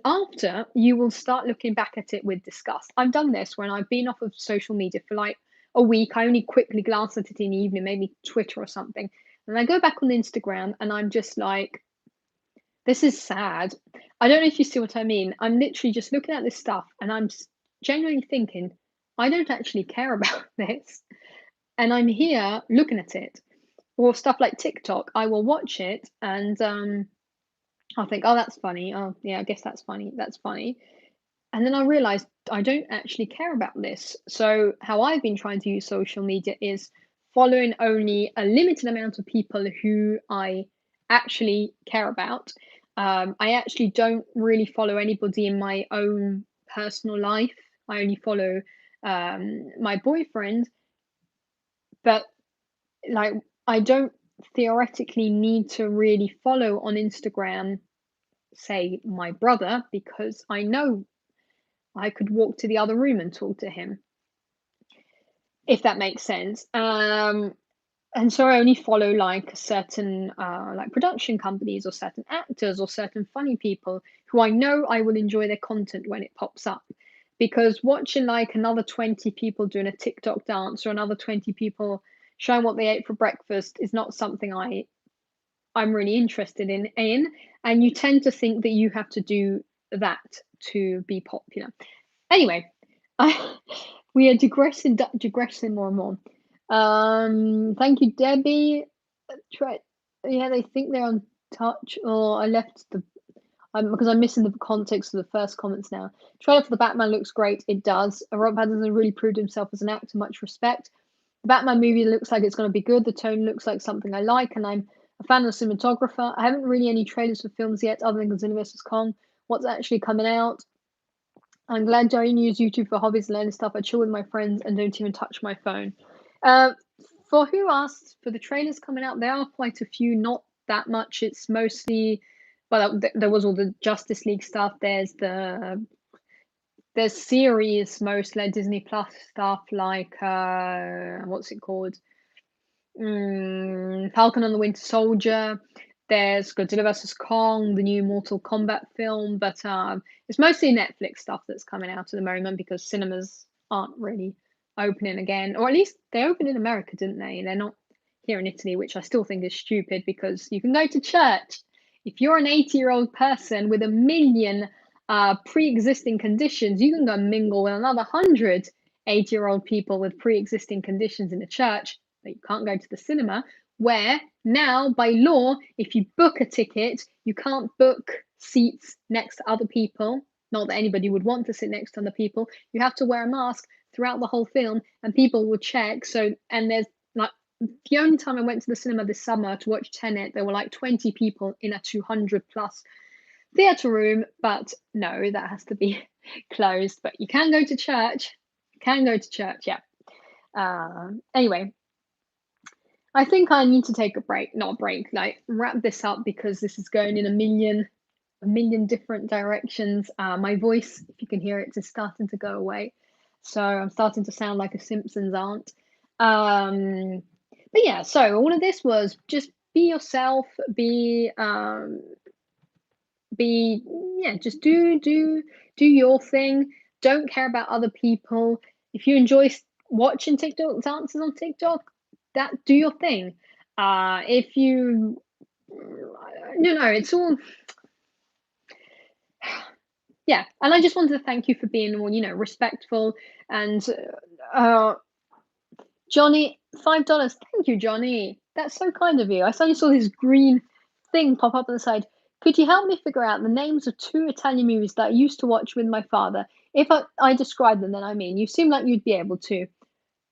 after you will start looking back at it with disgust. I've done this when I've been off of social media for like a week. I only quickly glance at it in the evening, maybe Twitter or something. And I go back on Instagram and I'm just like, this is sad. I don't know if you see what I mean. I'm literally just looking at this stuff and I'm genuinely thinking, I don't actually care about this. And I'm here looking at it. Or stuff like TikTok, I will watch it and I'll think, oh, that's funny. Oh, yeah, I guess that's funny. That's funny. And then I realized I don't actually care about this. So, how I've been trying to use social media is following only a limited amount of people who I actually care about. I actually don't really follow anybody in my own personal life. I only follow my boyfriend, but like I don't theoretically need to really follow on Instagram, say, my brother, because I know I could walk to the other room and talk to him, if that makes sense. And so I only follow like certain like production companies or certain actors or certain funny people who I know I will enjoy their content when it pops up. Because watching like another 20 people doing a TikTok dance or another 20 people showing what they ate for breakfast is not something I'm really interested in. And you tend to think that you have to do that to be popular. Anyway, we are digressing more and more. Thank you, Debbie. Try, yeah, they think they're on touch, or I left the because I'm missing the context of the first comments now. Trailer for the Batman looks great. It does. Robert Pattinson really proved himself as an actor. Much respect. The Batman movie looks like it's going to be good. The tone looks like something I like, and I'm a fan of the cinematographer. I haven't really any trailers for films yet, other than Godzilla vs Kong. What's actually coming out? I'm glad Joey use YouTube for hobbies and learning stuff. I chill with my friends and don't even touch my phone. Uh, for who asked, for the trailers coming out, there are quite a few, not that much. It's mostly, well, there was all the Justice League stuff. There's series, most like Disney Plus stuff, like what's it called? Falcon and the Winter Soldier. There's Godzilla vs Kong, the new Mortal Kombat film, but it's mostly Netflix stuff that's coming out at the moment because cinemas aren't really opening again, or at least they opened in America, didn't they? They're not here in Italy, which I still think is stupid because you can go to church. If you're an 80-year-old person with a million pre-existing conditions, you can go mingle with another 100 80-year-old people with pre-existing conditions in the church, but you can't go to the cinema, where now by law, if you book a ticket, you can't book seats next to other people. Not that anybody would want to sit next to other people. You have to wear a mask throughout the whole film, and people will check. So, and there's like, the only time I went to the cinema this summer to watch Tenet, there were like 20 people in a 200 plus theatre room, but no, that has to be closed. But you can go to church. You can go to church, yeah. Anyway, I think I need to take a break, not a break, like wrap this up because this is going in a million different directions. My voice, if you can hear it, is starting to go away. So I'm starting to sound like a Simpsons aunt. But yeah, so all of this was just be yourself, just do your thing. Don't care about other people. If you enjoy watching TikTok dances on TikTok, that do your thing. If you no, it's all yeah. And I just wanted to thank you for being more, respectful and Johnny, $5. Thank you, Johnny. That's so kind of you. I suddenly saw this green thing pop up on the side. Could you help me figure out the names of 2 Italian movies that I used to watch with my father? If I describe them, then I mean, you seem like you'd be able to.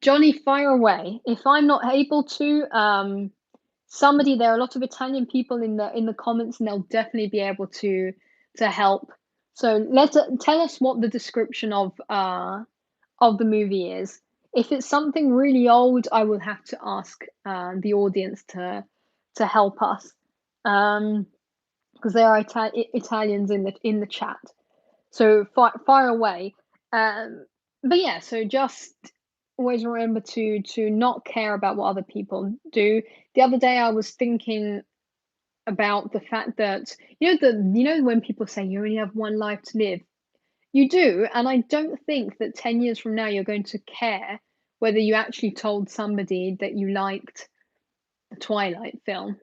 Johnny, fire away. If I'm not able to, there are a lot of Italian people in the comments, and they'll definitely be able to help. So tell us what the description of the movie is. If it's something really old, I will have to ask the audience to help us, because there are Italians in the chat. So fire away. But yeah, so just always remember to not care about what other people do. The other day, I was thinking about the fact that when people say you only have one life to live. You do, and I don't think that 10 years from now you're going to care whether you actually told somebody that you liked the Twilight film,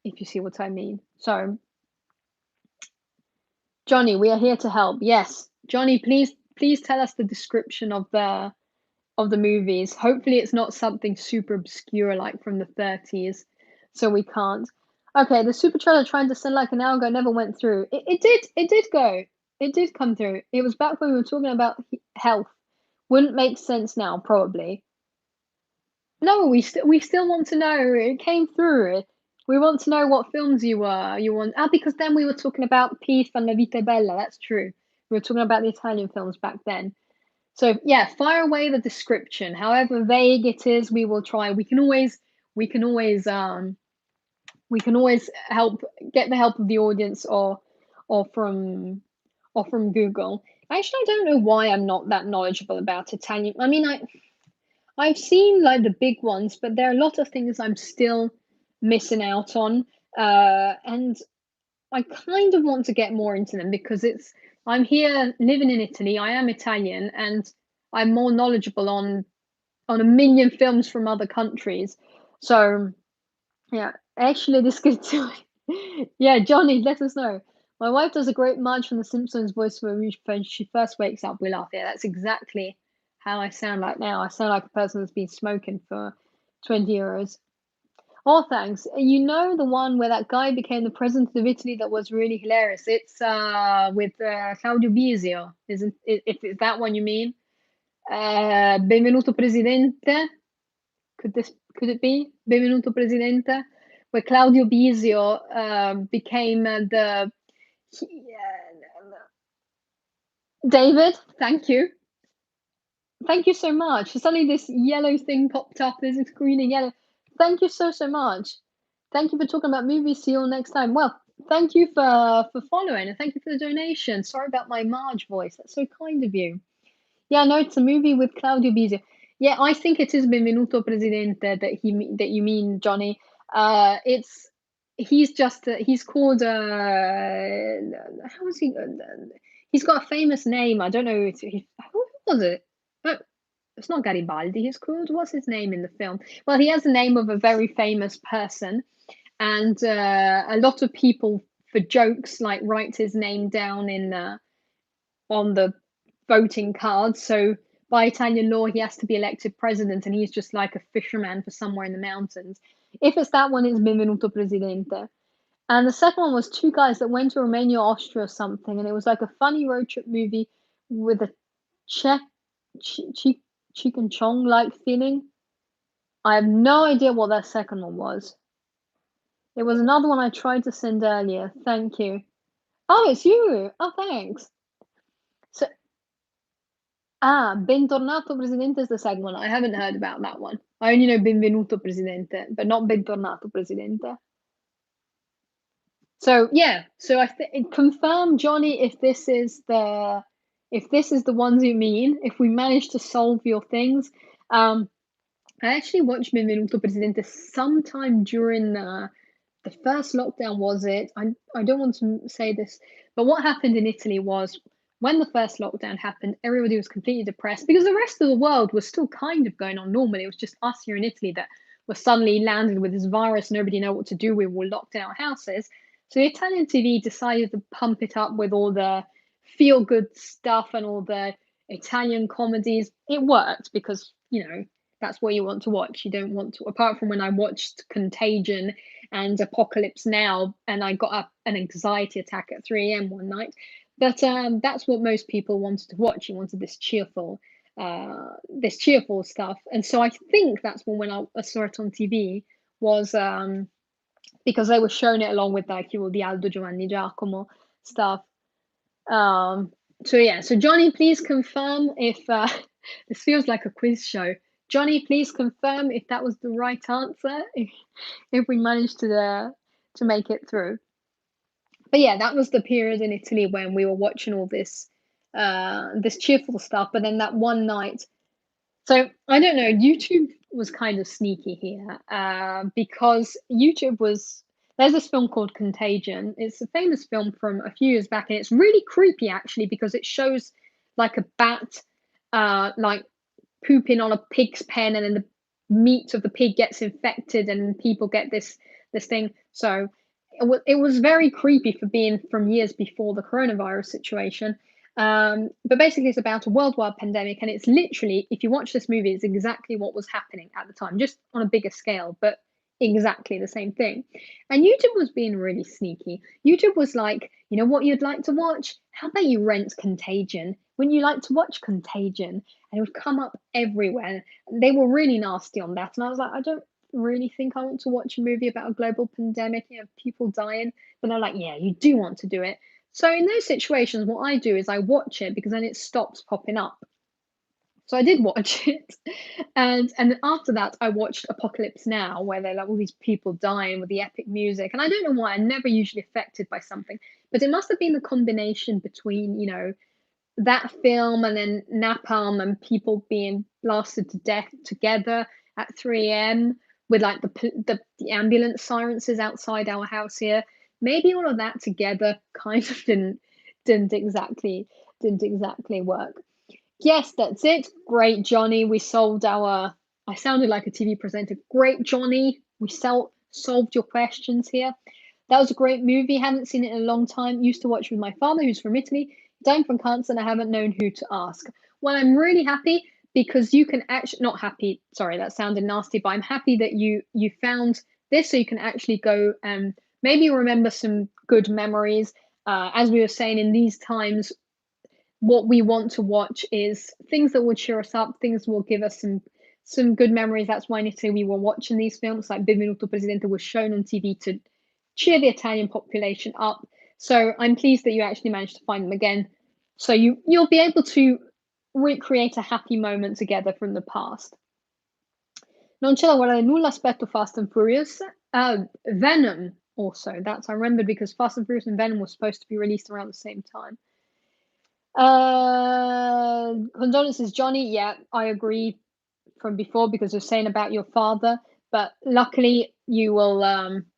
if you see what I mean. So, Johnny, we are here to help. Yes, Johnny, please tell us the description of the movies. Hopefully, it's not something super obscure like from the 30s, so we can't. Okay, the super trailer trying to send like an hour ago never went through. It did go. It did come through. It was back when we were talking about health. Wouldn't make sense now, probably. No, we still want to know. It came through. We want to know what films you want. Because then we were talking about Peace and La Vita è Bella. That's true. We were talking about the Italian films back then. So yeah, fire away the description. However vague it is, we will try. We can always we can always get the help of the audience or from or from Google. Actually, I don't know why I'm not that knowledgeable about Italian. I mean, I've seen like the big ones, but there are a lot of things I'm still missing out on. And I kind of want to get more into them because I'm here living in Italy. I am Italian, and I'm more knowledgeable on a million films from other countries. So yeah, actually, this could do. Yeah, Johnny, let us know. My wife does a great Marge from The Simpsons voice when she first wakes up. We laugh. Yeah, that's exactly how I sound like now. I sound like a person that's been smoking for 20 years. Oh, thanks. You know the one where that guy became the president of Italy that was really hilarious. It's with Claudio Bisio, isn't it? If it's that one you mean? Benvenuto Presidente. Could it be Benvenuto Presidente, where Claudio Bisio became David? Thank you so much. Suddenly this yellow thing popped up. There's this green and yellow. Thank you so much. Thank you for talking about movies. See you all next time. Well, thank you for following and thank you for the donation. Sorry about my Marge voice. That's so kind of you. Yeah, no, it's a movie with Claudio Bisio. Yeah, I think it is Benvenuto Presidente that you mean, Johnny. It's he's called how is he? He's got a famous name. I don't know. Who was it? Oh, it's not Garibaldi. He's called. What's his name in the film? Well, he has the name of a very famous person, and a lot of people for jokes like write his name down in on the voting cards. So by Italian law, he has to be elected president, and he's just like a fisherman for somewhere in the mountains. If it's that one, it's Benvenuto Presidente. And the second one was two guys that went to Romania, Austria, or something, and it was like a funny road trip movie with a check, cheek and chong like feeling. I have no idea what that second one was. It was another one I tried to send earlier. Thank you. Oh, it's you. Oh, thanks. So Bentornato Presidente is the second one. I haven't heard about that one. I only know Benvenuto Presidente, but not Bentornato Presidente. So yeah, so confirm, Johnny, if this is the ones you mean. If we manage to solve your things, I actually watched Benvenuto Presidente sometime during the first lockdown. Was it? I don't want to say this, but what happened in Italy was when the first lockdown happened, everybody was completely depressed because the rest of the world was still kind of going on normally. It was just us here in Italy that were suddenly landed with this virus. Nobody knew what to do. We were locked in our houses. So the Italian TV decided to pump it up with all the feel good stuff and all the Italian comedies. It worked because, that's what you want to watch. You don't want to, apart from when I watched Contagion and Apocalypse Now, and I got an anxiety attack at 3 a.m. one night. But that's what most people wanted to watch. You wanted this cheerful stuff. And so I think that's when I saw it on TV was because they were showing it along with like the Aldo Giovanni Giacomo stuff. So yeah, so Johnny, please confirm if this feels like a quiz show. Johnny, please confirm if that was the right answer, if we managed to make it through. But yeah, that was the period in Italy when we were watching all this cheerful stuff. But then that one night, so I don't know, YouTube was kind of sneaky here because there's this film called Contagion. It's a famous film from a few years back, and it's really creepy actually because it shows like a bat like pooping on a pig's pen, and then the meat of the pig gets infected, and people get this thing. So it was very creepy for being from years before the coronavirus situation. But basically, it's about a worldwide pandemic, and it's literally, if you watch this movie, it's exactly what was happening at the time, just on a bigger scale, but exactly the same thing. And YouTube was being really sneaky. YouTube was like, you know what you'd like to watch? How about you rent Contagion? Wouldn't you like to watch Contagion? And it would come up everywhere. They were really nasty on that. And I was like, I don't really think I want to watch a movie about a global pandemic, people dying. But they're like, yeah, you do want to do it. So in those situations, what I do is I watch it because then it stops popping up. So I did watch it, and then after that, I watched Apocalypse Now, where they're like all these people dying with the epic music, and I don't know why. I'm never usually affected by something, but it must have been the combination between that film and then napalm and people being blasted to death together at 3 a.m. with like the ambulance sirens outside our house here. Maybe all of that together kind of didn't exactly didn't exactly work. Yes, that's it. Great, Johnny. We solved our. I sounded like a TV presenter. Great, Johnny. We solved your questions here. That was a great movie. Haven't seen it in a long time. Used to watch with my father, who's from Italy. Dying from cancer, and I haven't known who to ask. Well, I'm really happy because you can actually not happy. Sorry, that sounded nasty, but I'm happy that you found this, so you can actually go and maybe remember some good memories. As we were saying, in these times, what we want to watch is things that will cheer us up, things will give us some good memories. That's why initially we were watching these films, like Benvenuto Presidente was shown on TV to cheer the Italian population up. So I'm pleased that you actually managed to find them again. So you'll be able to recreate a happy moment together from the past. Non c'è da guardare nulla, aspetto Fast and Furious. Venom also. That's I remembered because Fast and Furious and Venom were supposed to be released around the same time. Condolences, Johnny. Yeah, I agree from before because you're saying about your father. But luckily, you will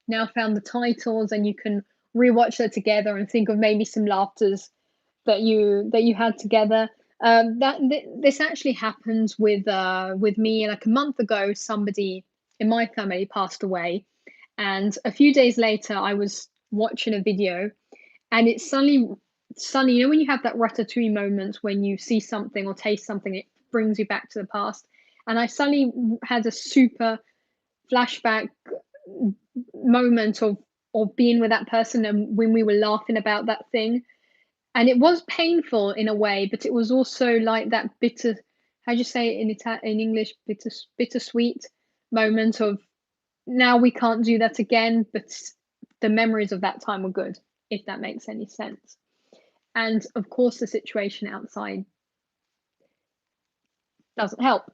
now found the titles and you can rewatch that together and think of maybe some laughters that you had together. This actually happened with me. Like a month ago, somebody in my family passed away, and a few days later, I was watching a video, and it suddenly, when you have that ratatouille moment when you see something or taste something, it brings you back to the past. And I suddenly had a super flashback moment of being with that person and when we were laughing about that thing. And it was painful in a way, but it was also like that bitter, how do you say it in English, bittersweet moment of now we can't do that again, but the memories of that time were good, if that makes any sense. And of course, the situation outside doesn't help.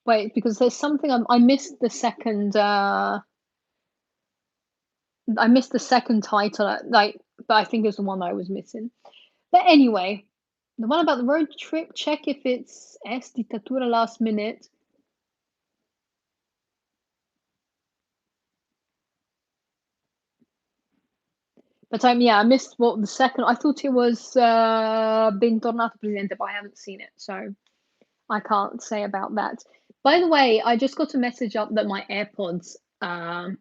Wait, because there's something I missed the second. I missed the second title, like, but I think it's the one I was missing. But anyway, the one about the road trip. Check if it's S Dittatura Last Minute. But yeah, I missed what the second. I thought it was Bentornato Presidente, but I haven't seen it, so I can't say about that. By the way, I just got a message up that my AirPods, when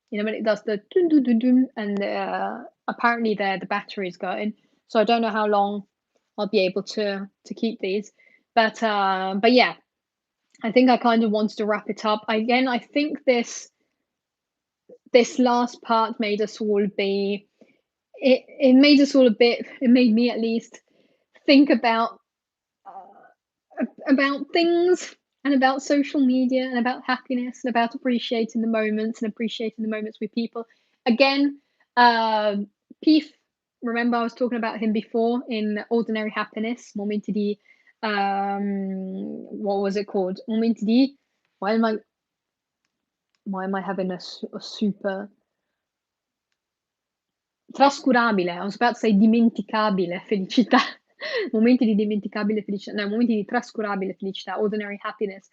it does the dun dun dun dun, and apparently the battery's going. So I don't know how long I'll be able to keep these. But yeah, I think I kind of wanted to wrap it up. Again, I think this last part made us all be it made us all a bit, it made me at least think about things and about social media and about happiness and about appreciating the moments and appreciating the moments with people. Again, Peef, remember I was talking about him before in Ordinary Happiness, momenti di, what was it called? Momenti di, why am I, why am I having a super trascurabile, I was about to say dimenticabile felicità. Momenti di dimenticabile felicità, no, momenti di trascurabile felicità, ordinary happiness.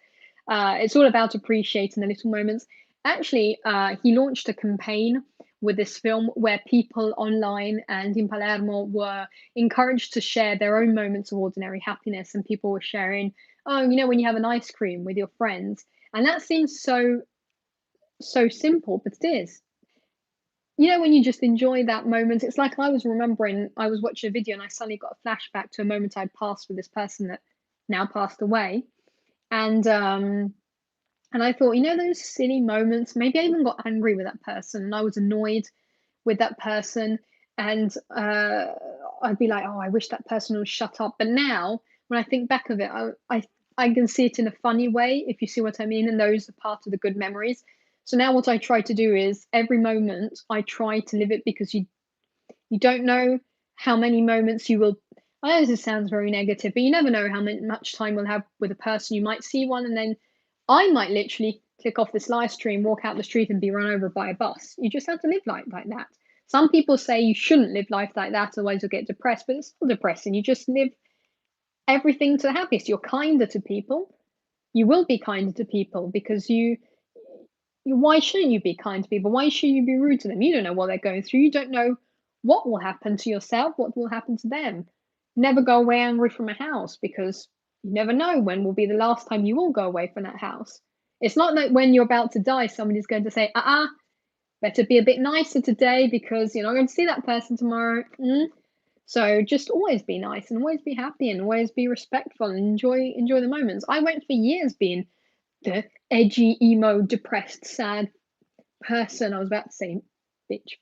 It's all about appreciating the little moments. Actually, he launched a campaign with this film where people online and in Palermo were encouraged to share their own moments of ordinary happiness, and people were sharing, oh, when you have an ice cream with your friends, and that seems so simple, but it is. When you just enjoy that moment, it's like I was remembering, I was watching a video and I suddenly got a flashback to a moment I'd passed with this person that now passed away. And I thought, those silly moments, maybe I even got angry with that person and I was annoyed with that person. And I'd be like, oh, I wish that person would shut up. But now, when I think back of it, I can see it in a funny way, if you see what I mean. And those are part of the good memories. So now what I try to do is every moment I try to live it, because you don't know how many moments you will. I know this sounds very negative, but you never know how much time we'll have with a person. You might see one, and then I might literally click off this live stream, walk out the street, and be run over by a bus. You just have to live life like that. Some people say you shouldn't live life like that, otherwise you'll get depressed, but it's not depressing. You just live everything to the happiest. You're kinder to people. You will be kinder to people because why shouldn't you be kind to people? Why should you be rude to them? You don't know what they're going through. You don't know what will happen to yourself, what will happen to them. Never go away angry from a house, because you never know when will be the last time you will go away from that house. It's not like when you're about to die, somebody's going to say, better be a bit nicer today because you're not going to see that person tomorrow. So just always be nice and always be happy and always be respectful and enjoy the moments. I went for years being the edgy, emo, depressed, sad person. I was about to say bitch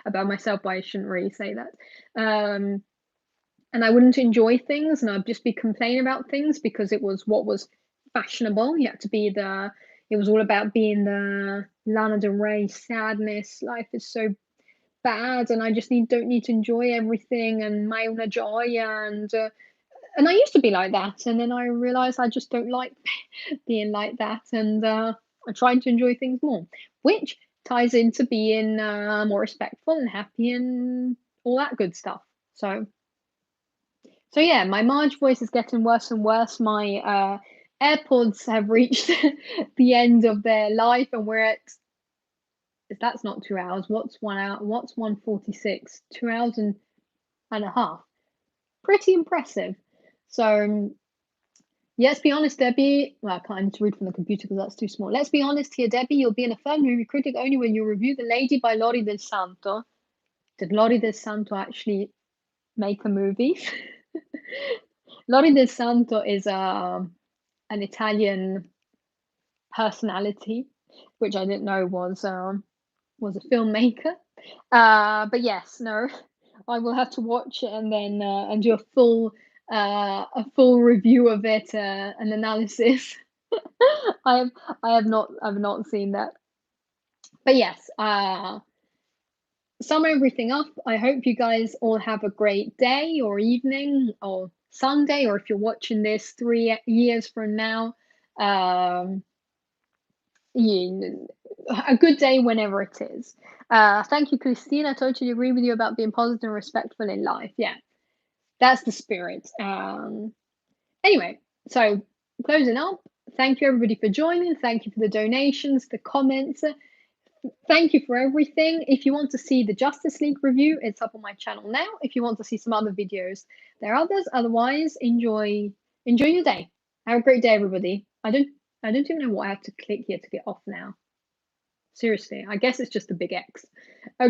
about myself, but I shouldn't really say that. And I wouldn't enjoy things, and I'd just be complaining about things because it was what was fashionable. You had to be it was all about being the Lana Del Rey sadness. Life is so bad, and I just don't need to enjoy everything and my own joy, and I used to be like that, and then I realized I just don't like being like that, and I tried to enjoy things more, which ties into being more respectful and happy and all that good stuff. So yeah, my Marge voice is getting worse and worse. My AirPods have reached the end of their life, and we're at. That's not 2 hours. What's 1 hour? What's 1:46? 2 hours and a half. Pretty impressive. So let's be honest, Debbie. Well, I can't read from the computer because that's too small. Let's be honest here, Debbie. You'll be an affirmed movie critic only when you review The Lady by Lori Del Santo. Did Lori Del Santo actually make a movie? Lori Del Santo is an Italian personality, which I didn't know was a filmmaker. But yes, no, I will have to watch it and then and do a full review of it, an analysis. I have not seen that. But yes, sum everything up. I hope you guys all have a great day or evening or Sunday, or if you're watching this 3 years from now, a good day whenever it is. Thank you, Christine. I totally agree with you about being positive and respectful in life. Yeah, that's the spirit. Anyway, so closing up, thank you everybody for joining. Thank you for the donations, the comments. Thank you for everything. If you want to see the Justice League review, it's up on my channel now. If you want to see some other videos, there are others. Otherwise, enjoy your day. Have a great day, everybody. I don't even know what I have to click here to get off now. Seriously, I guess it's just a big X. Okay.